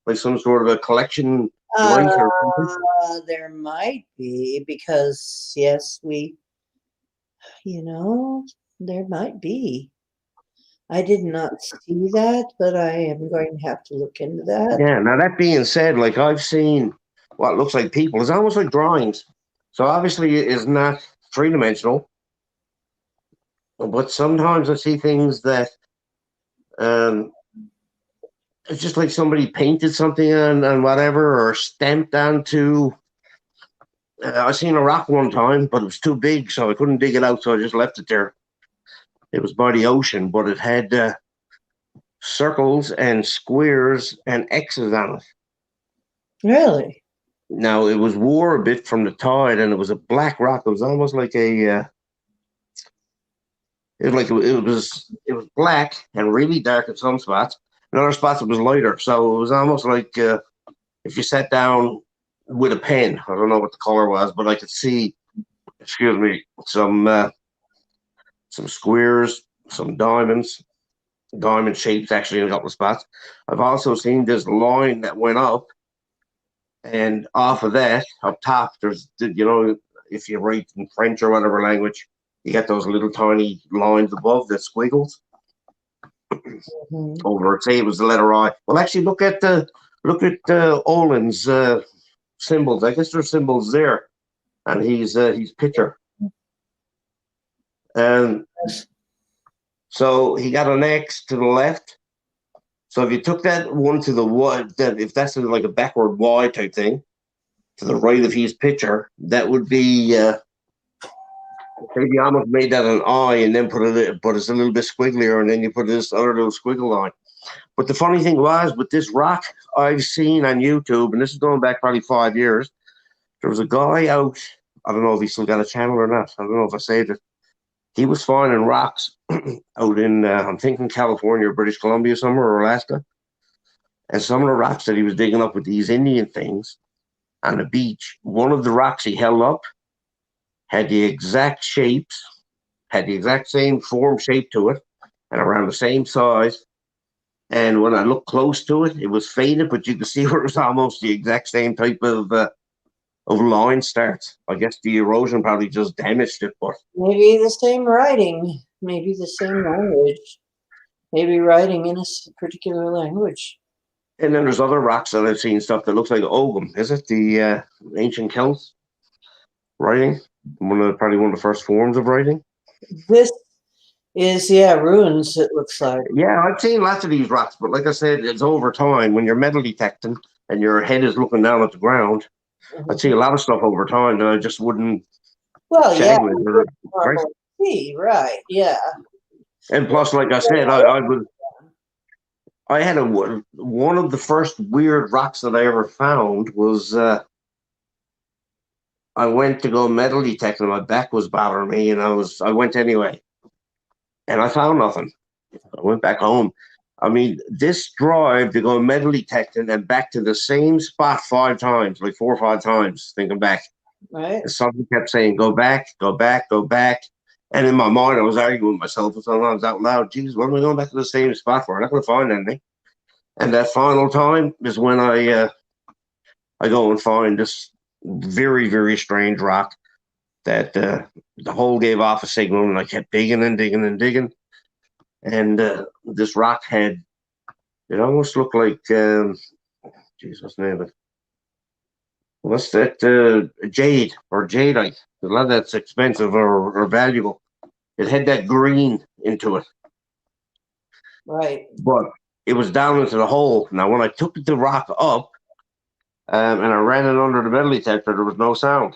Like some sort of a collection link or something? There might be because yes, there might be. I did not see that, but I am going to have to look into that. Yeah, now that being said, like I've seen what looks like people, it's almost like drawings. So obviously it is not three-dimensional, but sometimes I see things that um, it's just like somebody painted something on whatever or stamped onto. I seen a rock one time, but it was too big, so I couldn't dig it out, so I just left it there. It was by the ocean, but it had circles and squares and X's on it. Really? Now it was wore a bit from the tide, and it was a black rock. It was almost like it was black and really dark at some spots. In other spots it was lighter. So it was almost like if you sat down with a pen. I don't know what the color was, but I could see, excuse me, some squares, some diamonds, diamond shapes actually in a couple of spots. I've also seen this line that went up, and off of that, up top, there's if you write in French or whatever language, you get those little tiny lines above the squiggles Mhm. over. Say it was the letter I. Well, actually, look at Olin's symbols. I guess there's symbols there, and he's picture. And so he got an X to the left. So if you took that one to the Y, that if that's like a backward Y type thing, to the right of his picture, that would be maybe almost made that an I and then but it's a little bit squigglier, and then you put this other little squiggle line. But the funny thing was with this rock I've seen on YouTube, and this is going back probably 5 years. There was a guy out. I don't know if he still got a channel or not. I don't know if I saved it. He was finding rocks out in, I'm thinking California, or British Columbia, somewhere, or Alaska. And some of the rocks that he was digging up with these Indian things on the beach, one of the rocks he held up had the exact shapes, had the exact same form shape to it, and around the same size. And when I looked close to it, it was faded, but you could see where it was almost the exact same type of line starts. I guess the erosion probably just damaged it, but Maybe the same writing, maybe the same language, maybe writing in a particular language. and then there's other rocks that I've seen stuff that looks like ogum. Is it the ancient Celts writing? Probably one of the first forms of writing. This is, ruins, it looks like. Yeah, I've seen lots of these rocks, but like I said, it's over time when you're metal detecting and your head is looking down at the ground. I'd see a lot of stuff over time that I just wouldn't Well, check with. Right? see, right, yeah. And plus, like I said, I had one of the first weird rocks that I ever found was I went to go metal detect and my back was bothering me, and I went anyway, and I found nothing. I went back home, I mean, this drive to go metal detecting and back to the same spot 5 times, like 4 or 5 times, thinking back. Right. And something kept saying, go back, go back, go back. And in my mind, I was arguing with myself and sometimes out loud, geez, what am I going back to the same spot for? I'm not going to find anything. And that final time is when I go and find this very, very strange rock that the hole gave off a signal, and I kept digging and digging and digging. And this rock had, it almost looked like, geez, what's the name of it? What's that? Jade or jadeite. A lot of that's expensive or valuable. It had that green into it, Right. but it was down into the hole. Now, when I took the rock up and I ran it under the metal detector, there was no sound.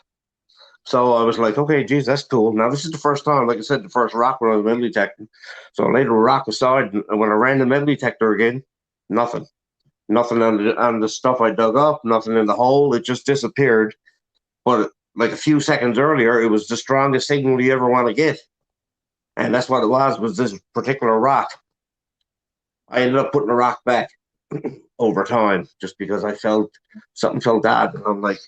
So I was like, okay, geez, that's cool. Now, this is the first time, like I said, the first rock when I was metal detecting. So I laid the rock aside, and when I ran the metal detector again, nothing. Nothing on the stuff I dug up, nothing in the hole. It just disappeared. But like a few seconds earlier, it was the strongest signal you ever want to get. And that's what it was this particular rock. I ended up putting the rock back over time just because I felt something felt odd. And I'm like,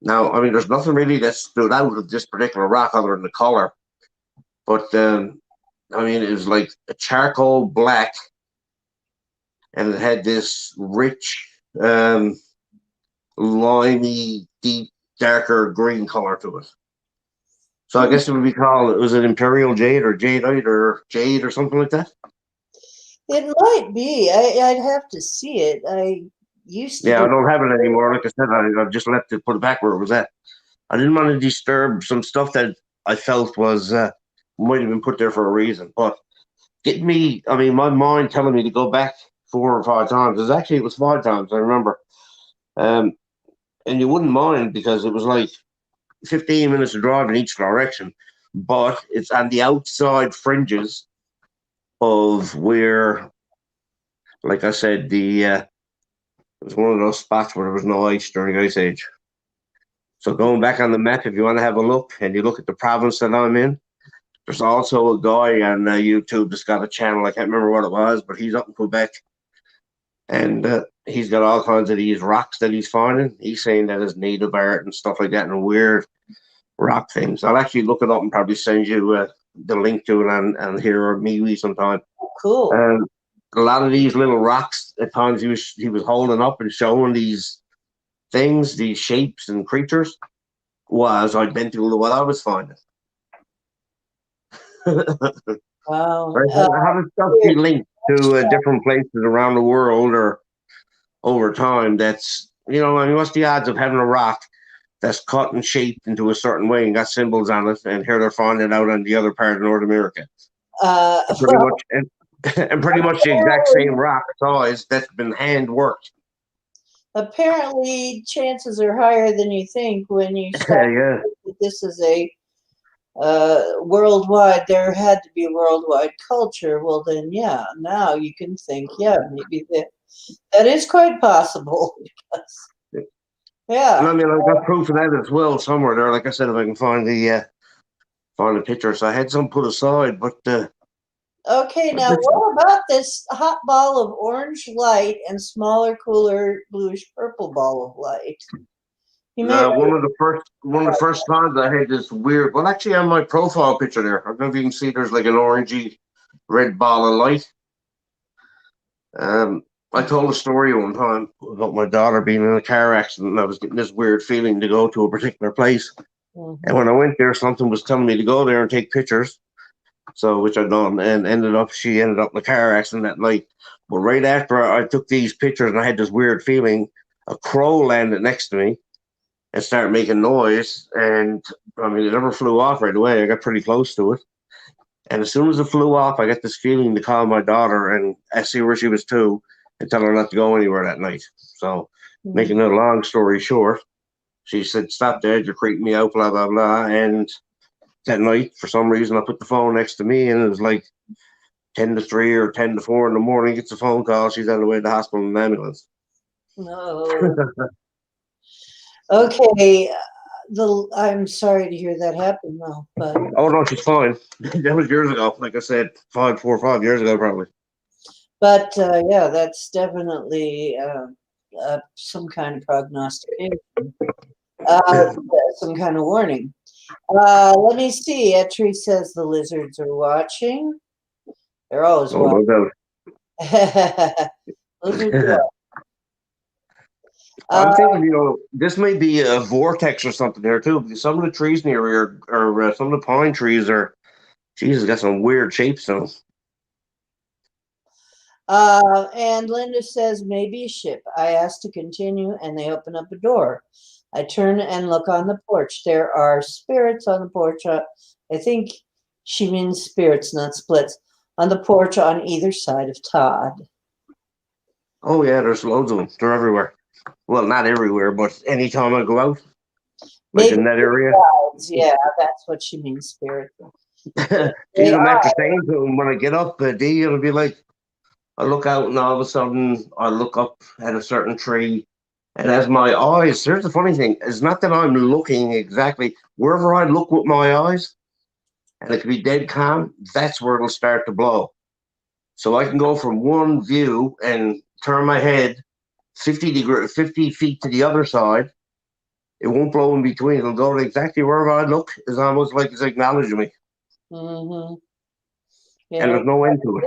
now, I mean, there's nothing really that stood out of this particular rock other than the color. But, I mean, it was like a charcoal black, and it had this rich, limey, deep, darker green color to it. So I guess it would be called, was it imperial jade or jadeite or jade or something like that? It might be. I'd have to see it. I used to. Yeah, I don't have it anymore. Like I said, I just left it, put it back where it was at. I didn't want to disturb some stuff that I felt was might have been put there for a reason. But getting me, I mean, my mind telling me to go back 4 or 5 times. It was 5 times, I remember. And you wouldn't mind because it was like 15 minutes of drive in each direction. But it's on the outside fringes of where, like I said, it was one of those spots where there was no ice during the Ice Age. So going back on the map, if you want to have a look and you look at the province that I'm in, there's also a guy on YouTube that's got a channel. I can't remember what it was, but he's up in Quebec. And he's got all kinds of these rocks that he's finding. He's saying that is native art and stuff like that and weird rock things. I'll actually look it up and probably send you the link to it on here or MeWe sometime. Cool. A lot of these little rocks at times he was holding up and showing these things, these shapes and creatures, was identical to what I was finding. Wow. How does stuff be linked to different places around the world or over time? That's, I mean, what's the odds of having a rock that's cut and shaped into a certain way and got symbols on it, and here they're finding out on the other part of North America? And pretty much, and pretty much the exact same rock size that's been hand worked. Apparently, chances are higher than you think when you start. Yeah. This is a worldwide. There had to be a worldwide culture. Well, then, yeah. Now you can think, yeah, maybe that is quite possible. Yeah. And I mean, I got proof of that as well somewhere there. Like I said, if I can find the picture, so I had some put aside, but. Okay, now what about this hot ball of orange light and smaller, cooler, bluish purple ball of light? One of the first times I had this weird. Well, actually, on my profile picture there, I don't know if you can see. There's like an orangey red ball of light. I told a story one time about my daughter being in a car accident, and I was getting this weird feeling to go to a particular place. Mhm. And when I went there, something was telling me to go there and take pictures. So, which I done, and she ended up in a car accident that night. But right after I took these pictures and I had this weird feeling, a crow landed next to me and started making noise. And I mean, it never flew off right away. I got pretty close to it. And as soon as it flew off, I got this feeling to call my daughter and ask her where she was to and tell her not to go anywhere that night. So, making a long story short, she said, "Stop, Dad, you're creeping me out, blah, blah, blah." And that night, for some reason, I put the phone next to me, and it was like 10 to 3 or 10 to 4 in the morning. Gets a phone call. She's on the way to the hospital in an ambulance. No. Okay. I'm sorry to hear that happen, though. But Oh, no, she's fine. That was years ago. Like I said, 4 or 5 years ago, probably. But yeah, that's definitely some kind of prognostication, some kind of warning. Let me see. Etri says the lizards are watching. They're always Oh, no doubt. watching. Lizards are watching. I'm thinking, this may be a vortex or something there too, because some of the trees near here, or some of the pine trees are, Jesus, got some weird shapes to them. And Linda says, maybe a ship. I ask to continue, and they open up a door. I turn and look on the porch. There are spirits on the porch. I think she means spirits, not splits, on the porch on either side of Todd. Oh yeah, there's loads of them. They're everywhere. Well, not everywhere, but anytime I go out, like in that area. Clouds. Yeah, that's what she means, spirit. Geez, I'm after saying to them when I get up, D, it'll be like, I look out and all of a sudden I look up at a certain tree. And as my eyes, here's the funny thing, it's not that I'm looking exactly wherever I look with my eyes, and it can be dead calm, that's where it'll start to blow. So I can go from one view and turn my head 50 feet to the other side. It won't blow in between. It'll go to exactly wherever I look. It's almost like it's acknowledging me. Mm-hmm. And there's no end to it.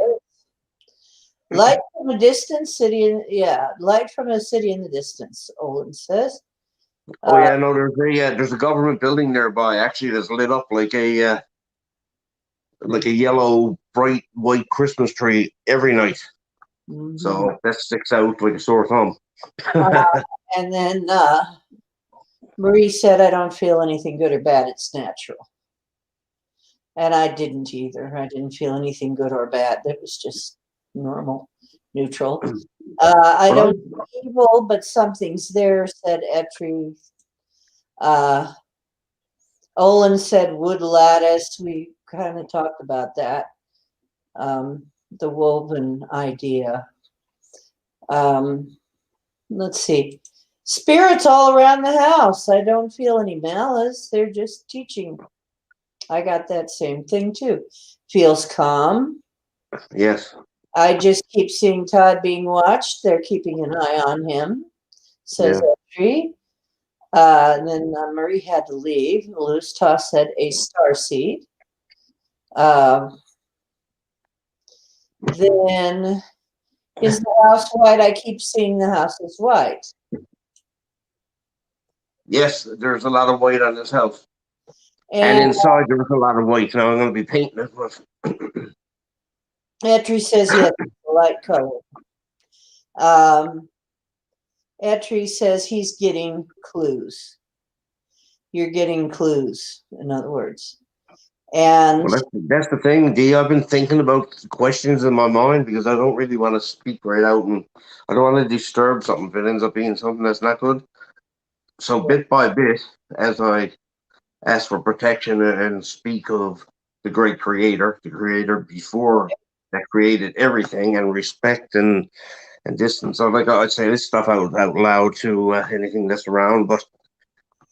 Light from a distance, light from a city in the distance, Olin says. Oh yeah, no, there's a government building nearby actually that's lit up like a yellow, bright white Christmas tree every night. Mm-hmm. So that sticks out like a sore thumb. And then Marie said, I don't feel anything good or bad. It's natural. And I didn't either. I didn't feel anything good or bad. It was just normal, neutral. I don't feel evil, but something's there, said Etri. Olin said wood lattice. We kind of talked about that. The woven idea. Let's see. Spirits all around the house. I don't feel any malice. They're just teaching. I got that same thing too. Feels calm. Yes. I just keep seeing Todd being watched. They're keeping an eye on him, says Etri. And then Marie had to leave. Loose Toss said a star seed. Then is the house white? I keep seeing the house is white. Yes, there's a lot of white on this house. And inside there's a lot of white. Now I'm going to be painting it. Etri says yes, light color. Etri says he's getting clues. You're getting clues, in other words. And well, that's the thing, Dee. I've been thinking about questions in my mind because I don't really want to speak right out, and I don't want to disturb something if it ends up being something that's not good. So bit by bit, as I ask for protection and speak of the great creator, the creator before that created everything, and respect and distance. So like I'd say this stuff out loud to anything that's around, but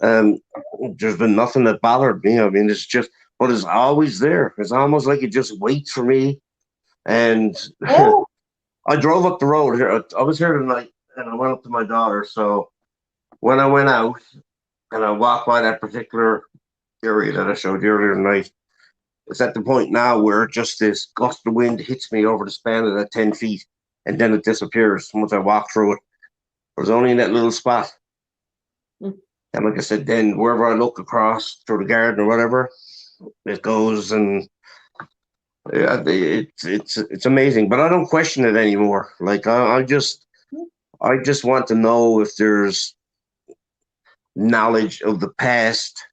there's been nothing that bothered me. I mean, it's just, but it's always there. It's almost like it just waits for me. And I drove up the road here. I was here tonight, and I went up to my daughter. So when I went out and I walked by that particular area that I showed you earlier tonight, it's at the point now where just this gust of wind hits me over the span of that 10 feet, and then it disappears once I walk through it. It was only in that little spot. And like I said, then wherever I look across through the garden or whatever, it goes, and it's amazing. But I don't question it anymore. Like I just want to know if there's knowledge of the past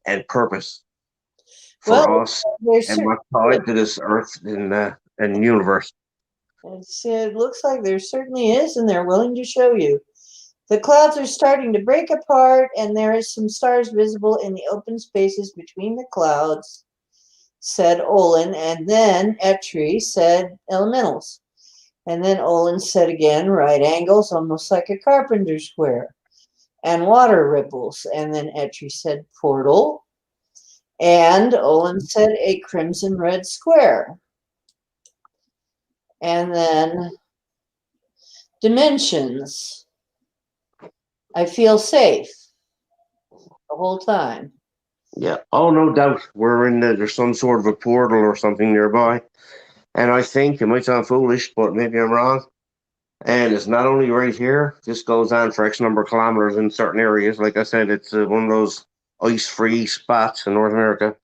and purpose for us and what's tied to this earth and universe. It looks like there certainly is, and they're willing to show you. The clouds are starting to break apart, and there is some stars visible in the open spaces between the clouds, said Olin. And then Etri said elementals. And then Olin said again, right angles, almost like a carpenter square, and water ripples. And then Etri said portal. And Olin said a crimson red square. And then dimensions. I feel safe the whole time. Yeah. Oh, no doubt. We're in there's some sort of a portal or something nearby. And I think it might sound foolish, but maybe I'm wrong. And it's not only right here. This goes on for X number of kilometers in certain areas. Like I said, it's one of those ice-free spots in North America.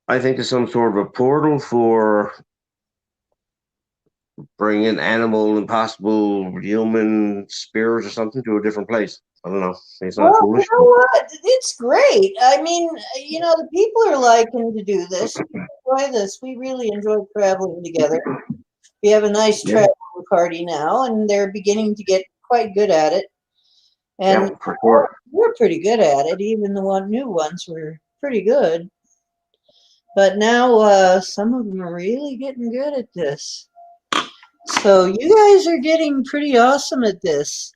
I think it's some sort of a portal for bringing animal and possible human spirits or something to a different place. I don't know. It's not Well, foolish. you know what? It's great. I mean, the people are liking to do this. We enjoy this. We really enjoy traveling together. We have a nice Yeah. traveling party now, and they're beginning to get quite good at it. And Yeah, for sure. we're pretty good at it. Even the new ones were pretty good. But now some of them are really getting good at this. So you guys are getting pretty awesome at this.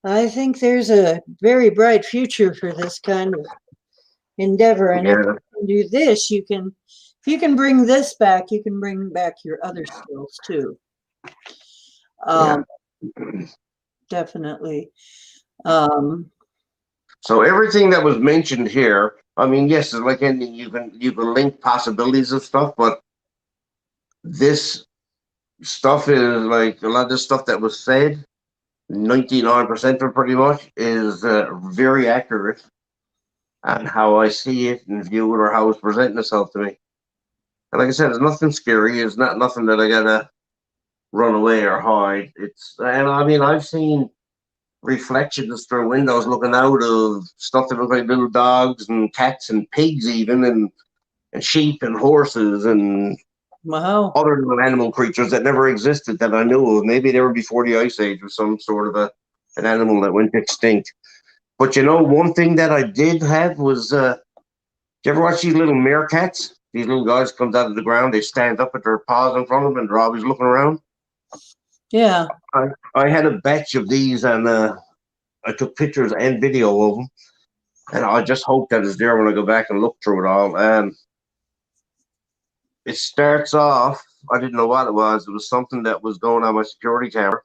I think there's a very bright future for this kind of endeavor. And if Yeah. you can do this, if you can bring this back, you can bring back your other skills too. Definitely. So everything that was mentioned here, I mean, yes, it's like anything, you can link possibilities of stuff, but this stuff is like a lot of the stuff that was said, 99% of it pretty much is very accurate on how I see it and view it or how it's presenting itself to me. And like I said, it's nothing scary. It's not nothing that I gotta run away or hide. And I mean, I've seen reflections through windows looking out of stuff that look like little dogs and cats and pigs even and sheep and horses and Wow. other little animal creatures that never existed that I knew of. Maybe they were before the Ice Age or some sort of an animal that went extinct. But one thing that I did have was, did you ever watch these little meerkats? These little guys comes out of the ground, they stand up with their paws in front of them and they're always looking around. Yeah. I had a batch of these and I took pictures and video of them. And I just hope that it's there when I go back and look through it all. It starts off, I didn't know what it was. It was something that was going on my security camera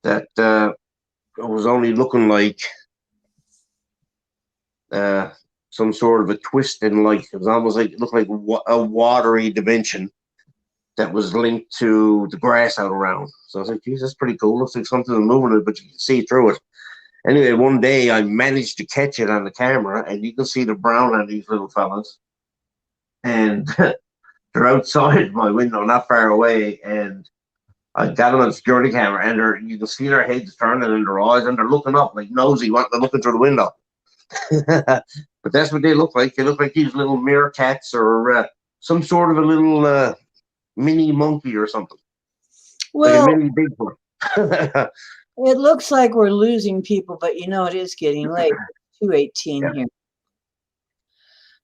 that was only looking like some sort of a twist in light. It was almost like, it looked like a watery dimension that was linked to the grass out around. So I was like, geez, that's pretty cool. Looks like something moving it, but you can see through it. Anyway, one day I managed to catch it on the camera, and you can see the brown on these little fellas. And they're outside my window, not far away, and I got them on the security camera, and you can see their heads turning and their eyes, and they're looking up like nosy, wanting to look through the window. But that's what they look like. They look like these little meerkats or some sort of a little mini monkey or something. Well, like a mini Bigfoot. it looks like we're losing people, but it is getting late. 2:18 here.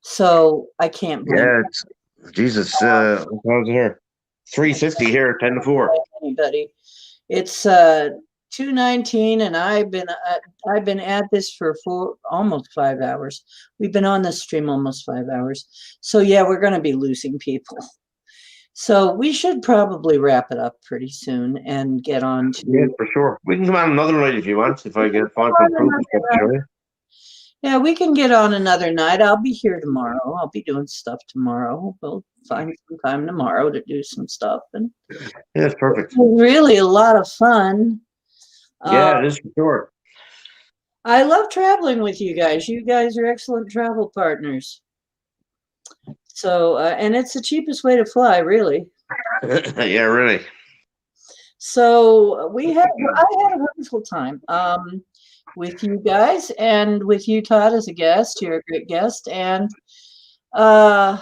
So I can't blame Jesus. What was it here? 3:50 here, 10 to 4. anybody. It's 2:19, and I've been at this for almost 5 hours. We've been on this stream almost 5 hours. So yeah, we're going to be losing people. So we should probably wrap it up pretty soon and get on to. Yeah, for sure. We can come on another night if you want. If I get find some proof and stuff to show you. Yeah, we can get on another night. I'll be here tomorrow. I'll be doing stuff tomorrow. We'll find some time tomorrow to do some stuff. And yeah, that's perfect. Really a lot of fun. Yeah, it is for sure. I love traveling with you guys. You guys are excellent travel partners. So, and it's the cheapest way to fly, really. Yeah, really. So I had a wonderful time with you guys and with you, Todd, as a guest. You're a great guest. And that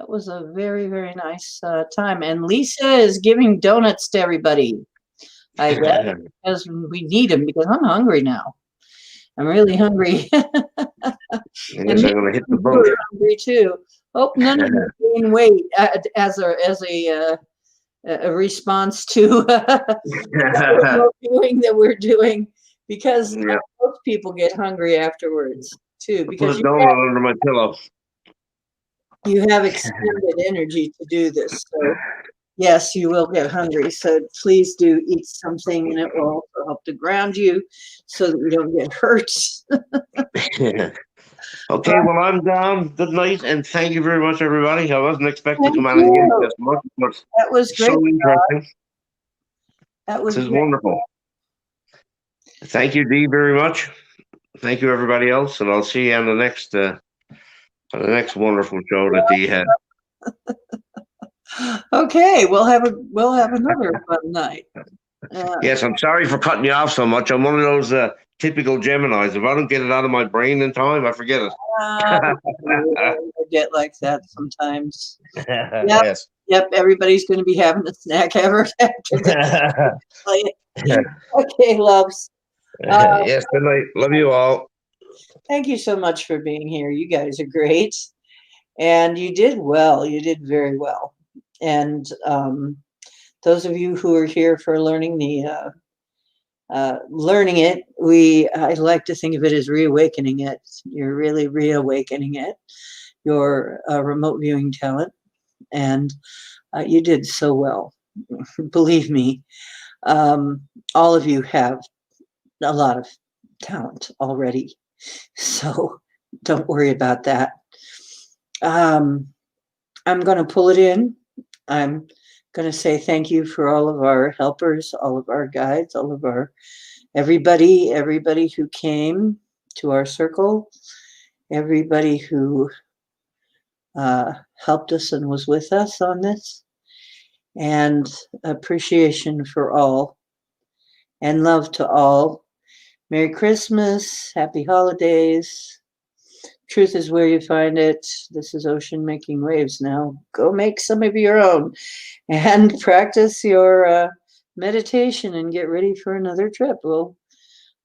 was a very, very nice time. And Lisa is giving donuts to everybody, I guess, because we need them, because I'm hungry now. I'm really hungry. Yes, I'm going to hit the boat. Hungry too. Hope none of you gain weight as a response to that we're doing, because most people get hungry afterwards too. Because put a donut under my pillow. You have expended energy to do this, so yes, you will get hungry. So please do eat something, and it will also help to ground you so that you don't get hurt. Okay, well, I'm down. Good night, and thank you very much, everybody. I wasn't expecting to Thank come on and get you. this much, but That was great. so interesting. That This was is great. wonderful. Thank you, Dee, very much. Thank you, everybody else, and I'll see you on the next wonderful show that Dee had. Okay, we'll have another fun night. Yes, I'm sorry for cutting you off so much. I'm one of those typical Geminis. If I don't get it out of my brain in time, I forget it. I get like that sometimes. Yes. Yep, everybody's going to be having a snack ever after this. Okay, loves. Yes, good night. Love you all. Thank you so much for being here. You guys are great. And you did well. You did very well. And those of you who are here for learning learning it, I like to think of it as reawakening it. You're really reawakening it, your remote viewing talent. And you did so well. Believe me, all of you have a lot of talent already. So don't worry about that. I'm going to pull it in. I'm going to say thank you for all of our helpers, all of our guides, all of our everybody who came to our circle, everybody who helped us and was with us on this, and appreciation for all, and love to all. Merry Christmas, Happy Holidays. Truth is where you find it. This is Ocean Making Waves now. Go make some of your own and practice your meditation and get ready for another trip. We'll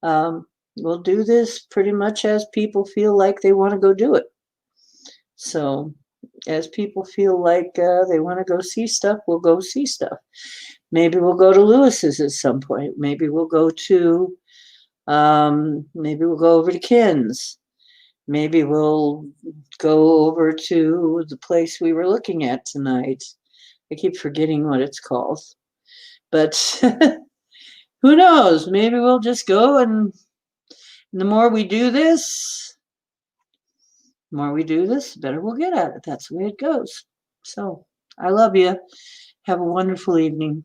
do this pretty much as people feel like they want to go do it. So as people feel like they want to go see stuff, we'll go see stuff. Maybe we'll go to Lewis's at some point. Maybe we'll go to over to Ken's. Maybe we'll go over to the place we were looking at tonight. I keep forgetting what it's called. But who knows? Maybe we'll just go, and the more we do this, the better we'll get at it. That's the way it goes. So I love you. Have a wonderful evening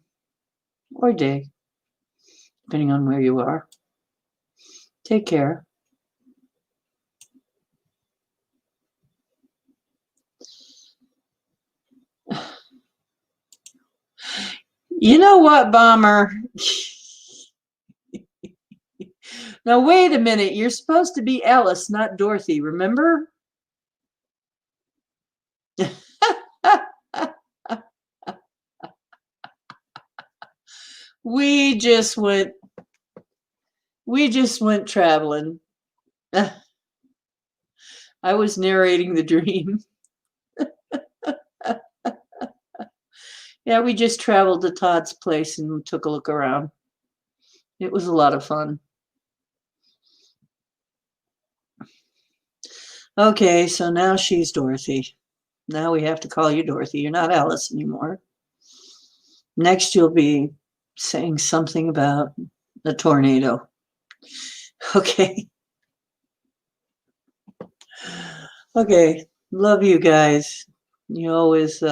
or day, depending on where you are. Take care. You know what, Bomber? Now, wait a minute. You're supposed to be Alice, not Dorothy, remember? We just went traveling. I was narrating the dream. Yeah, we just traveled to Todd's place and took a look around. It was a lot of fun. Okay, so now she's Dorothy. Now we have to call you Dorothy. You're not Alice anymore. Next, you'll be saying something about a tornado. Okay. Okay. Love you guys. You always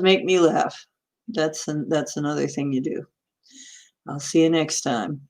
make me laugh. That's another thing you do. I'll see you next time.